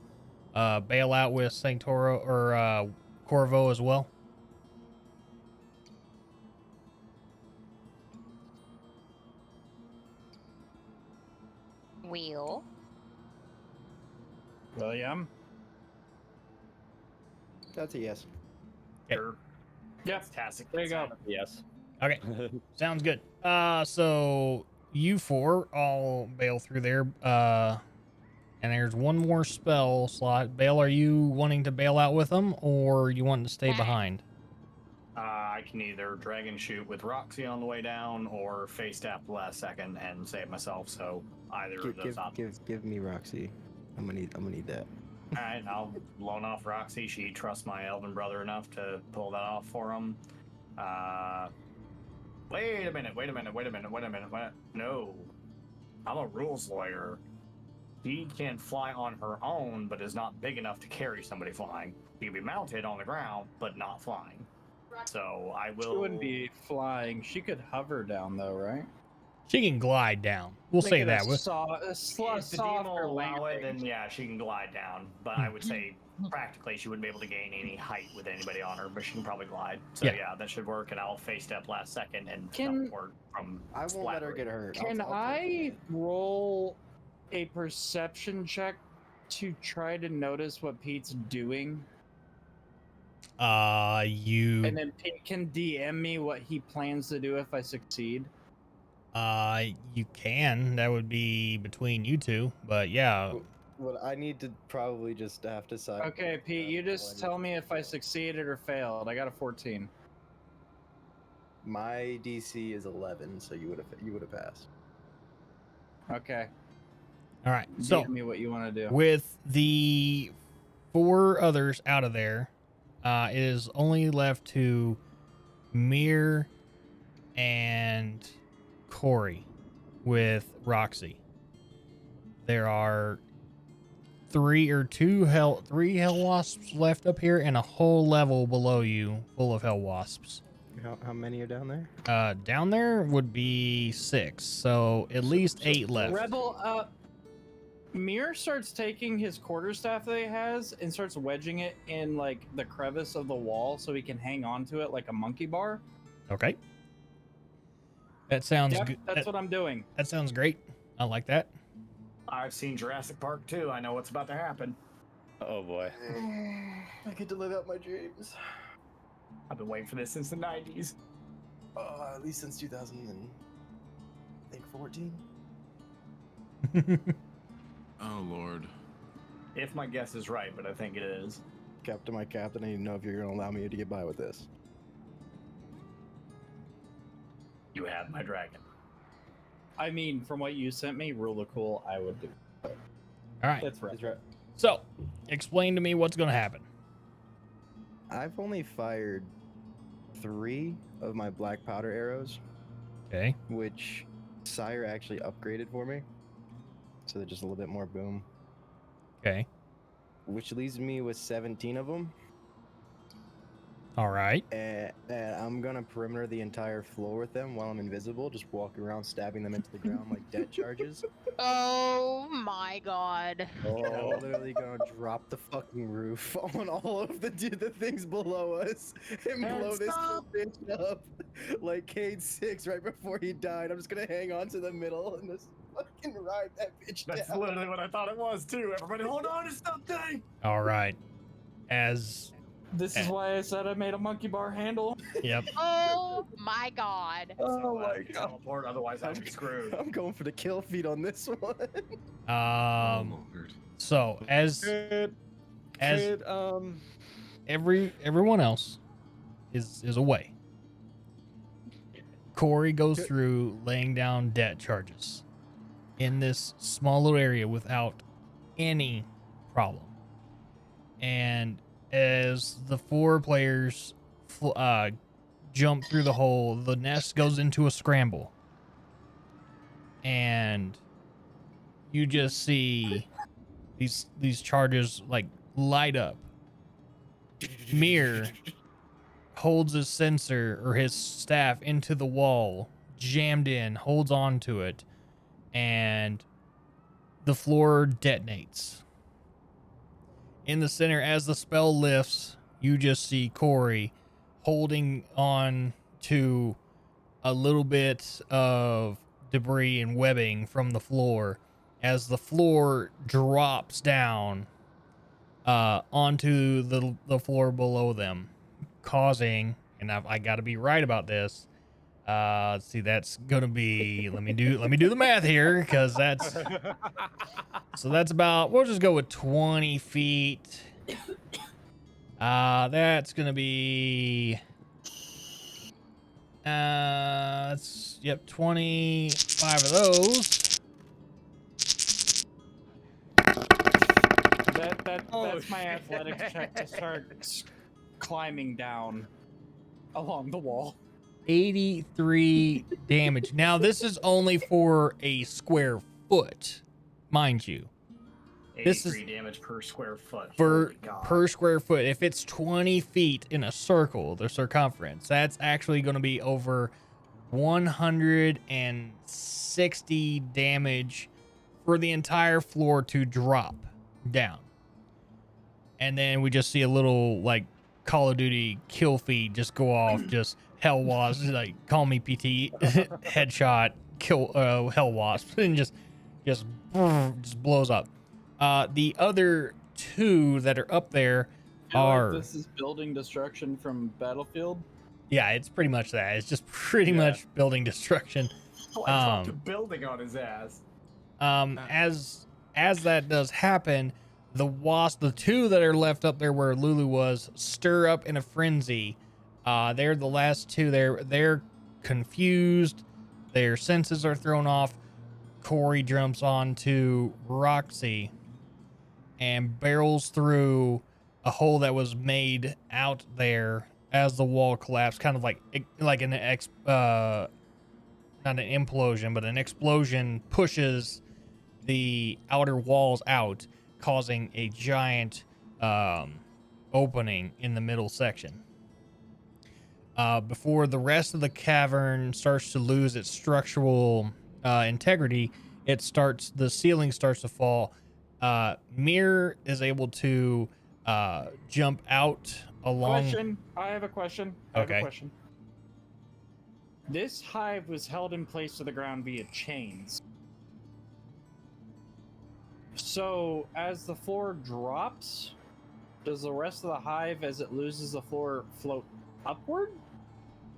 bail out with Sanctoro or Corvo as well? Wheel. William? That's a yes. Sure. Yep. Fantastic. There you go. Yes. Okay. Sounds good. So you four all bail through there. And there's one more spell slot. Bail, are you wanting to bail out with them, or you want to stay behind? I can either dragon shoot with Roxy on the way down, or face tap the last second and save myself. So either of those options. Give me Roxy. I'm gonna need that. All right, I'll loan off Roxy. She trusts my elven brother enough to pull that off for him. Wait a minute. No, I'm a rules lawyer. She can fly on her own, but is not big enough to carry somebody flying. She can be mounted on the ground, but not flying. So I will. She wouldn't be flying. She could hover down, though, right? She can glide down. We'll say that. If the DM will allow it, then yeah, she can glide down. But I would say practically she wouldn't be able to gain any height with anybody on her, but she can probably glide. So yeah, that should work. And I'll face step last second and teleport from. I won't let her get hurt. Can I roll a perception check to try to notice what Pete's doing? And then Pete can DM me what he plans to do if I succeed. You can. That would be between you two, but yeah. Well, I need to probably just have to decide. Okay, Pete, you just tell me if I succeeded or failed. I got a 14. My DC is 11, so you would have passed. Okay. All right. So DM me what you want to do. With the 4 others out of there, it is only left to Mir and Corey with Roxy. There are 3 hell wasps left up here, and a whole level below you full of hell wasps. How many are down there? Down there would be 6, so at least 8 left. Rebel, Mir starts taking his quarterstaff that he has and starts wedging it in like the crevice of the wall so he can hang on to it like a monkey bar. Okay. That sounds good. That's what I'm doing. That sounds great. I like that. I've seen Jurassic Park too. I know what's about to happen. Oh boy. I get to live out my dreams. I've been waiting for this since the 90s. At least since 2014. Oh Lord. If my guess is right, but I think it is. Captain, I don't even know if you're going to allow me to get by with this. You have my dragon. I mean, from what you sent me, rule of cool, I would do. All right. That's right. So, explain to me what's going to happen. I've only fired 3 of my black powder arrows, Okay. which Sire actually upgraded for me. So they're just a little bit more boom. Okay. Which leaves me with 17 of them. All right. And I'm gonna perimeter the entire floor with them while I'm invisible, just walking around stabbing them into the ground like debt charges. Oh my god. And I'm literally gonna drop the fucking roof on all of the things below us and blow this bitch up like Cade 6 right before he died. I'm just gonna hang on to the middle and just fucking ride that bitch That's down. literally what I thought it was too. Everybody, hold on to something. All right. As This is why I said I made a monkey bar handle. Yep. Oh my god. Oh my god. Teleport, otherwise I'm screwed. I'm going for the kill feed on this one. So as everyone else is away, Corey goes through laying down debt charges in this small little area without any problem. And as the 4 players jump through the hole, the nest goes into a scramble. And you just see these charges like light up. Mir holds his sensor or his staff into the wall, jammed in, holds on to it, and the floor detonates. In the center, as the spell lifts, you just see Corey holding on to a little bit of debris and webbing from the floor as the floor drops down onto the floor below them, causing, and I got to be right about this. Let's see, that's gonna be. Let me do the math here, because that's. So that's about. We'll just go with 20 feet. That's gonna be. That's 25 of those. That's my athletics check to start climbing down along the wall. 83 damage. Now this is only for a square foot, mind you. 83 damage per square foot. Per square foot. If it's 20 feet in a circle, the circumference, that's actually going to be over 160 damage for the entire floor to drop down. And then we just see a little like Call of Duty kill feed just go off, just hell wasp, like call me PT, headshot, kill hell wasp, and just blows up. The other 2 that are up there are. This is building destruction from Battlefield. Yeah, it's pretty much that. It's just pretty much building destruction. Oh, I dropped a building on his ass. As that does happen, the wasp, the 2 that are left up there where Lulu was, stir up in a frenzy. They're the last 2. They're confused. Their senses are thrown off. Corey jumps onto Roxy and barrels through a hole that was made out there as the wall collapsed, kind of like an not an implosion, but an explosion pushes the outer walls out, causing a giant opening in the middle section. Before the rest of the cavern starts to lose its structural integrity, the ceiling starts to fall. Mir is able to jump out along. I have a question. This hive was held in place to the ground via chains. So as the floor drops, does the rest of the hive, as it loses the floor, float upward?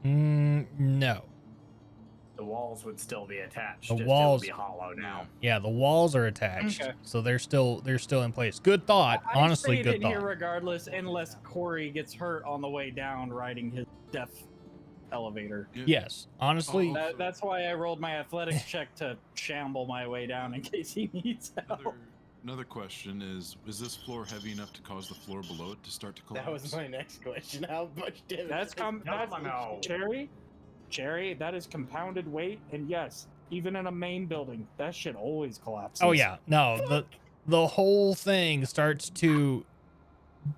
No. The walls would still be attached. The just walls it would be hollow now. Yeah, the walls are attached, Okay. so they're still in place. Good thought. Honestly, I good stayed in here thought. regardless, unless Corey gets hurt on the way down riding his death elevator. Yes, honestly. That's why I rolled my athletics check to shamble my way down in case he needs help. another question is this floor heavy enough to cause the floor below it to start to collapse? That was my next question. How much damage? That's Cherry. That is compounded weight, and yes, even in a main building, that shit always collapses. Oh yeah, no, the whole thing starts to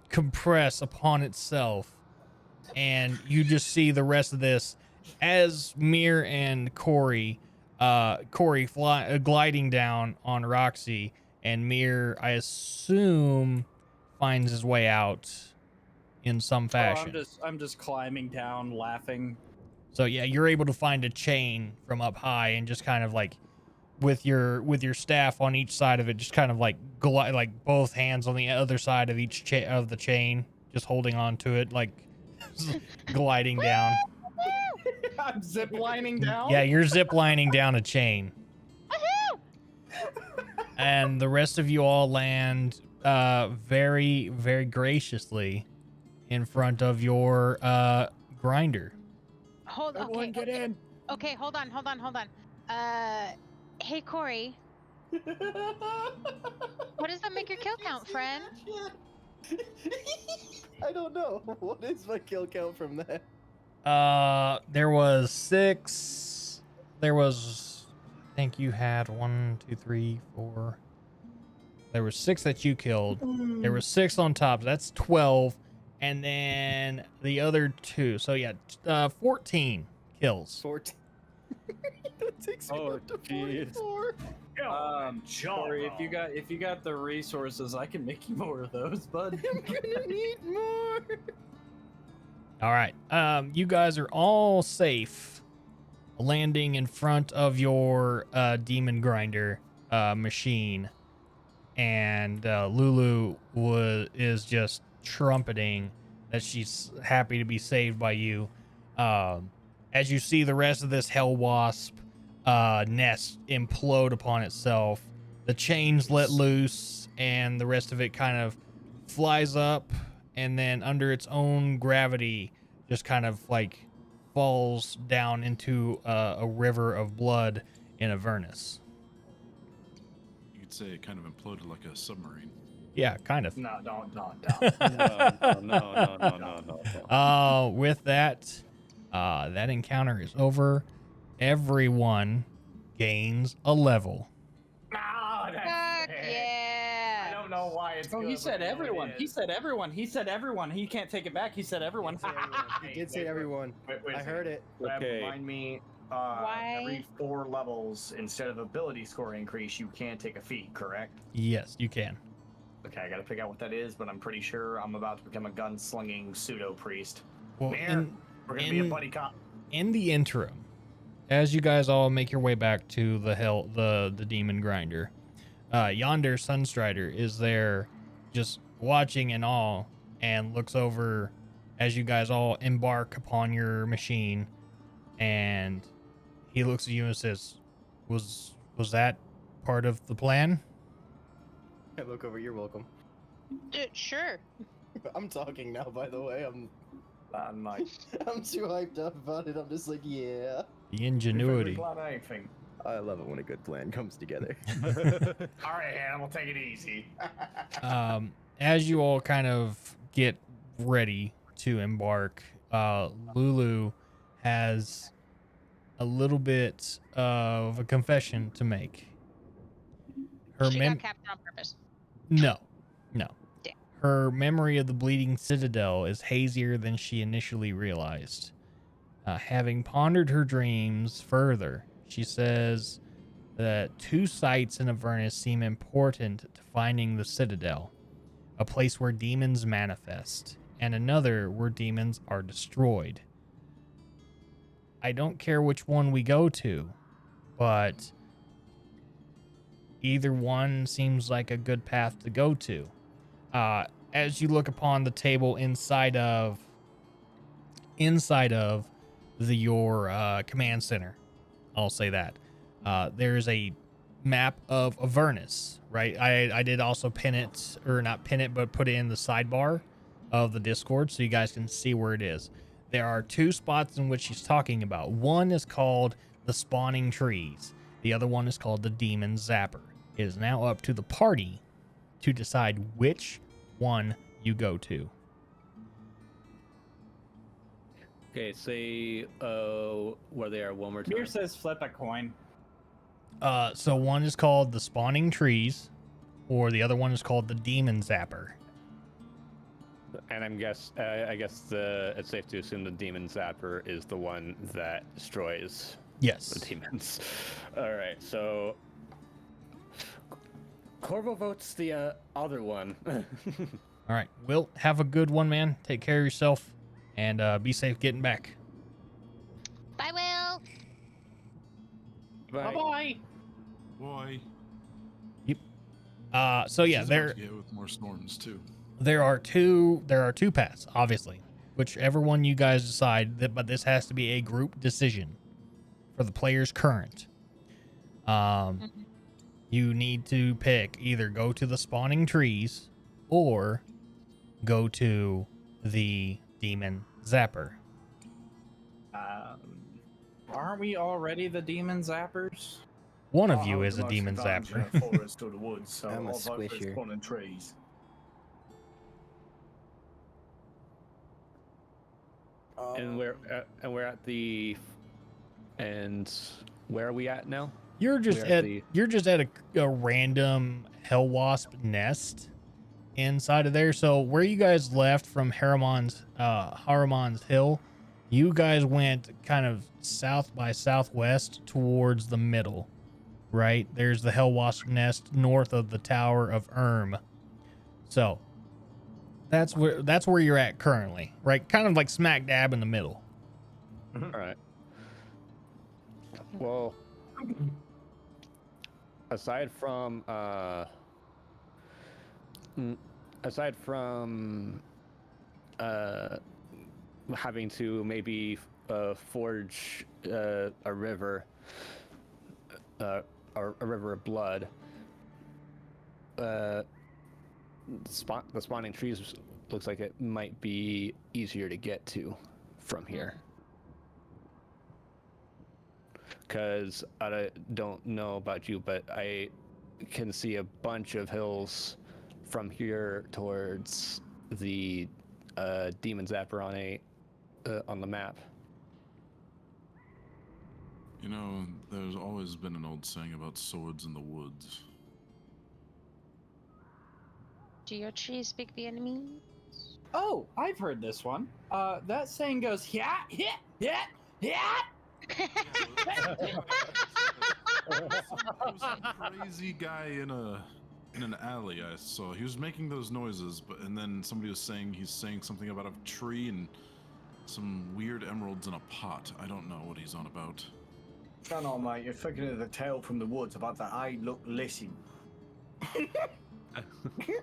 compress upon itself, and you just see the rest of this as Mir and Corey gliding down on Roxy, and Mir, I assume, finds his way out in some fashion. I'm just climbing down, laughing. So yeah, you're able to find a chain from up high and just kind of like with your staff on each side of it, just kind of like like both hands on the other side of each of the chain, just holding on to it, like gliding down. I'm ziplining down. Yeah, you're ziplining down a chain. And the rest of you all land very, very graciously in front of your grinder. Hold on. Everyone get in. Okay, hold on. Hey Corey. What does that make your kill count, friend? I don't know. What is my kill count from that? There was 6. There was, I think you had 1, 2, 3, 4. There was 6 that you killed. There was 6 on top. So that's 12. And then the other 2. So yeah, 14 kills. 14. That takes me up to jeez. 44. Corey, if you got the resources, I can make you more of those, bud. I'm gonna need more. All right. You guys are all safe landing in front of your demon grinder machine, and Lulu is just trumpeting that she's happy to be saved by you. As you see the rest of this hell wasp nest implode upon itself, the chains let loose, and the rest of it kind of flies up, and then under its own gravity just kind of like falls down into a river of blood in Avernus. You could say it kind of imploded like a submarine. Yeah, kind of. No, don't. No. With that, that encounter is over. Everyone gains a level. No, that's Fuck it. yeah. I don't know why it's. Oh, good, he said but everyone. it He is. said everyone. He said everyone. He can't take it back. He said everyone. He did say everyone. Wait a I second. heard it. Okay. Remind me. Why? Every 4 levels, instead of ability score increase, you can take a feat, correct? Yes, you can. Okay, I gotta figure out what that is, but I'm pretty sure I'm about to become a gunslinging pseudo priest. Well, Mir, we're gonna be a buddy cop. in the interim, as you guys all make your way back to the demon grinder, yonder Sunstrider is there just watching in awe and looks over as you guys all embark upon your machine, and he looks at you and says, was that part of the plan? I look over. You're welcome. Sure. I'm talking now, by the way. I'm Like, too hyped up about it. I'm just like, yeah. The ingenuity. plan anything. I love it when a good plan comes together. All right, Hannibal, take it easy. As you all kind of get ready to embark, Lulu has a little bit of a confession to make. She got captured on purpose. No. Damn. Her memory of the Bleeding Citadel is hazier than she initially realized. Having pondered her dreams further, she says that 2 sites in Avernus seem important to finding the Citadel, a place where demons manifest, and another where demons are destroyed. I don't care which one we go to, but either one seems like a good path to go to. As you look upon the table inside of your command center, I'll say that there's a map of Avernus, right? I did also pin it, or not pin it, but put it in the sidebar of the Discord so you guys can see where it is. There are 2 spots in which she's talking about. One is called the Spawning Trees. The other one is called the Demon Zapper. It is now up to the party to decide which one you go to. Okay, say where they are one more time. Mir says flip a coin. So one is called the Spawning Trees, or the other one is called the Demon Zapper. And I guess it's safe to assume the demon zapper is the one that destroys Yes. the demons. All right, so Corvo votes the other one. All right, Will, have a good one, man. Take care of yourself, and be safe getting back. Bye, Will. Bye. Bye. Boy. Yep. So yeah, She's about to get with more storms too. there are two paths, obviously. Whichever one you guys decide, but this has to be a group decision for the players current. You need to pick either go to the Spawning Trees or go to the Demon Zapper. Aren't we already the demon zappers? One of I you hold is the a most Demon advantage in Zapper. the forest or the woods, so I'm a I'll vote for squisher. spawning trees. And we're at the and where are we at now? You're just We're at at a random hell wasp nest inside of there. So where you guys left from Haramon's Hill, you guys went kind of south by southwest towards the middle, right? There's the hell wasp nest north of the Tower of So that's where you're at currently, right? Kind of like smack dab in the middle. All right. Well, aside from having to maybe forge a river or a river of blood, the spawning trees looks like it might be easier to get to from here. Because I don't know about you, but I can see a bunch of hills from here towards the Demon Zapper on the map. You know, there's always been an old saying about swords in the woods. Do your trees speak Vietnamese? Oh, I've heard this one. That saying goes, yeah, yeah, yeah, yeah. There was some crazy guy in an alley I saw. He was making those noises, and then somebody was saying he's saying something about a tree and some weird emeralds in a pot. I don't know what he's on about. Hang on, mate. You're thinking of the tale from the woods about the "Hey, look, listen."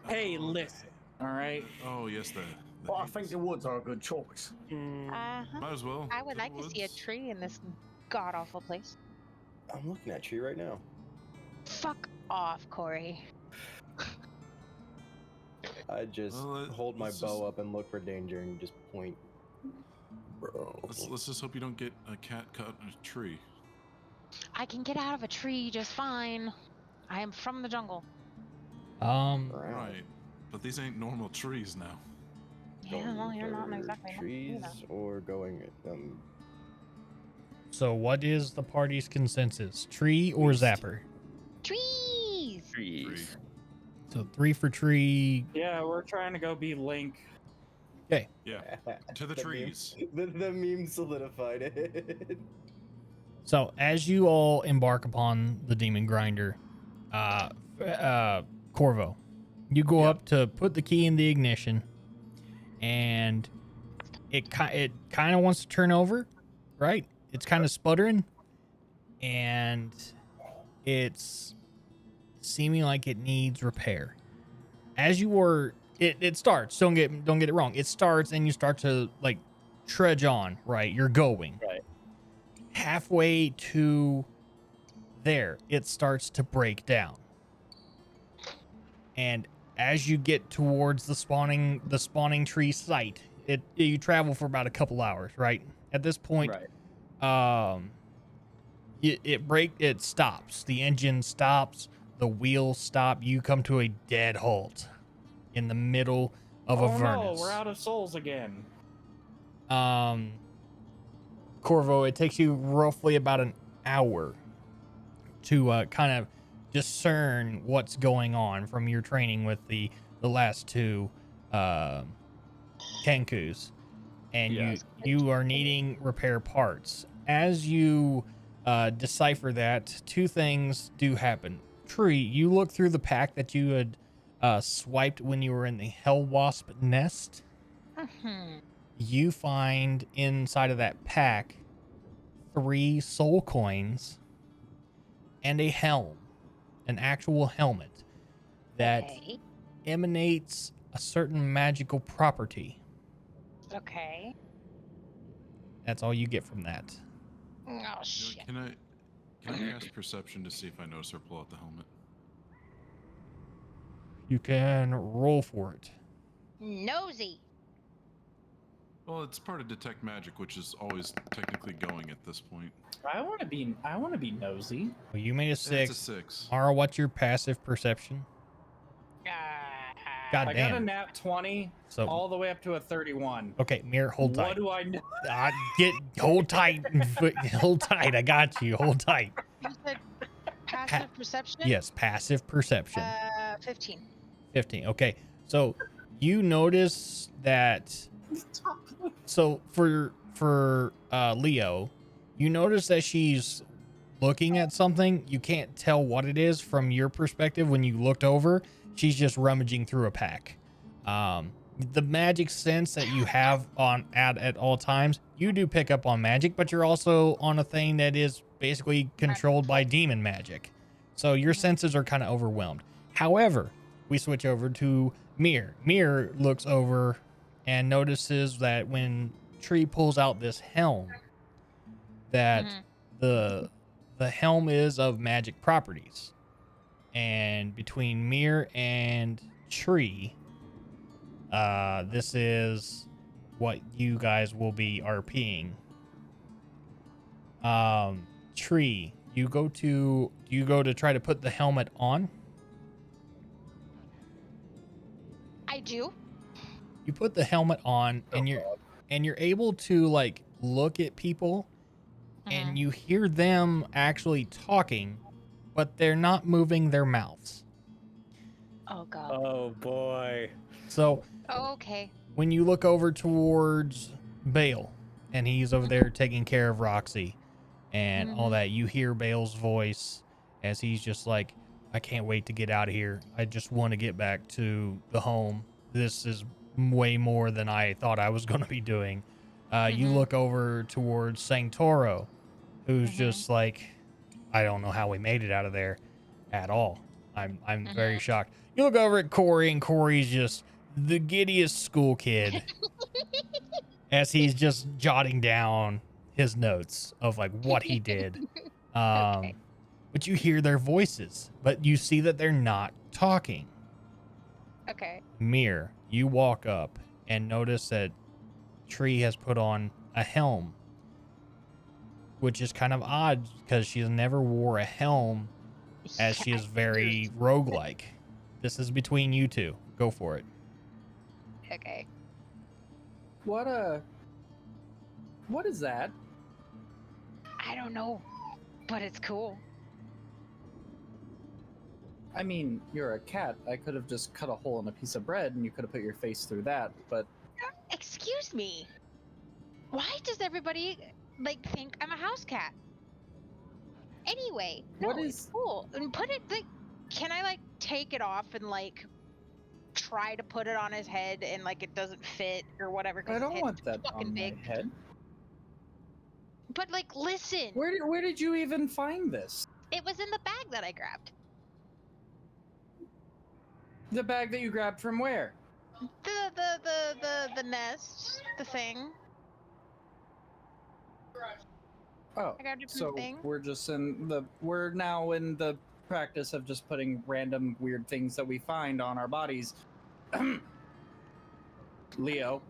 Hey, listen. All right. Oh yes, the Well, I think the woods are a good choice. Uh-huh. might as well. I would to the like to see a woods. tree in this god-awful place. I'm looking at you right now. Fuck off, Corey. I just Well, hold my let's bow just- up and look for danger and just point. Bro. Let's just hope you don't get a cat caught in a tree. I can get out of a tree just fine. I am from the jungle. Right, but these ain't normal trees now. Yeah, well, you're not for exactly. trees or going. So what is the party's consensus? Tree or zapper? Trees. Trees. So 3 for tree. Yeah, we're trying to go be Link. Okay. Yeah, to the meme- trees. The meme solidified it. So as you all embark upon the demon grinder, Corvo, you go up to put the key in the ignition, and it kind of wants to turn over, right? It's kind of sputtering, and it's seeming like it needs repair. As you were, it starts. Don't get it wrong. It starts, and you start to like trudge on. Right, you're going. Right. Halfway to there, it starts to break down. And as you get towards the spawning tree site, you travel for about a couple hours, right? At this point, Right. it stops. The engine stops. the wheels stop. You come to a dead halt in the middle of Oh Avernus. no, we're out of souls again. Corvo, it takes you roughly about an hour to kind of discern what's going on from your training with the last two Kenkus, and Yes. you are needing repair parts. As you decipher that, two things do happen. Tree, you look through the pack that you had swiped when you were in the Hell Wasp nest. You find inside of that pack 3 soul coins and a helm, an actual helmet that emanates a certain magical property. Okay. That's all you get from that. Oh shit. Can I cast perception to see if I notice her pull out the helmet? You can roll for it. Nosy. Well, it's part of detect magic, which is always technically going at this point. I want to be nosy. Well, you made a 6. It's a 6. Mara, what's your passive perception? God I damn. got a nat 20, So- all the way up to a 31. Okay, Mirror, hold tight. What do I know? Hold tight. Hold tight. I got you. Hold tight. You said passive perception? Yes, passive perception. 15. 15. Okay. So you notice that. So for Leo, you notice that she's looking at something. You can't tell what it is from your perspective when you looked over. She's just rummaging through a pack. The magic sense that you have at all times, you do pick up on magic, but you're also on a thing that is basically controlled by demon magic. So your senses are kind of overwhelmed. However, we switch over to Mir. Mir looks over and notices that when Tree pulls out this helm, that the helm is of magic properties. And between Mir and Tree, this is what you guys will be RPing. Tree, you go to try to put the helmet on. I do. You put the helmet on, and you're able to like look at people, and you hear them actually talking, but they're not moving their mouths. Oh god. Oh boy. So Oh, okay. when you look over towards Bale, and he's over there taking care of Roxy and all that, you hear Bale's voice as he's just like, I can't wait to get out of here. I just want to get back to the home. This is way more than I thought I was going to be doing. You look over towards Sanctoro, who's just like, I don't know how we made it out of there at all. I'm very shocked. You look over at Corey, and Corey's just the giddiest school kid as he's just jotting down his notes of like what he did. But you hear their voices, but you see that they're not talking. Okay. Mir, you walk up and notice that Tree has put on a helm, which is kind of odd because she's never wore a helm, as she is very roguelike. This is between you two. Go for it. Okay. What is that? I don't know, but it's cool. I mean, you're a cat. I could have just cut a hole in a piece of bread and you could have put your face through that, but... Excuse me. Why does everybody, like, think I'm a house cat? Anyway, no, it's cool. And put it, like, can I, like, take it off and, like, try to put it on his head and, like, it doesn't fit or whatever? I don't want that fucking on big. my head. But, like, listen. Where did you even find this? It was in the bag that I grabbed. The bag that you grabbed from where? The nest, the thing. Oh, I got different so thing. we're now in the practice of just putting random weird things that we find on our bodies. Leo.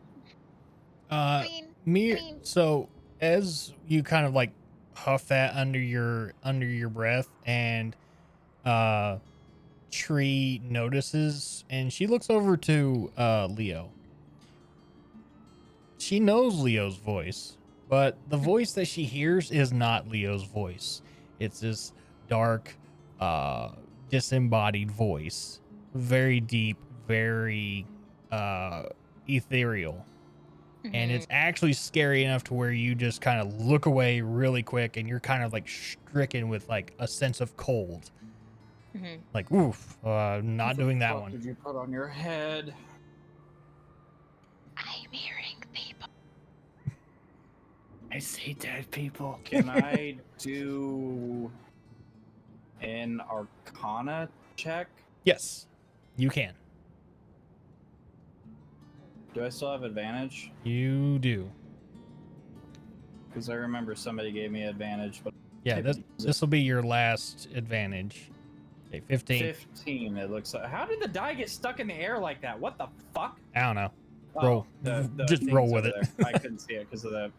So as you kind of like huff that under your breath, and Tree notices, and she looks over to Leo. She knows Leo's voice, but the voice that she hears is not Leo's voice. It's this dark, disembodied voice, very deep, very ethereal. And it's actually scary enough to where you just kind of look away really quick, and you're kind of like stricken with like a sense of cold. Like, oof, not doing that one. What did you put on your head? I'm hearing people. I see dead people. Can I do an Arcana check? Yes, you can. Do I still have advantage? You do. Because I remember somebody gave me advantage, but Yeah, this will be your last advantage. Okay, 15. 15. It looks like. How did the die get stuck in the air like that? What the fuck? I don't know. Oh, Roll. Just thing's roll with over it. there. I couldn't see it because of that.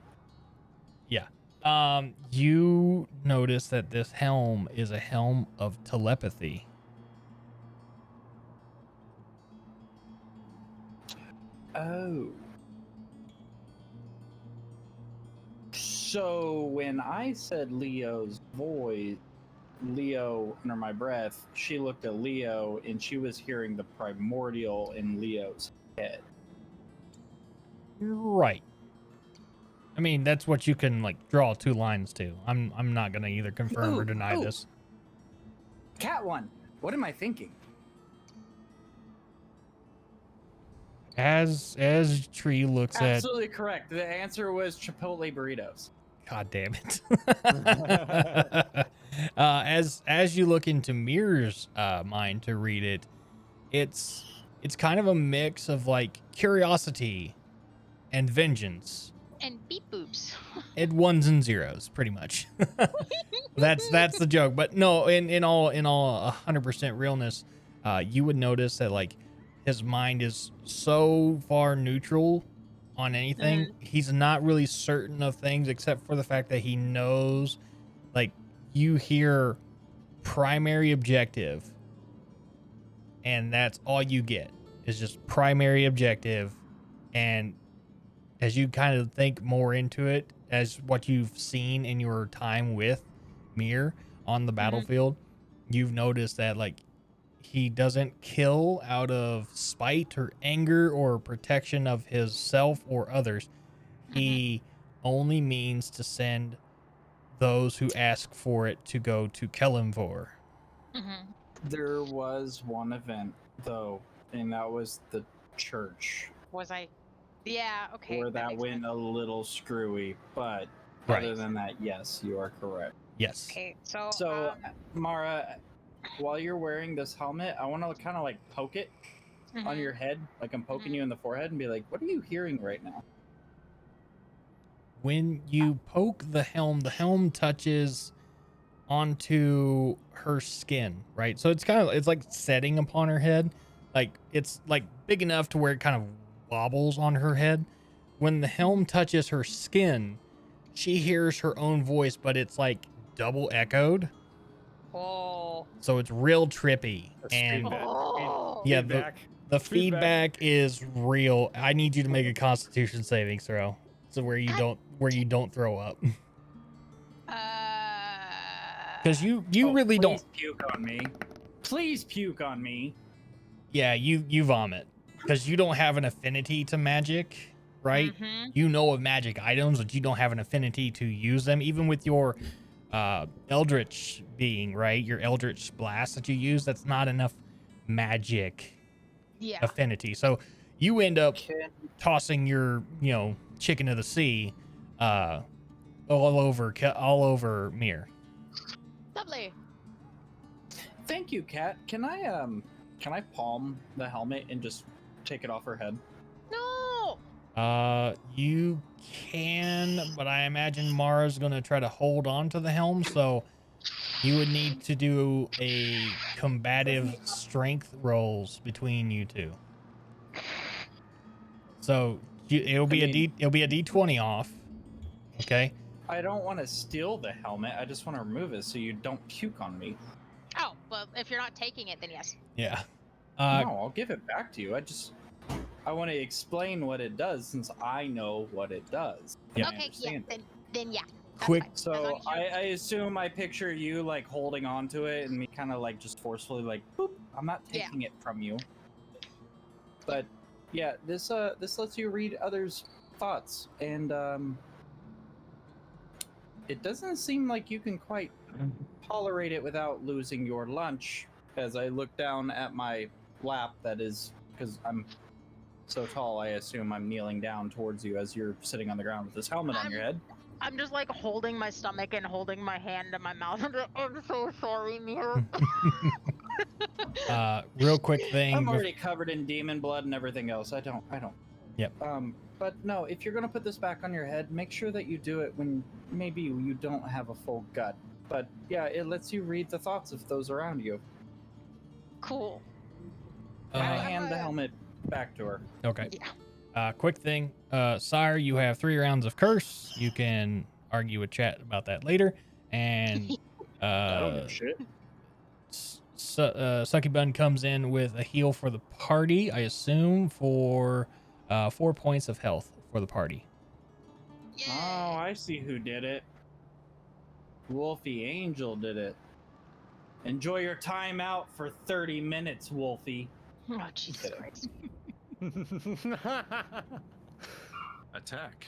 Yeah. You notice that this helm is a helm of telepathy. Oh. So when I said Leo's voice, Leo under my breath, she looked at Leo and she was hearing the primordial in Leo's head. Right. I mean, that's what you can like draw two lines to. I'm not gonna either confirm or deny this. Cat one. What am I thinking? As Tree looks Absolutely correct. The answer was Chipotle burritos. God damn it. As you look into Mirror's mind to read it, it's kind of a mix of like curiosity and vengeance. And beep boops. It ones and zeros, pretty much. That's the joke. But no, in all 100% realness, you would notice that like his mind is so far neutral on anything. He's not really certain of things except for the fact that he knows, like, you hear primary objective, and that's all you get is just primary objective. And as you kind of think more into it, as what you've seen in your time with Mir on the battlefield, you've noticed that like he doesn't kill out of spite or anger or protection of his self or others. He only means to send those who ask for it to go to Kelimvor. There was one event though, and that was the church. Was I? Yeah, okay. Where that went a little screwy, but other than that, yes, you are correct. Yes. Okay, so Mara, while you're wearing this helmet, I want to kind of like poke it on your head, like I'm poking you in the forehead, and be like, "What are you hearing right now?" When you poke the helm touches onto her skin, right? So it's like setting upon her head. Like it's like big enough to where it kind of wobbles on her head. When the helm touches her skin, she hears her own voice, but it's like double echoed. Oh. So it's real trippy. And yeah, the feedback is real. I need you to make a Constitution saving throw. So where you don't throw up. Because you really don't puke on me. Please puke on me. Yeah, you vomit. Because you don't have an affinity to magic, right? You know of magic items, but you don't have an affinity to use them. Even with your Eldritch being, right? Your Eldritch blast that you use, that's not enough magic affinity. So you end up tossing your, chicken of the sea all over Mir. Lovely. Thank you, Kat. Can I palm the helmet and just take it off her head? No. You can, but I imagine Mara's gonna try to hold on to the helm, so you would need to do a combative strength rolls between you two. So it'll be a D20 off. Okay. I don't want to steal the helmet. I just want to remove it so you don't puke on me. Oh, well, if you're not taking it, then yes. Yeah. No, I'll give it back to you. I want to explain what it does since I know what it does. Yeah. I Okay, yeah, understand it. then yeah. That's Quick. fine. As So long as you're- I assume I picture you like holding on to it and me kind of like just forcefully like, boop, I'm not Yeah. taking it from you. But yeah, this lets you read others' thoughts, and it doesn't seem like you can quite tolerate it without losing your lunch. As I look down at my lap, that is because I'm so tall, I assume I'm kneeling down towards you as you're sitting on the ground with this helmet on your head. I'm just like holding my stomach and holding my hand to my mouth. I'm so sorry, Mir. Real quick thing. I'm already covered in demon blood and everything else. I don't. Yep. But no, if you're gonna put this back on your head, make sure that you do it when maybe you don't have a full gut. But yeah, it lets you read the thoughts of those around you. Cool. I hand the helmet back to her. Okay. Yeah. Quick thing. Sire, you have 3 rounds of curse. You can argue with chat about that later. And I don't give a shit. Sucky Bun comes in with a heal for the party, I assume, for 4 points of health for the party. Oh, I see who did it. Wolfie Angel did it. Enjoy your time out for 30 minutes, Wolfie. Oh, Jesus Christ. Attack.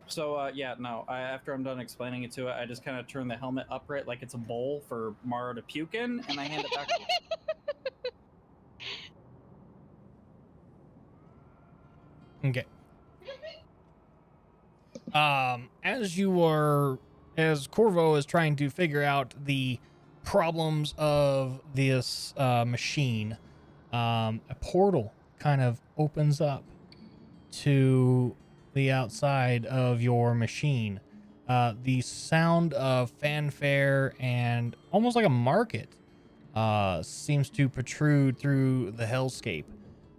So, yeah, no, after I'm done explaining it to it, I just kind of turn the helmet upright like it's a bowl for Mara to puke in, and I hand it back to her. Okay. As Corvo is trying to figure out the problems of this machine, a portal kind of opens up to the outside of your machine. The sound of fanfare and almost like a market seems to protrude through the hellscape.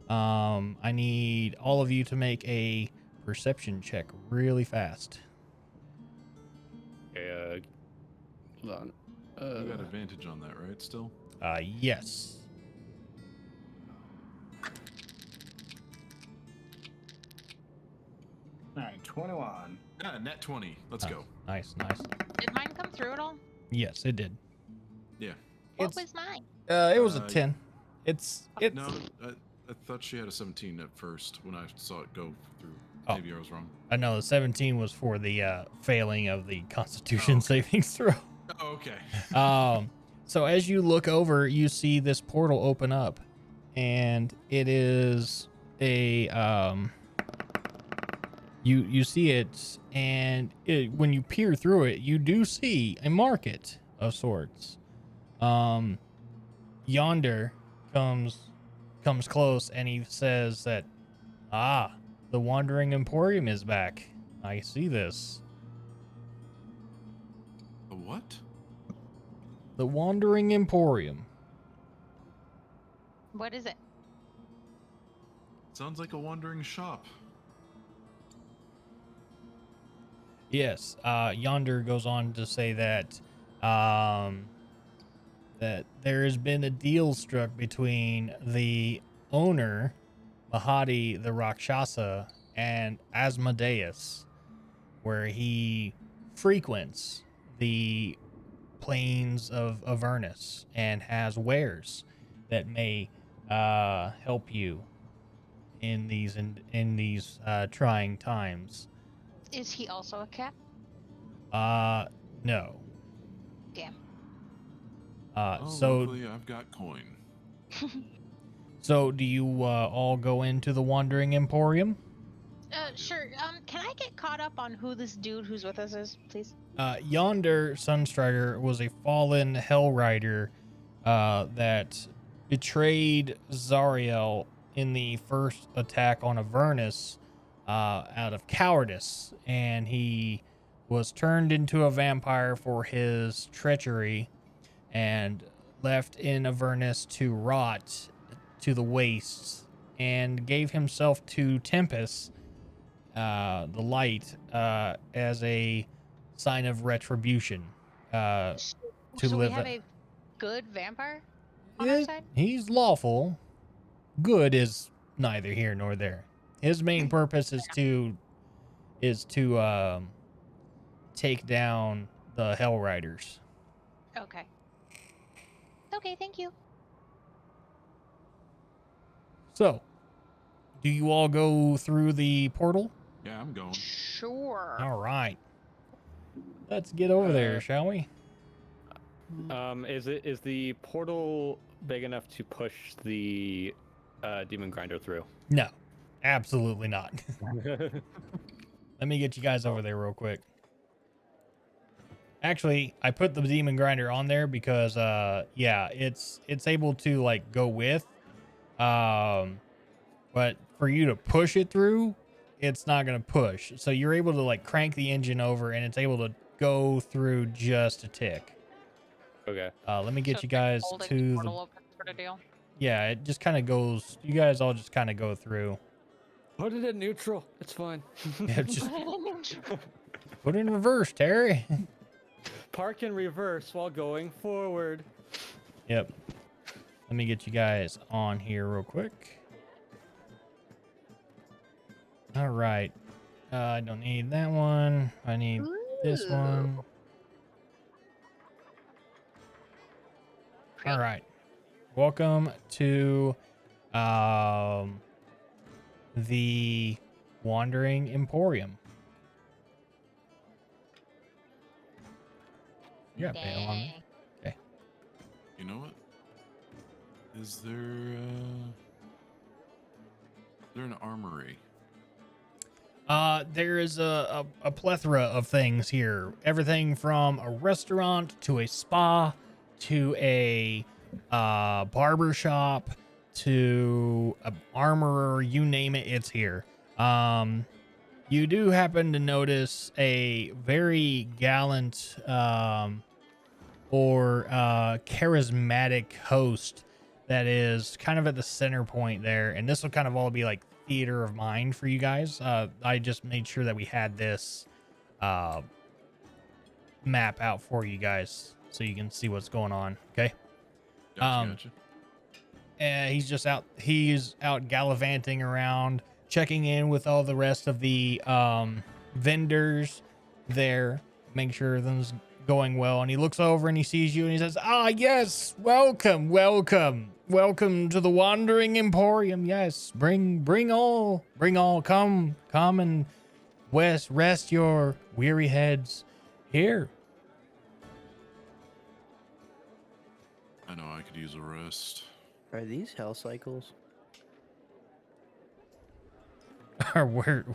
I need all of you to make a perception check really fast. Hold on. You got advantage on that, right? Still. Yes. All right, 21. Net 20. Let's go. Nice. Did mine come through at all? Yes, it did. Yeah. What was mine? It was a 10. It's No, I thought she had a 17 at first when I saw it go through. Oh. Maybe I was wrong. I know the 17 was for the failing of the Constitution savings throw. Oh, okay. So as you look over, you see this portal open up, and it is a you see it, and when you peer through it, you do see a market of sorts. Yonder comes close, and he says that, the Wandering Emporium is back. I see this. The what? The Wandering Emporium. What is it? Sounds like a wandering shop. Yes, Yonder goes on to say that that there has been a deal struck between the owner, Mahadi the Rakshasa, and Asmodeus, where he frequents the plains of Avernus and has wares that may help you in these trying times. Is he also a cat? No. Damn. So Luckily I've got coin. So do you all go into the Wandering Emporium? Sure. Can I get caught up on who this dude who's with us is, please? Yonder Sunstrider was a fallen Hell Rider that betrayed Zariel in the first attack on Avernus out of cowardice, and he was turned into a vampire for his treachery and left in Avernus to rot to the wastes, and gave himself to Tempest, the light, as a sign of retribution to So we live. have a good vampire on our side? He's lawful. Good is neither here nor there. His main purpose is to take down the Hell Riders. Okay. Okay, thank you. So, do you all go through the portal? Yeah, I'm going. Sure. All right. Let's get over there, shall we? Is the portal big enough to push the demon grinder through? No, absolutely not. Let me get you guys over there real quick. Actually, I put the demon grinder on there because yeah, it's able to like go with but for you to push it through, it's not going to push. So you're able to like crank the engine over and it's able to go through just a tick. Okay. Let me get So you it's like guys holding to the portal open sort of deal. yeah, it just kind of goes. You guys all just kind of go through. Put it in neutral. It's fine. Yeah, just put it in reverse, Terry. Park in reverse while going forward. Yep. Let me get you guys on here real quick. All right. I don't need that one. I need this one. All right. Welcome to the Wandering Emporium. Yeah, bail on me. Okay. You know what? Is there an armory? There is a plethora of things here. Everything from a restaurant to a spa to a barber shop to a armorer, you name it, it's here. You do happen to notice a very gallant or charismatic host that is kind of at the center point there, and this will kind of all be like theater of mind for you guys. I just made sure that we had this map out for you guys so you can see what's going on. Okay. Gotcha. And he's out gallivanting around, checking in with all the rest of the vendors there, make sure everything's going well. And he looks over and he sees you and he says, "Ah, yes, welcome to the Wandering Emporium. Yes, bring all, come and rest your weary heads here." I know I could use a rest. Are these hell cycles? where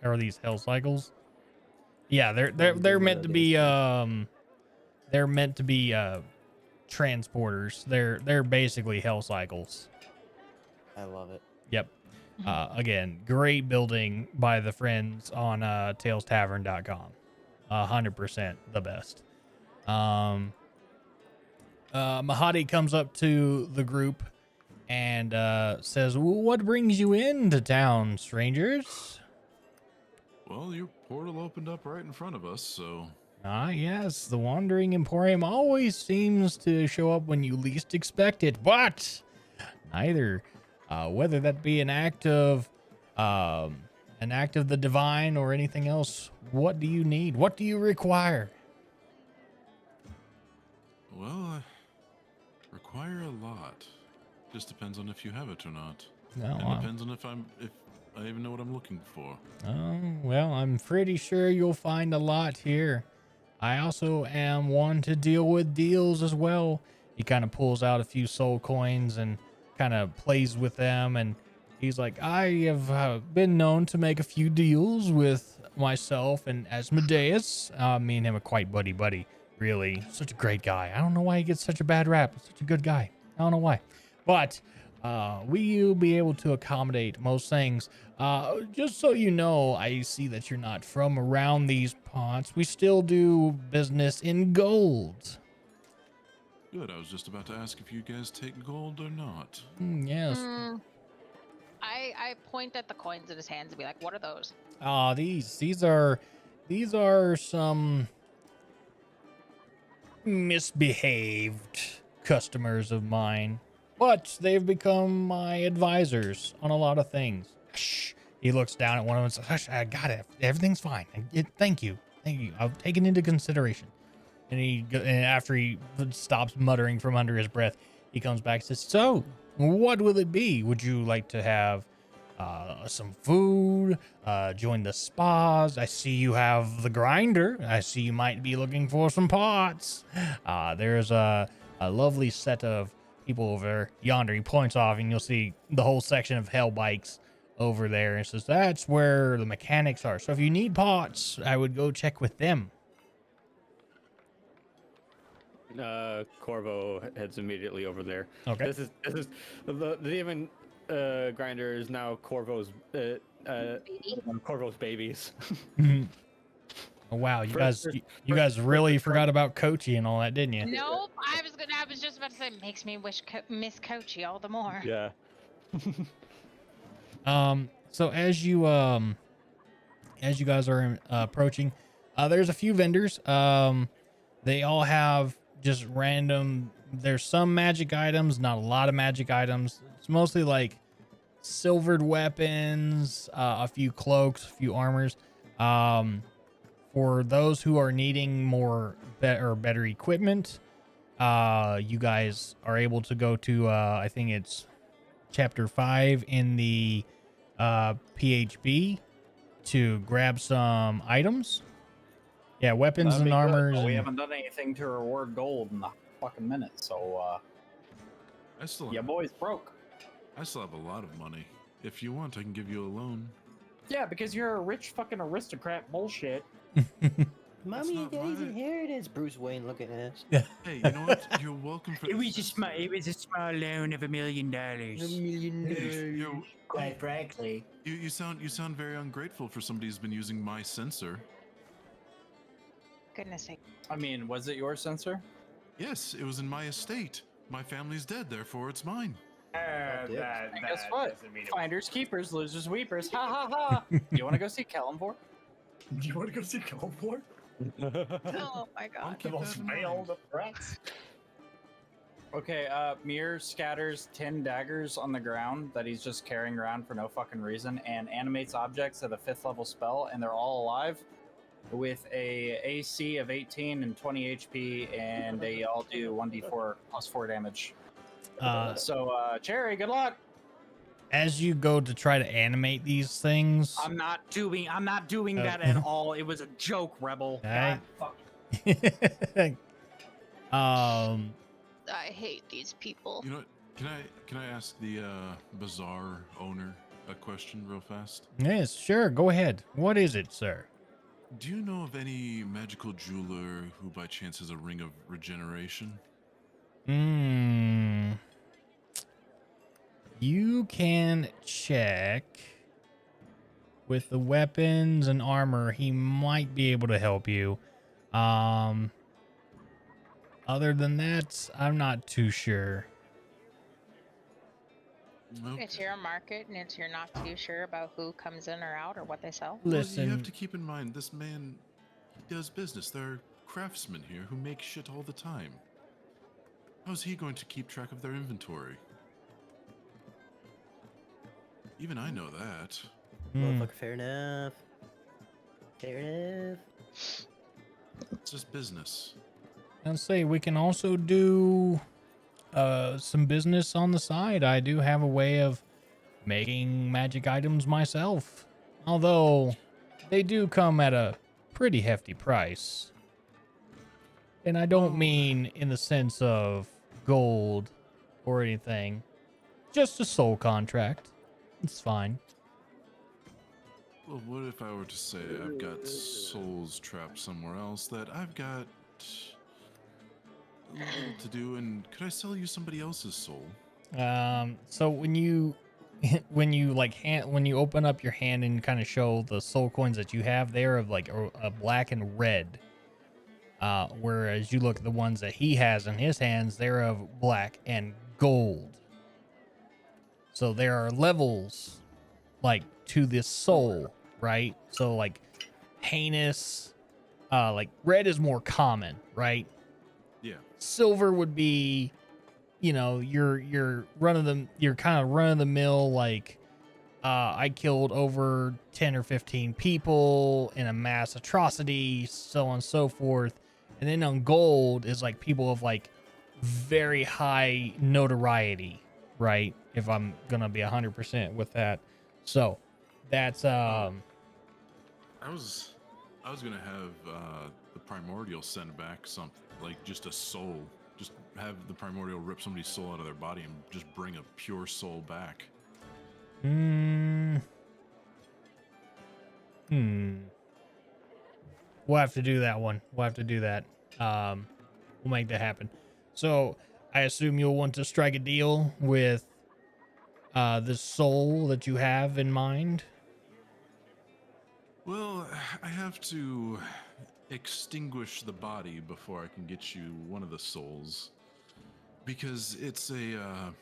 are these hell cycles? Yeah, they're meant to be they're meant to be transporters. They're basically hell cycles. I love it. Yep. Again, great building by the friends on talestavern.com. 100% the best. Mahadi comes up to the group and says, "What brings you into town, strangers?" Well, your portal opened up right in front of us, so... Ah, yes, the Wandering Emporium always seems to show up when you least expect it, but neither, whether that be an act of the divine or anything else, what do you need? What do you require? Well, I require a lot. Just depends on if you have it or not. No, and depends on if I even know what I'm looking for. Oh, well, I'm pretty sure you'll find a lot here. I also am one to deal with deals as well. He kind of pulls out a few soul coins and kind of plays with them. And he's like, I have been known to make a few deals with myself and Asmodeus. Me and him are quite buddy. Really, such a great guy. I don't know why he gets such a bad rap. He's such a good guy. I don't know why. But we'll be able to accommodate most things. Just so you know, I see that you're not from around these parts. We still do business in gold. Good, I was just about to ask if you guys take gold or not. Yes. I point at the coins in his hands and be like, "What are those?" These are some misbehaved customers of mine, but they've become my advisors on a lot of things. Shh. He looks down at one of them and says, "Hush, I got it. Everything's fine. Thank you. Thank you. I've taken into consideration." And after he stops muttering from under his breath, he comes back and says, "So, what will it be? Would you like to have some food? Join the spas? I see you have the grinder. I see you might be looking for some pots. There's a lovely set of people over yonder." He points off, and you'll see the whole section of hell bikes over there. And says, "That's where the mechanics are. So if you need pots, I would go check with them." Corvo heads immediately over there. Okay. This is the demon grinder is now Corvo's babies. Oh, wow, you guys really forgot about Kochi and all that, didn't you? Nope. I was just about to say, makes me wish Miss Kochi all the more. Yeah. So as you guys are approaching, there's a few vendors. They all have just random. There's some magic items, not a lot of magic items. It's mostly like silvered weapons, a few cloaks, a few armors. For those who are needing better equipment, you guys are able to go to I think it's chapter 5 in the PHB to grab some items. Yeah, weapons That'd and be good, armors. but we and- haven't done anything to reward gold in a fucking minute, so I still yeah, boys broke. I still have a lot of money. If you want, I can give you a loan. Yeah, because you're a rich fucking aristocrat bullshit. Mommy not and Daddy's mine. inheritance. Bruce Wayne looking ass. Hey, you know what? You're welcome for It was a small loan of $1 million. Quite frankly. You sound very ungrateful for somebody who's been using my sensor. Goodness sake. I mean, was it your sensor? Yes, it was in my estate. My family's dead, therefore it's mine. And guess what? Finders keepers, losers weepers. Ha ha ha! You want to go see Kalimvor? Do you want to go see Kalimvor? Oh my god. The most veiled of threats. Okay, Mir scatters 10 daggers on the ground that he's just carrying around for no fucking reason and animates objects at a 5th level spell, and they're all alive with a AC of 18 and 20 HP, and they all do 1d4 plus 4 damage. Cherry, good luck. As you go to try to animate these things, I'm not doing that at all. It was a joke, Rebel. Alright. God, fuck. I hate these people. You know what? Can I ask the bazaar owner a question real fast? Yes, sure. Go ahead. What is it, sir? Do you know of any magical jeweler who by chance has a ring of regeneration? You can check with the weapons and armor. He might be able to help you. Other than that, I'm not too sure. It's your market, and you're not too sure about who comes in or out or what they sell. Well, Listen, you have to keep in mind this man, he does business. There are craftsmen here who make shit all the time. How's he going to keep track of their inventory? Even I know that. Motherfucker, fair enough. Fair enough. It's just business. I'll say we can also do some business on the side. I do have a way of making magic items myself, although they do come at a pretty hefty price. And I don't mean in the sense of gold or anything, just a soul contract. It's fine. Well, what if I were to say I've got souls trapped somewhere else that I've got a little to do, and could I sell you somebody else's soul? So when you when you open up your hand and kind of show the soul coins that you have, they're of like a black and red. Whereas you look at the ones that he has in his hands, they're of black and gold. So there are levels like to this soul, right? So like heinous, like red is more common, right? Yeah. Silver would be, your kind of run of the mill, like, I killed over 10 or 15 people in a mass atrocity, so on and so forth. And then on gold is like people of like very high notoriety, right? If I'm gonna be 100% with that. So that's I was gonna have the primordial send back something like just a soul. Just have the primordial rip somebody's soul out of their body and just bring a pure soul back. We'll have to do that one. We'll have to do that. We'll make that happen. So I assume you'll want to strike a deal with the soul that you have in mind. Well, I have to extinguish the body before I can get you one of the souls, because it's a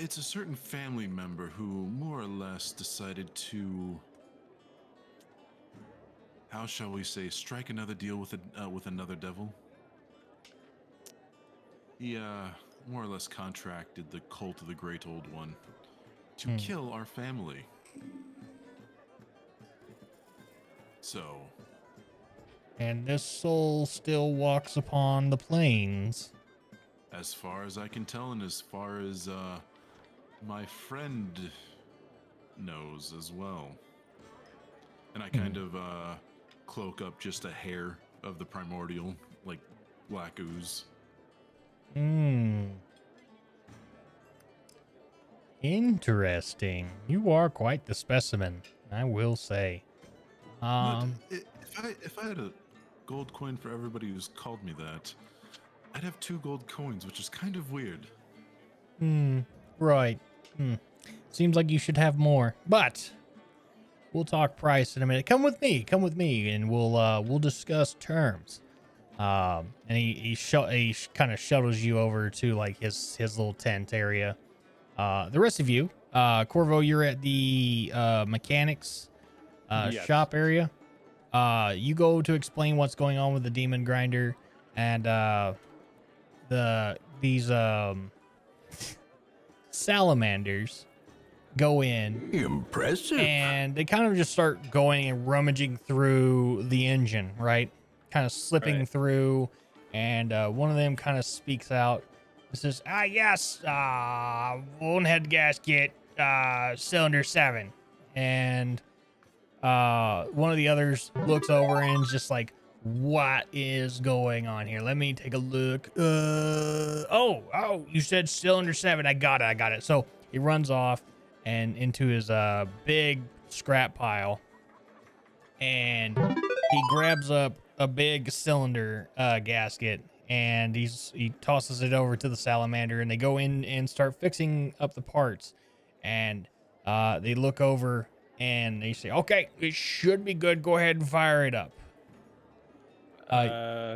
certain family member who more or less decided to, how shall we say, strike another deal with another devil. He more or less contracted the cult of the Great Old One to kill our family. So. And this soul still walks upon the plains. As far as I can tell, and as far as my friend knows as well. And I kind of cloak up just a hair of the primordial, like black ooze. Interesting. You are quite the specimen, I will say. But if I had a gold coin for everybody who's called me that, I'd have 2 gold coins, which is kind of weird. Right. Seems like you should have more, but we'll talk price in a minute. Come with me, and we'll discuss terms. And he kind of shuttles you over to like his little tent area. The rest of you, Corvo, you're at the mechanics shop area. You go to explain what's going on with the demon grinder, and these salamanders go in. Impressive. And they kind of just start going and rummaging through the engine, right? Kind of slipping through, and one of them kind of speaks out. It says, yes, bonehead gasket, cylinder 7. And one of the others looks over and is just like, what is going on here? Let me take a look. Oh, you said cylinder 7. I got it. So he runs off and into his big scrap pile, and he grabs up a big cylinder gasket, and he tosses it over to the salamander, and they go in and start fixing up the parts. And they look over and they say, okay, it should be good. Go ahead and fire it up.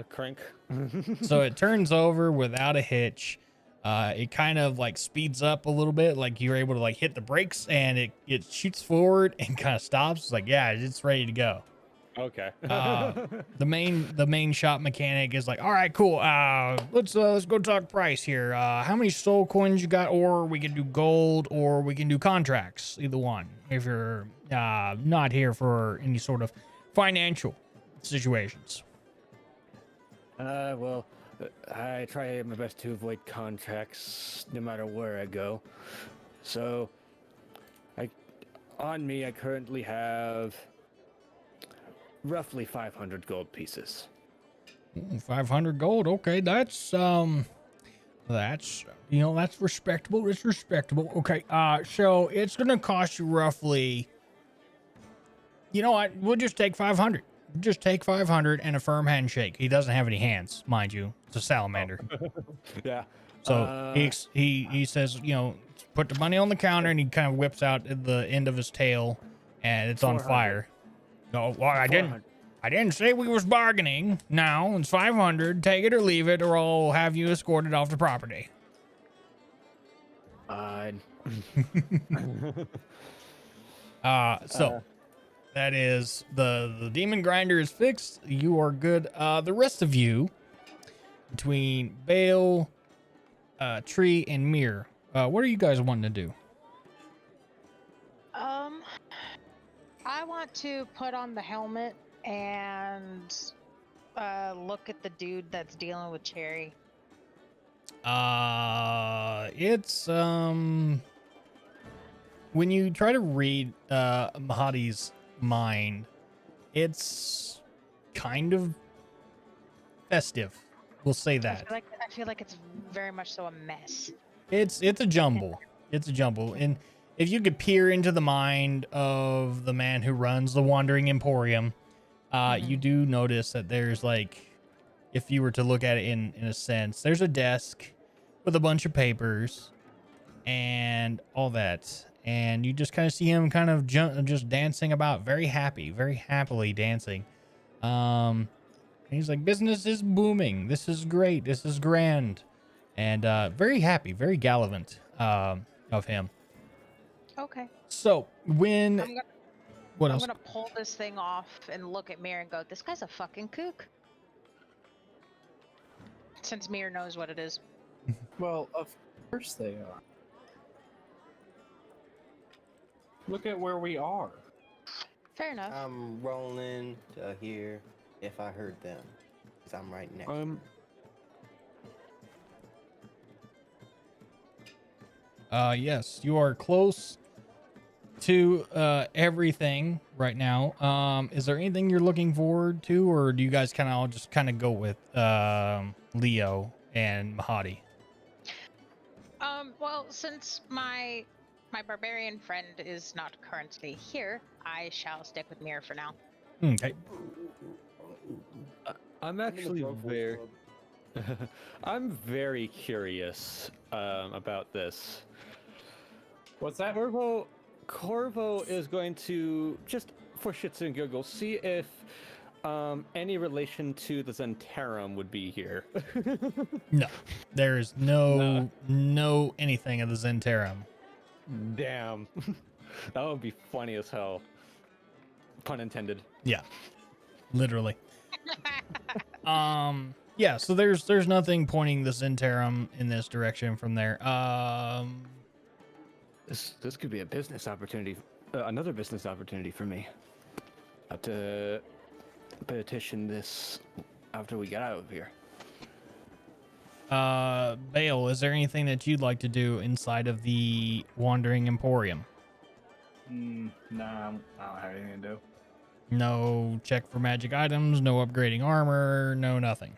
Crank. So it turns over without a hitch. It kind of like speeds up a little bit, like you're able to like hit the brakes, and it shoots forward and kind of stops. It's like, yeah, it's ready to go. Okay. The main shop mechanic is like, all right, cool. Let's go talk price here. How many soul coins you got? Or we can do gold, or we can do contracts. Either one. If you're not here for any sort of financial situations. Well, I try my best to avoid contracts no matter where I go. So, I currently have roughly 500 gold pieces. 500 gold. Okay, that's respectable. It's respectable. Okay, so it's gonna cost you roughly. You know what? We'll just take 500. Just take 500 and a firm handshake. He doesn't have any hands, mind you. It's a salamander. Yeah. So he says, put the money on the counter, and he kind of whips out the end of his tail, and it's on fire. No, well, I didn't say we was bargaining. No, it's 500. Take it or leave it, or I'll have you escorted off the property. Fine. So that is the demon grinder is fixed. You are good. The rest of you, between Bale, Tree, and Mir. What are you guys wanting to do? I want to put on the helmet and look at the dude that's dealing with Cherry. It's when you try to read Mahadi's mind, it's kind of festive. We'll say that. I feel like it's very much so a mess. It's a jumble. It's a jumble. And if you could peer into the mind of the man who runs the Wandering Emporium, you do notice that there's like, if you were to look at it in a sense, there's a desk with a bunch of papers and all that. And you just kind of see him kind of just dancing about, very happily dancing. And he's like, business is booming. This is great. This is grand. And very happy, very gallant of him. Okay. So when I'm gonna pull this thing off and look at Mir and go, this guy's a fucking kook. Since Mir knows what it is. Well, of course they are. Look at where we are. Fair enough. I'm rolling to here if I heard them, because I'm right next. Yes, you are close to everything right now. Is there anything you're looking forward to, or do you guys kind of all just kind of go with Leo and Mahadi? Well, since my barbarian friend is not currently here, I shall stick with Mir for now. Okay. I'm actually very, I'm very curious about this. What's that? Corvo is going to, just for shits and giggles, see if any relation to the Zentarum would be here. No, there is no anything of the Zentarum. Damn. That would be funny as hell. Pun intended. Yeah, literally. Yeah, so there's nothing pointing the Zentarum in this direction from there. This could be a business opportunity, another business opportunity for me. I have to petition this after we get out of here. Bale, is there anything that you'd like to do inside of the Wandering Emporium? Nah, I don't have anything to do. No check for magic items, no upgrading armor, no nothing.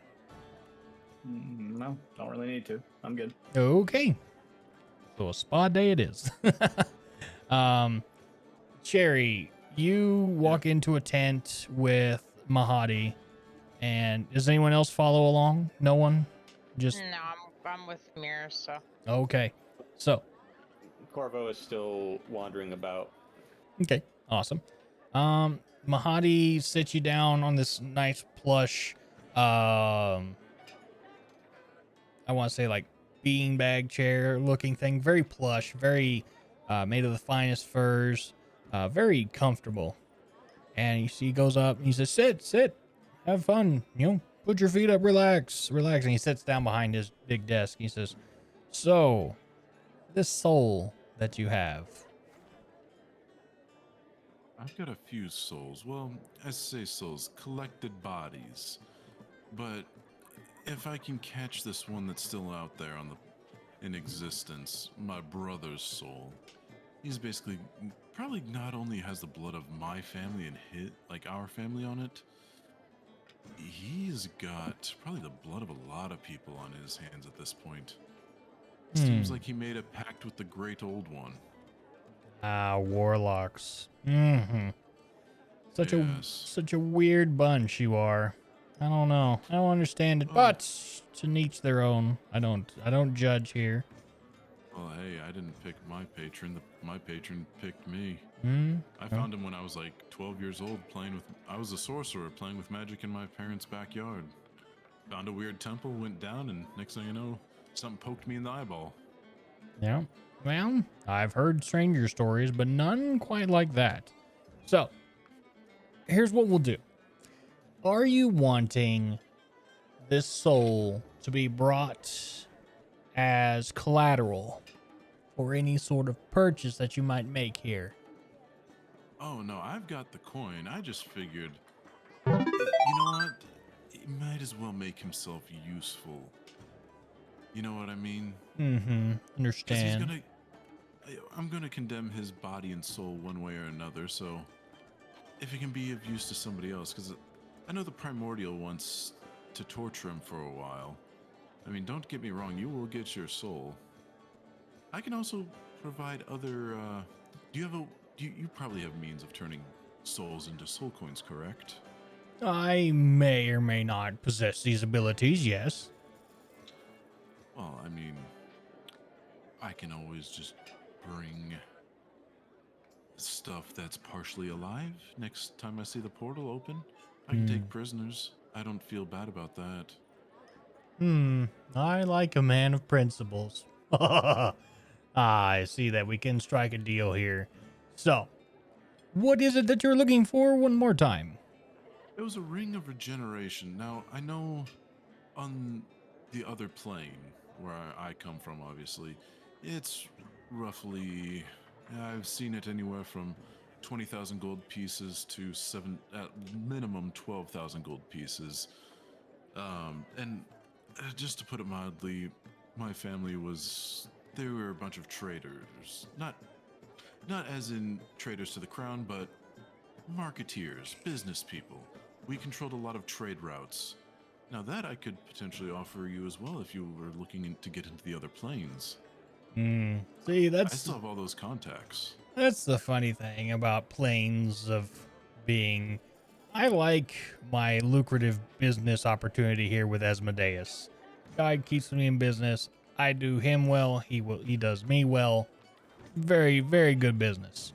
No, don't really need to. I'm good. Okay. So a spa day it is. Cherry, you walk into a tent with Mahadi, and does anyone else follow along? No one? Just No, I'm with Mir, so. okay. So Corvo is still wandering about. okay, awesome. Mahadi sits you down on this nice plush, I want to say like beanbag chair looking thing, very plush, very made of the finest furs, very comfortable. And you see he goes up and he says, sit, have fun, put your feet up, relax. And he sits down behind his big desk. He says, so this soul that you have, I've got a few souls. Well, I say souls, collected bodies. But if I can catch this one that's still out there in existence, my brother's soul, he's basically probably not only has the blood of my family and our family on it, he's got probably the blood of a lot of people on his hands at this point. Seems like he made a pact with the great old one. Warlocks. Such a weird bunch you are. I don't know. I don't understand it, but to each their own. I don't judge here. Well, hey, I didn't pick my patron. My patron picked me. I Oh. found him when I was like 12 years old I was a sorcerer playing with magic in my parents' backyard. Found a weird temple, went down, and next thing I know, something poked me in the eyeball. Yeah. Well, I've heard stranger stories, but none quite like that. So, here's what we'll do. Are you wanting this soul to be brought as collateral for any sort of purchase that you might make here. Oh no, I've got the coin. I just figured, you know what? He might as well make himself useful. You know what I mean? Mm-hmm. Because Understand. I'm gonna condemn his body and soul one way or another. So if it can be of use to somebody else, because I know the Primordial wants to torture him for a while. I mean, don't get me wrong, you will get your soul. I can also provide other. Do you have a? You probably have means of turning souls into soul coins, correct? I may or may not possess these abilities, yes. Well, I mean, I can always just bring stuff that's partially alive next time I see the portal open. I can take prisoners. I don't feel bad about that. I like a man of principles. I see that we can strike a deal here. So, what is it that you're looking for one more time? It was a ring of regeneration. Now, I know on the other plane, where I come from, obviously, it's roughly, I've seen it anywhere from 20,000 gold pieces to at minimum 12,000 gold pieces. And just to put it mildly, my family they were a bunch of traders. Not as in traders to the crown, but marketeers, business people. We controlled a lot of trade routes. Now that I could potentially offer you as well if you were looking to get into the other planes. See, I still have all those contacts. that's the funny thing about planes of being. I like my lucrative business opportunity here with Asmodeus. Guy keeps me in business. I do him well. He does me well. Very, very good business.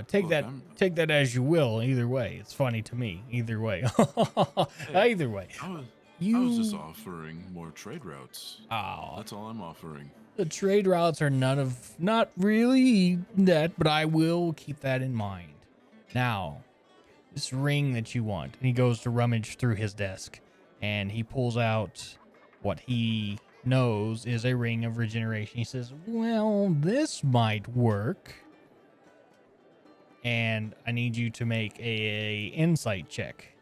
Take that as you will. Either way, it's funny to me. Either way, either way. I was just offering more trade routes. That's all I'm offering. The trade routes are not really that, but I will keep that in mind. Now, this ring that you want, and he goes to rummage through his desk, and he pulls out what he knows is a ring of regeneration. He says, "Well, this might work." And I need you to make a insight check.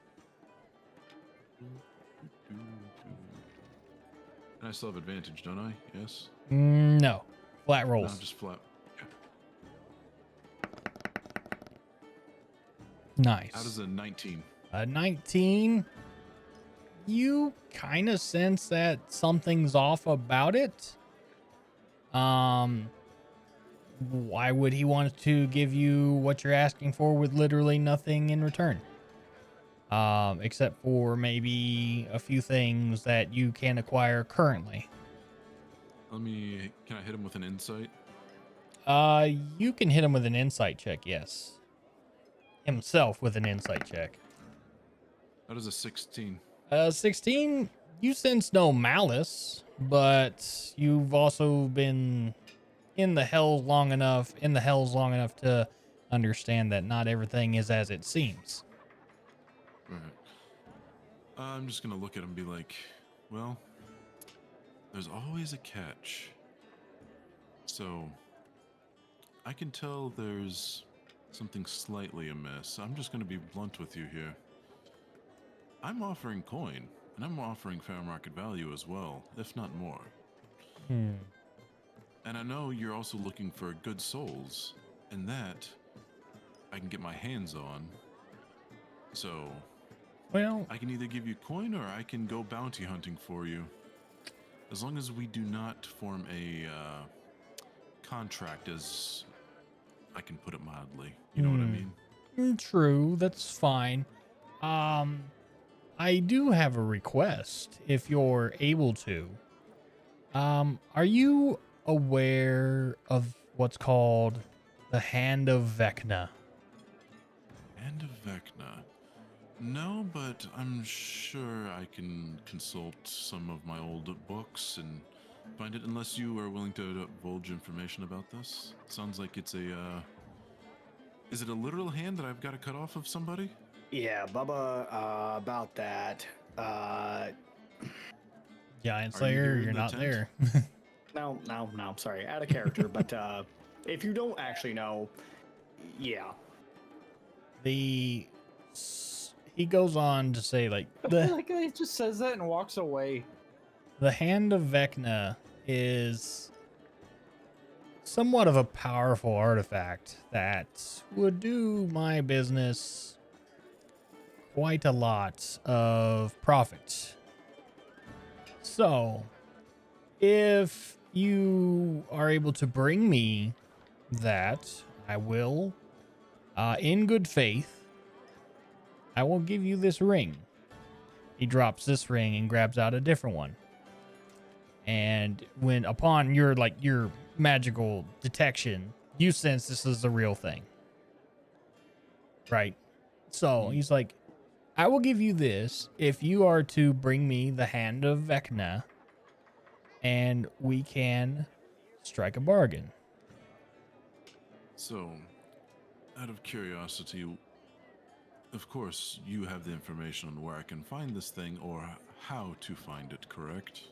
And I still have advantage, don't I? Yes? No. Flat rolls. No, just flat. Okay. Nice. How does a 19? A 19. You kind of sense that something's off about it. Why would he want to give you what you're asking for with literally nothing in return? Except for maybe a few things that you can acquire currently. Can I hit him with an insight? You can hit him with an insight check, yes. Himself with an insight check. How does a 16? 16, you sense no malice, but you've also been in the hells long enough to understand that not everything is as it seems. Right. I'm just gonna look at him and be like, well, there's always a catch. So, I can tell there's something slightly amiss. I'm just gonna be blunt with you here. I'm offering coin, and I'm offering fair market value as well, if not more. And I know you're also looking for good souls, and that I can get my hands on. So, well, I can either give you coin or I can go bounty hunting for you. As long as we do not form a contract, as I can put it mildly. You know what I mean? True, that's fine. I do have a request if you're able to. Are you aware of what's called the Hand of Vecna? Hand of Vecna. No, but I'm sure I can consult some of my old books and find it, unless you are willing to divulge information about this. Sounds like it's is it a literal hand that I've got to cut off of somebody? Yeah, Bubba, about that. Giant Are you Slayer, here in you're the not tent? there. No, I'm sorry, out of character. But if you don't actually know, yeah. He goes on to say, like, Like he just says that and walks away. the Hand of Vecna is somewhat of a powerful artifact that would do my business quite a lot of profit. So, if you are able to bring me that, I will, in good faith, I will give you this ring. He drops this ring and grabs out a different one. And when upon your magical detection, you sense this is the real thing. Right? So he's like, I will give you this if you are to bring me the Hand of Vecna, and we can strike a bargain. So, out of curiosity, of course, you have the information on where I can find this thing or how to find it, correct?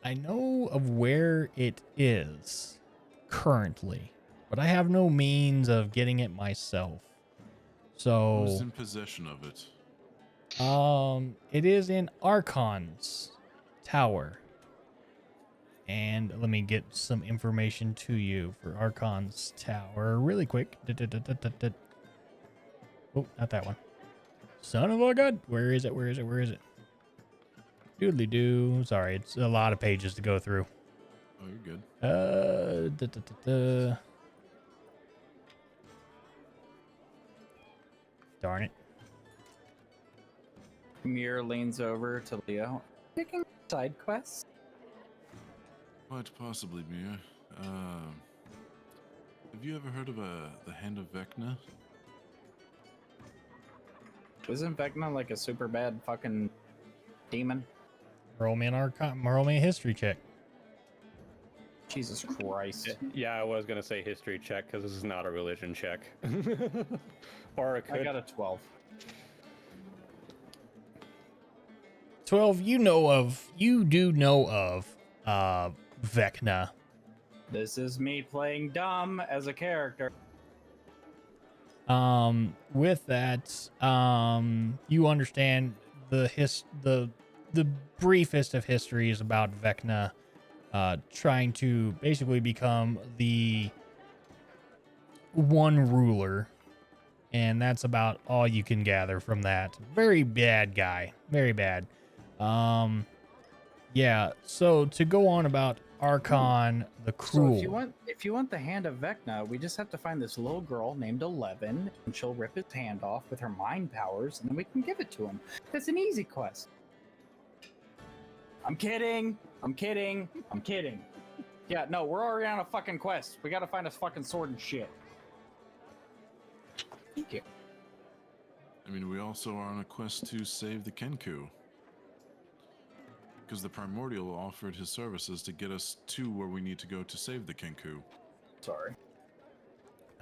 I know of where it is currently, but I have no means of getting it myself. Who's So, in possession of it? it is in Archon's tower. And let me get some information to you for Archon's tower really quick. Oh, not that one. Son of a gun. Where is it? Where is it? Where is it? Doodly doo. Sorry, it's a lot of pages to go through. Oh, you're good. Darn it. Mir leans over to Leo. Taking side quests? Quite possibly, Mia. Have you ever heard of the Hand of Vecna? Isn't Vecna like a super bad fucking demon? Roll me a history check. Jesus Christ. Yeah, I was gonna say history check because this is not a religion check. Or it could. I got a 12. 12, you do know of Vecna. This is me playing dumb as a character. With that, you understand the briefest of histories about Vecna, trying to basically become the one ruler, and that's about all you can gather from that. Very bad guy, very bad. Yeah. So to go on about Archon the Cruel. So if you want the Hand of Vecna, we just have to find this little girl named 11, and she'll rip his hand off with her mind powers, and then we can give it to him. That's an easy quest. I'm kidding. I'm kidding. I'm kidding. Yeah, no, we're already on a fucking quest. We gotta find a fucking sword and shit. Thank you. I mean, we also are on a quest to save the Kenku. Because the Primordial offered his services to get us to where we need to go to save the Kenku. Sorry.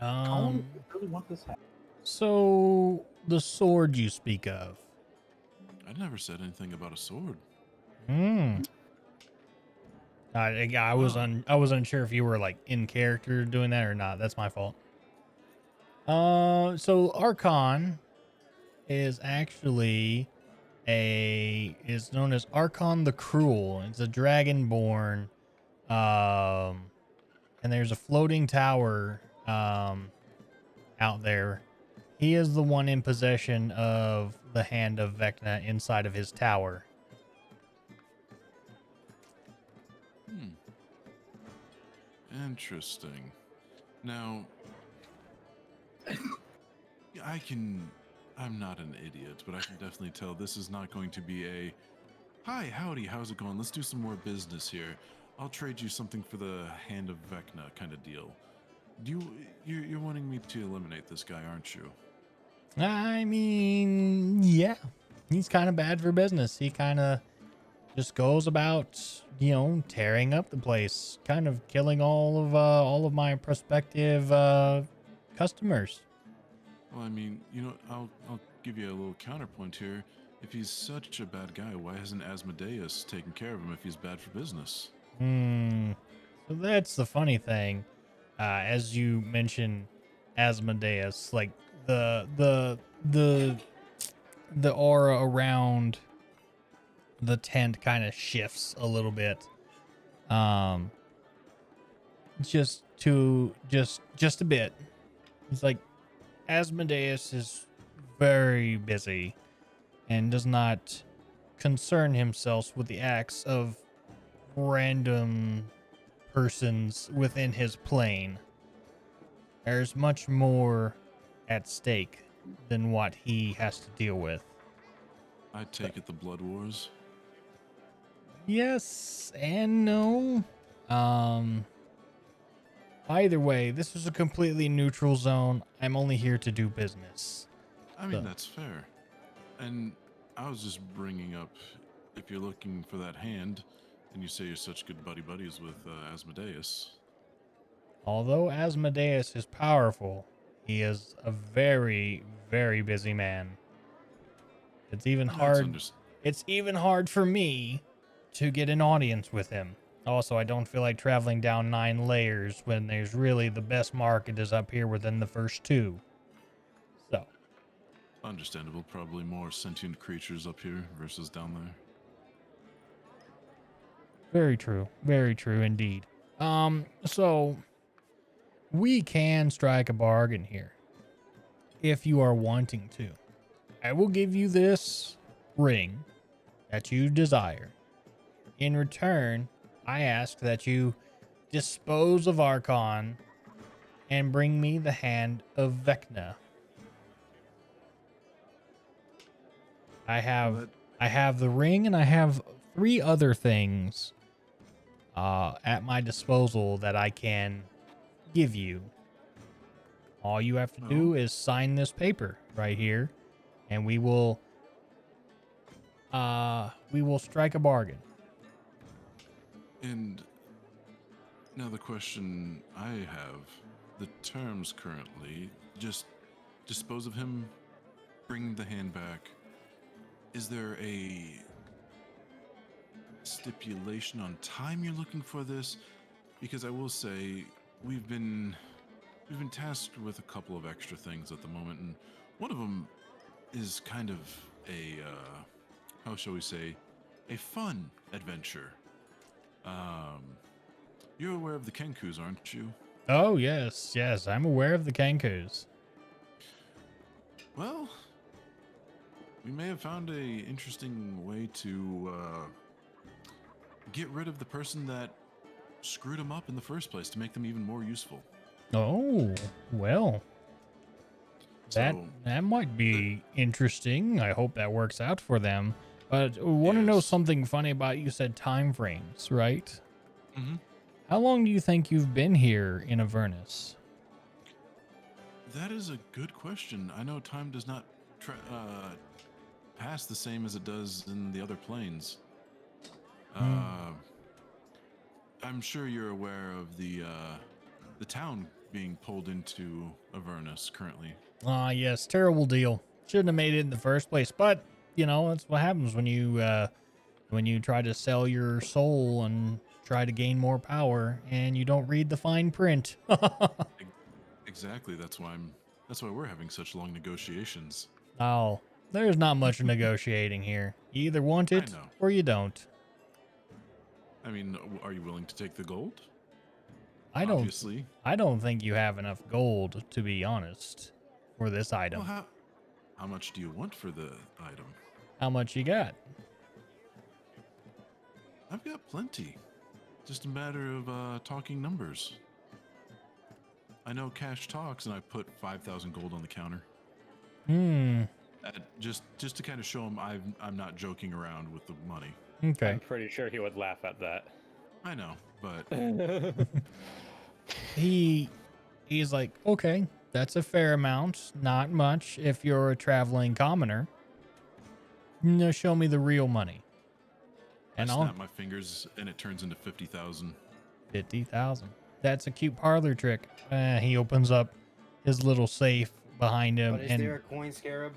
Um, I really want this hat. So the sword you speak of. I never said anything about a sword. I was unsure if you were like in character doing that or not. That's my fault. So Archon is actually is known as Archon the Cruel. It's a dragonborn. And there's a floating tower out there. He is the one in possession of the Hand of Vecna inside of his tower. Interesting. Now, I'm not an idiot, but I can definitely tell this is not going to be a, hi, howdy, how's it going? Let's do some more business here. I'll trade you something for the Hand of Vecna kind of deal. You're wanting me to eliminate this guy, aren't you? I mean, yeah. He's kind of bad for business. He kind of just goes about, tearing up the place, kind of killing all of my prospective customers. Well, I mean, I'll give you a little counterpoint here. if he's such a bad guy, why hasn't Asmodeus taken care of him if he's bad for business? So that's the funny thing. As you mentioned, Asmodeus, like the aura around the tent kind of shifts a little bit. Just a bit. It's like Asmodeus is very busy and does not concern himself with the acts of random persons within his plane. There's much more at stake than what he has to deal with. I take it the Blood Wars. Yes and no. Either way, this is a completely neutral zone. I'm only here to do business. I mean, So- that's fair. And I was just bringing up, if you're looking for that hand, and you say you're such good buddies with Asmodeus. Although Asmodeus is powerful, he is a very, very busy man. It's even hard. It's even hard for me to get an audience with him. Also, I don't feel like traveling down 9 layers when there's really the best market is up here within the first 2. So, Understandable. Probably more sentient creatures up here versus down there. very true. Very true indeed. So we can strike a bargain here if you are wanting to. I will give you this ring that you desire. In return, I ask that you dispose of Archon and bring me the hand of Vecna. I have the ring and I have 3 other things at my disposal that I can give you. All you have to do is sign this paper right here, and we will strike a bargain. And now the question I have, the terms currently, just dispose of him, bring the hand back. Is there a stipulation on time you're looking for this? Because I will say we've been tasked with a couple of extra things at the moment, and one of them is kind of a how shall we say, a fun adventure. You're aware of the Kenkus, aren't you? Oh yes, I'm aware of the Kenkus. Well, we may have found a interesting way to get rid of the person that screwed them up in the first place to make them even more useful. Oh, well. That So, might be interesting. I hope that works out for them. But I want to know something funny about you said time frames, right? Mm-hmm. How long do you think you've been here in Avernus? That is a good question. I know time does not pass the same as it does in the other planes. I'm sure you're aware of the town being pulled into Avernus currently. Yes, terrible deal. Shouldn't have made it in the first place. But you know that's what happens when you try to sell your soul and try to gain more power, and you don't read the fine print. Exactly. That's why we're having such long negotiations. Oh, there's not much negotiating here. You either want it or you don't. I mean, are you willing to take the gold? I Obviously. don't think you have enough gold, to be honest, for this item. Well, how much do you want for the item? How much you got? I've got plenty. Just a matter of talking numbers. I know cash talks, and I put 5,000 gold on the counter. Just to kind of show him I'm not joking around with the money. Okay. I'm pretty sure he would laugh at that. I know, but he's like, okay, that's a fair amount. Not much if you're a traveling commoner. Now show me the real money. And I'll snap my fingers, and it turns into 50,000. 50,000. That's a cute parlor trick. He opens up his little safe behind him. But is there a coin scarab?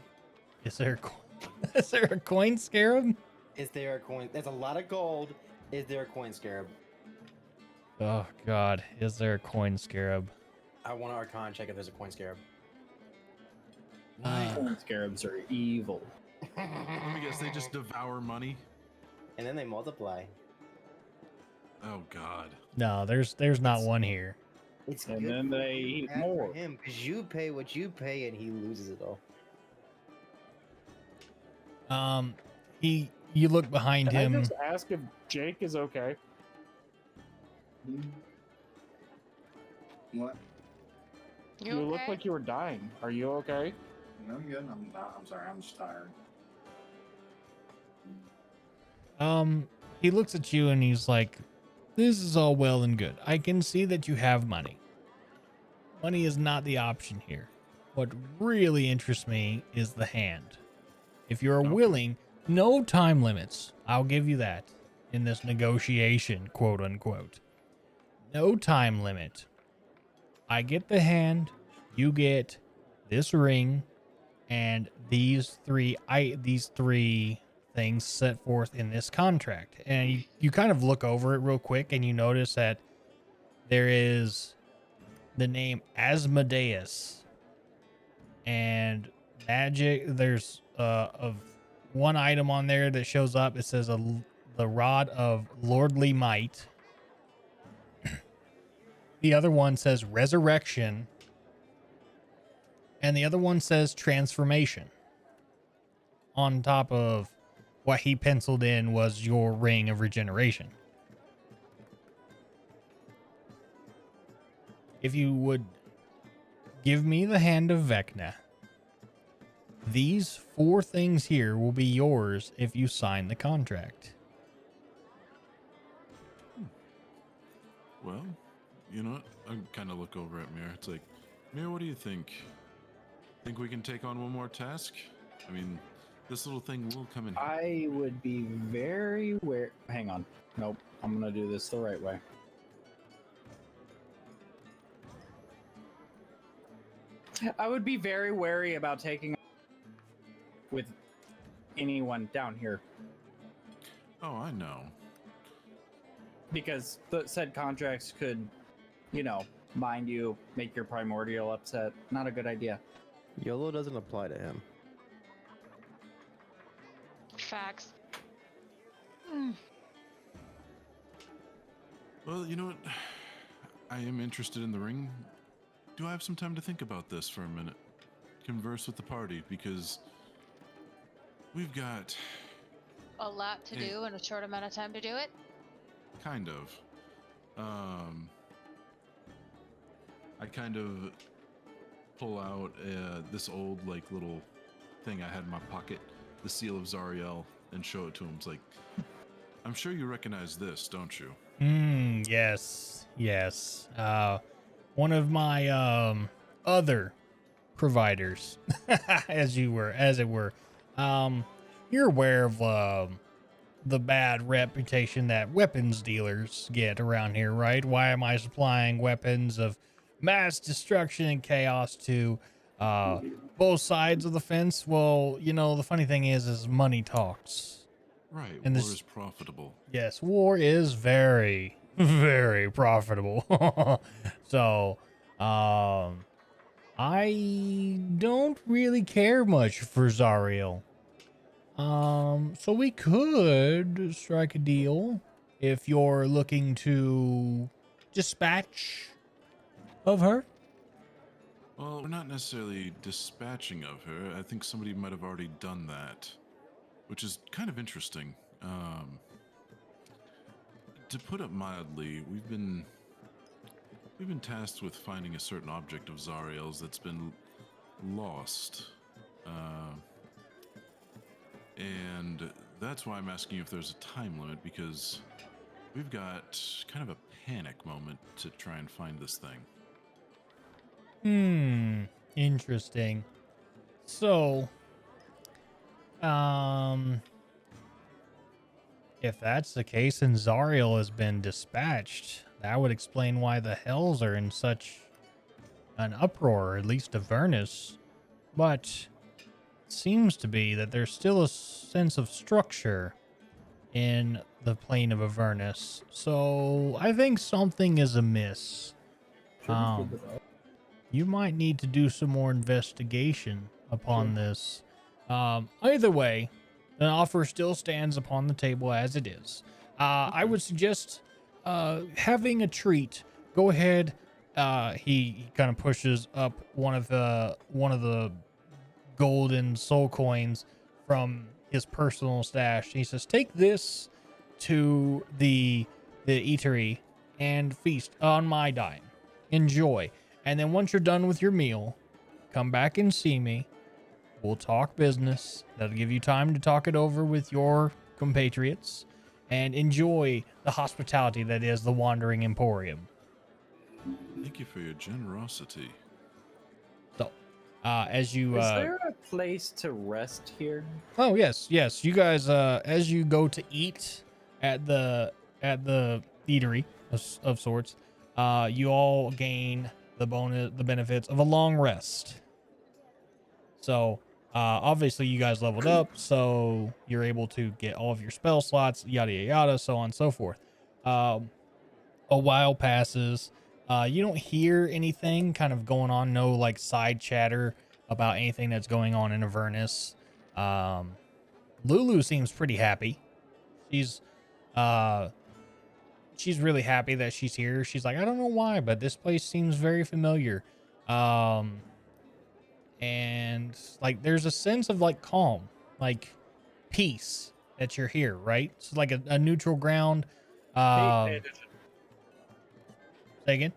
Is there a coin? Is there a coin scarab? Is there a coin? There's a lot of gold. Is there a coin scarab? Oh God, is there a coin scarab? I want to Arcana check if there's a coin scarab. Coin scarabs are evil. Let me guess, they just devour money. And then they multiply. Oh God. No, there's not one here. It's And good then for they you, eat bad for more. him because you pay what you pay and he loses it all. You look behind Can I him. just ask if Jake is okay? What? You look okay? like you were dying. Are you okay? No, I'm good. I'm not. I'm sorry. I'm just tired. He looks at you and he's like, "This is all well and good. I can see that you have money. Money is not the option here. What really interests me is the hand. If you're willing, no time limits. I'll give you that in this negotiation, quote unquote. No time limit. I get the hand, you get this ring, and these three things set forth in this contract." And you kind of look over it real quick and you notice that there is the name Asmodeus and magic. There's of one item on there that shows up. It says the rod of lordly might. The other one says resurrection, and the other one says transformation. On top of what he penciled in was your ring of regeneration. If you would give me the hand of Vecna, these 4 things here will be yours if you sign the contract. Well, you know what? I kind of look over at Mir. It's like, Mir, what do you think? Think we can take on one more task? I mean, this little thing will come in. I would be very wary. Hang on. Nope. I'm gonna do this the right way. I would be very wary about taking with anyone down here Oh, I know. because the said contracts could, mind you, make your primordial upset. Not a good idea. YOLO doesn't apply to him. Facts. Well, you know what? I am interested in the ring. Do I have some time to think about this for a minute? Converse with the party, because we've got A lot to do in a short amount of time to do it. kind of. I kind of pull out this old little thing I had in my pocket, the seal of Zariel, and show it to him. It's like, I'm sure you recognize this, don't you? Yes. One of my other providers, as it were. You're aware of the bad reputation that weapons dealers get around here, right? Why am I supplying weapons of mass destruction and chaos to both sides of the fence? Well, the funny thing is money talks. Right, And war this- is profitable. Yes, war is very, very profitable. So, I don't really care much for Zariel. So we could strike a deal if you're looking to dispatch of her. Well, we're not necessarily dispatching of her. I think somebody might have already done that, which is kind of interesting. To put it mildly, we've been tasked with finding a certain object of Zariel's that's been lost. And that's why I'm asking you if there's a time limit, because we've got kind of a panic moment to try and find this thing. Interesting. So, if that's the case and Zariel has been dispatched, that would explain why the Hells are in such an uproar, or at least Avernus. But seems to be that there's still a sense of structure in the plane of Avernus. So I think something is amiss. You might need to do some more investigation upon this. Either way, the offer still stands upon the table as it is. I would suggest having a treat. Go ahead. He kind of pushes up one of the golden soul coins from his personal stash. He says, "Take this to the eatery and feast on my dime. Enjoy. And then once you're done with your meal, come back and see me. We'll talk business. That'll give you time to talk it over with your compatriots and enjoy the hospitality that is the Wandering Emporium." Thank you for your generosity. So, as you Is there a place to rest here? oh yes, yes, you guys as you go to eat at the eatery of sorts, you all gain the benefits of a long rest. So obviously you guys leveled up, so you're able to get all of your spell slots, yada yada yada, so on and so forth. A while passes. You don't hear anything kind of going on, no like side chatter about anything that's going on in Avernus. Lulu seems pretty happy. She's really happy that she's here. She's like, I don't know why, but this place seems very familiar. And like there's a sense of like calm, like peace that you're here, right? It's like a neutral ground. Say again?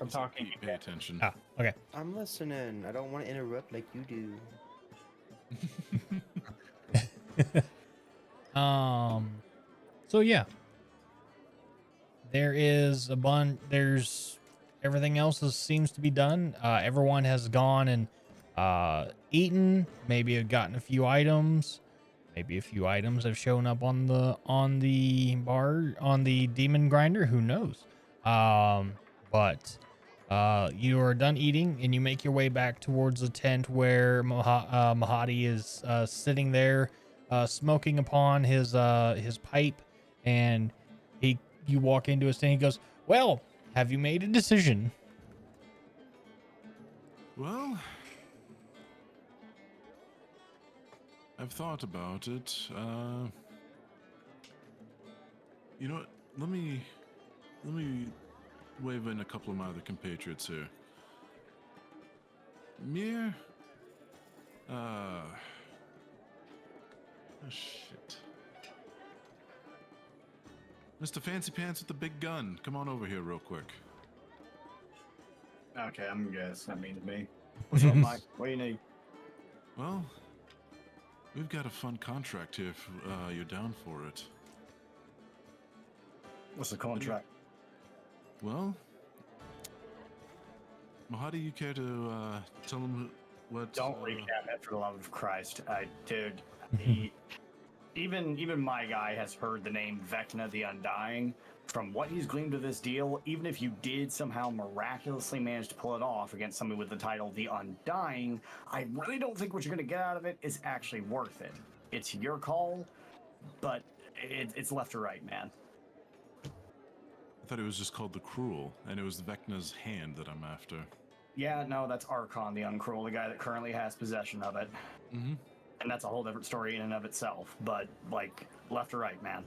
I'm talking. Pay attention. Ah, okay. I'm listening. I don't want to interrupt like you do. So yeah, there's everything else seems to be done. Everyone has gone and eaten, maybe have gotten a few items. Maybe a few items have shown up on the bar, on the demon grinder, who knows. But you are done eating and you make your way back towards the tent where Mahadi is sitting there smoking upon his pipe, and you walk into his tent. He goes, "Well, have you made a decision?" Well, I've thought about it. You know what? Let me wave in a couple of my other compatriots here. Mir, oh shit. Mr. Fancy Pants with the big gun, come on over here real quick. Okay, I'm guess that means me. What's up, Mike? What do you need? Well, we've got a fun contract here if you're down for it. What's the contract? Well, Mahadi, you care to tell him what? Don't recap it, for the love of Christ, dude. Even my guy has heard the name Vecna the Undying. From what he's gleaned of this deal, even if you did somehow miraculously manage to pull it off against somebody with the title The Undying, I really don't think what you're going to get out of it is actually worth it. It's your call, but it's left or right, man. I thought it was just called the Cruel, and it was Vecna's hand that I'm after. Yeah, no, that's Archon the Uncruel, the guy that currently has possession of it. Mm-hmm. And that's a whole different story in and of itself, but, like, left or right, man.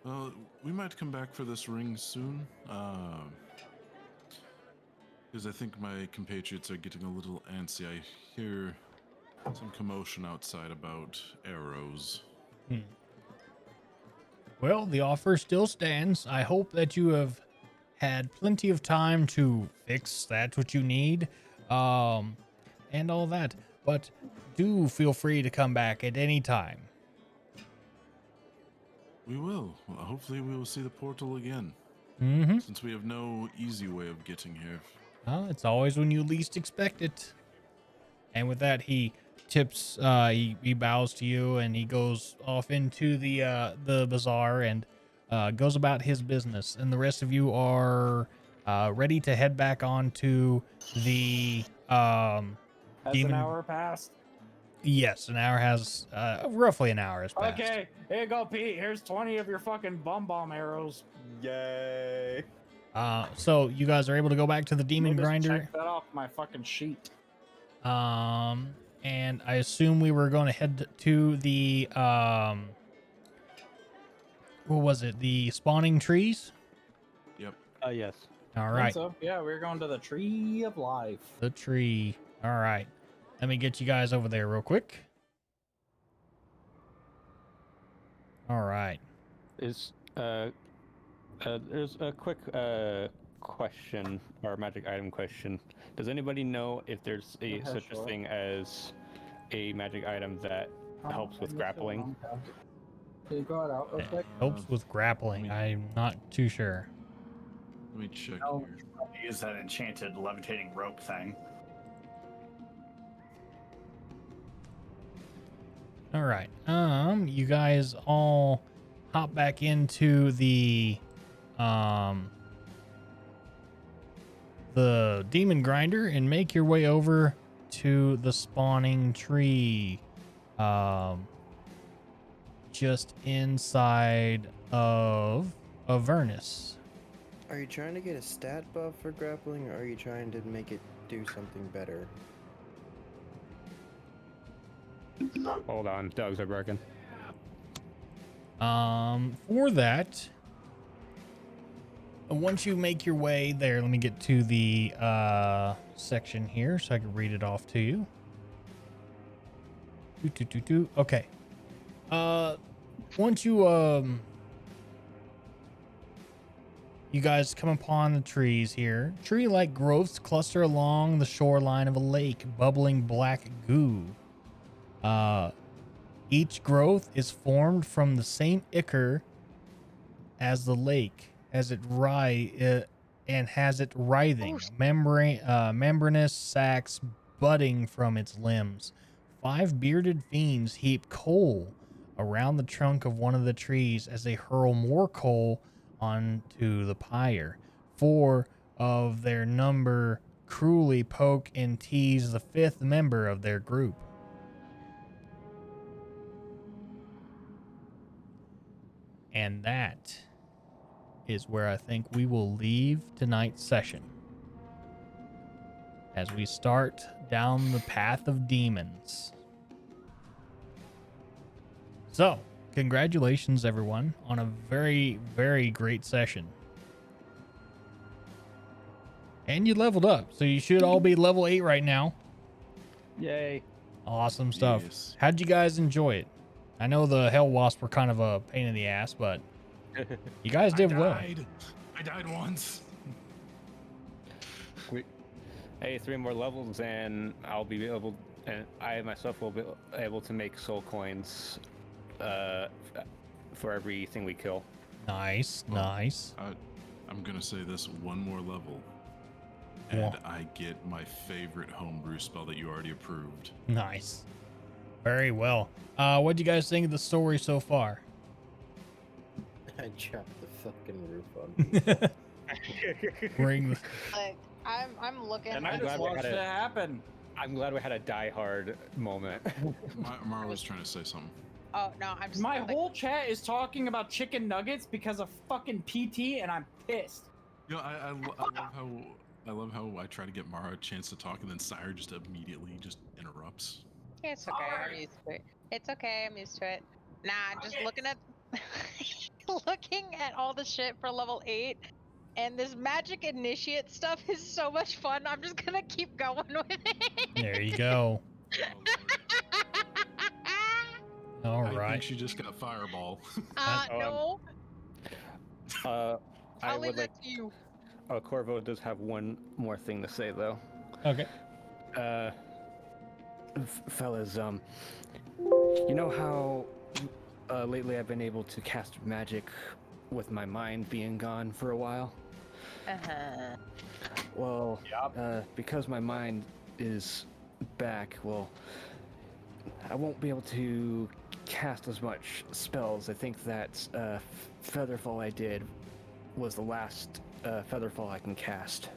Well, we might come back for this ring soon, because I think my compatriots are getting a little antsy. I hear some commotion outside about arrows. Well, the offer still stands. I hope that you have had plenty of time to fix that what you need, and all that. But do feel free to come back at any time. We will. Well, hopefully we will see the portal again. Mm-hmm. Since we have no easy way of getting here. Well, it's always when you least expect it. And with that, he tips, he bows to you, and he goes off into the bazaar, and goes about his business, and the rest of you are ready to head back on to the Has demon. an hour passed? Yes, an hour has roughly an hour has passed. Okay, here you go, Pete. Here's 20 of your fucking bomb arrows. Yay! So you guys are able to go back to the demon Let me just grinder. check that off my fucking sheet. And I assume we were going to head to the what was it? The spawning trees. Yep. Yes. All I think right. so. Yeah, we're going to the Tree of Life. The tree. All right. Let me get you guys over there real quick. All right. Is there's a quick question or magic item question. Does anybody know if there's a such a thing as a magic item that helps with grappling? Can you go out real quick? Helps with grappling. I'm not too sure. Let me check No, here. use that enchanted levitating rope thing. All right. You guys all hop back into the demon grinder and make your way over to the spawning tree. Just inside of Avernus. Are you trying to get a stat buff for grappling, or are you trying to make it do something better? Hold on, dogs are barking. For that, once you make your way there, let me get to the section here so I can read it off to you. Okay. Once you you guys come upon the trees here. Tree-like growths cluster along the shoreline of a lake, bubbling black goo. Each growth is formed from the same ichor as the lake, as it has it writhing, membranous sacs budding from its limbs. 5 bearded fiends heap coal around the trunk of one of the trees as they hurl more coal onto the pyre. 4 of their number cruelly poke and tease the 5th member of their group. And that is where I think we will leave tonight's session, as we start down the path of demons. So, congratulations everyone on a very, very great session. And you leveled up, so you should all be level 8 right now. Yay. Awesome stuff. Yes. How'd you guys enjoy it? I know the Hell Wasp were kind of a pain in the ass, but you guys did well. I died once. Hey, 3 more levels and I'll be able, and I myself will be able to make soul coins for everything we kill. Nice, Well, nice. I'm gonna say this: one more level, and I get my favorite homebrew spell that you already approved. Nice. Very well. What do you guys think of the story so far? I dropped the fucking roof on people. Bring Like, I'm looking. And I I'm just glad we watched had it a- happen. I'm glad we had a die-hard moment. Mara was trying to say something. Oh no, I'm just My like, whole chat is talking about chicken nuggets because of fucking PT, and I'm pissed. You know, I love how I try to get Mara a chance to talk, and then Sire just immediately just interrupts. It's okay. I'm used to it. It's okay. I'm used to it. Nah, just looking at looking at all the shit for level 8, and this magic initiate stuff is so much fun. I'm just gonna keep going with it. There you go. All I right. think she just got fireball. No. I I'll leave would like. that to you. Corvo does have one more thing to say though. Okay. Fellas, you know how lately I've been able to cast magic with my mind being gone for a while? Uh-huh. Well, because my mind is back, well, I won't be able to cast as much spells. I think that Featherfall I did was the last Featherfall I can cast.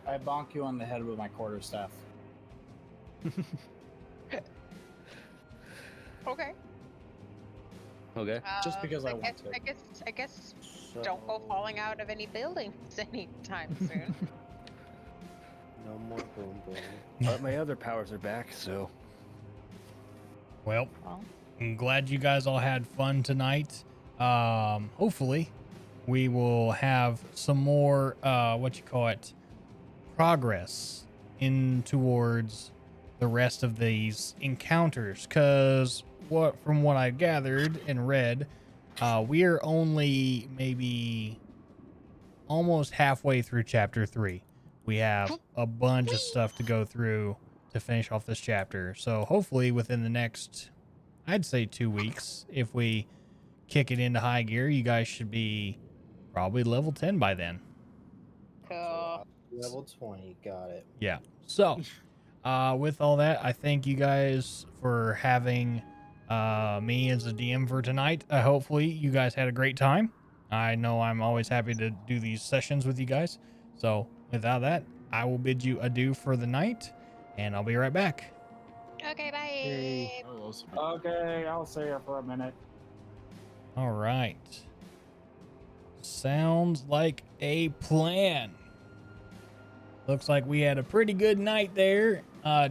I bonk you on the head with my quarterstaff. Okay. Okay. Just because I want to. I guess don't go falling out of any buildings anytime soon. No more boom boom. But my other powers are back, so. Well, Well, I'm glad you guys all had fun tonight. Hopefully we will have some more, progress in towards the rest of these encounters. Cause from what I gathered and read, we're only maybe almost halfway through chapter 3. We have a bunch of stuff to go through to finish off this chapter. So hopefully within the next, I'd say 2 weeks, if we kick it into high gear, you guys should be probably level 10 by then. cool. Level 20, got it. Yeah. So, with all that, I thank you guys for having me as a DM for tonight. Hopefully you guys had a great time. I know I'm always happy to do these sessions with you guys. So, without that, I will bid you adieu for the night, and I'll be right back. Okay, bye. Hey. I'll also be Okay, I'll see you for a minute. All right. Sounds like a plan. Looks like we had a pretty good night there.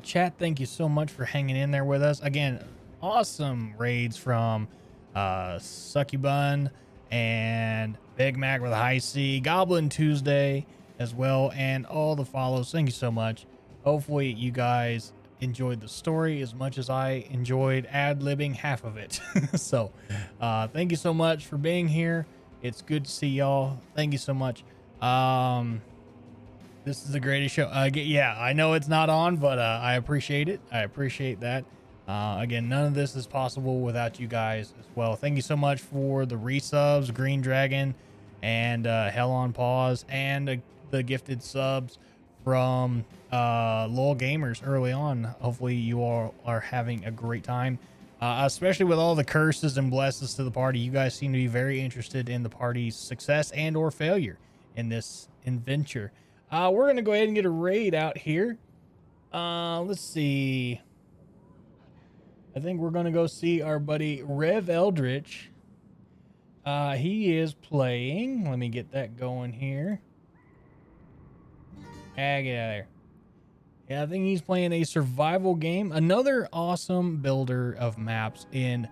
Chat, thank you so much for hanging in there with us. Again, awesome raids from Sucky Bun and Big Mac with a high C, Goblin Tuesday as well, and all the follows. Thank you so much. Hopefully you guys enjoyed the story as much as I enjoyed ad-libbing half of it. So thank you so much for being here. It's good to see y'all. Thank you so much. This is the greatest show. Yeah, I know it's not on, but I appreciate it. I appreciate that. Again, none of this is possible without you guys as well. Thank you so much for the resubs, Green Dragon, and Hell on Pause, and the gifted subs from LOL Gamers early on. Hopefully you all are having a great time, especially with all the curses and blessings to the party. You guys seem to be very interested in the party's success and or failure in this adventure. We're going to go ahead and get a raid out here. Let's see. I think we're going to go see our buddy Rev Eldritch. He is playing. Let me get that going here. Get out of there. Yeah, I think he's playing a survival game. Another awesome builder of maps in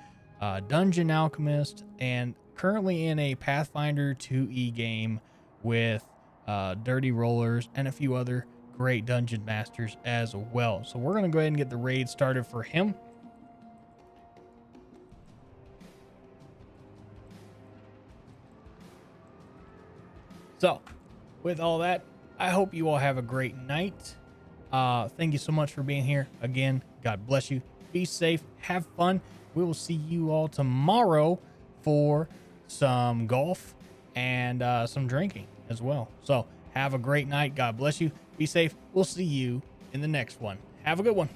Dungeon Alchemist, and currently in a Pathfinder 2e game with Dirty Rollers and a few other great dungeon masters as well. So we're going to go ahead and get the raid started for him. So with all that, I hope you all have a great night. Thank you so much for being here. Again, God bless you. Be safe. Have fun. We will see you all tomorrow for some golf and some drinking as well. So have a great night. God bless you. Be safe. We'll see you in the next one. Have a good one.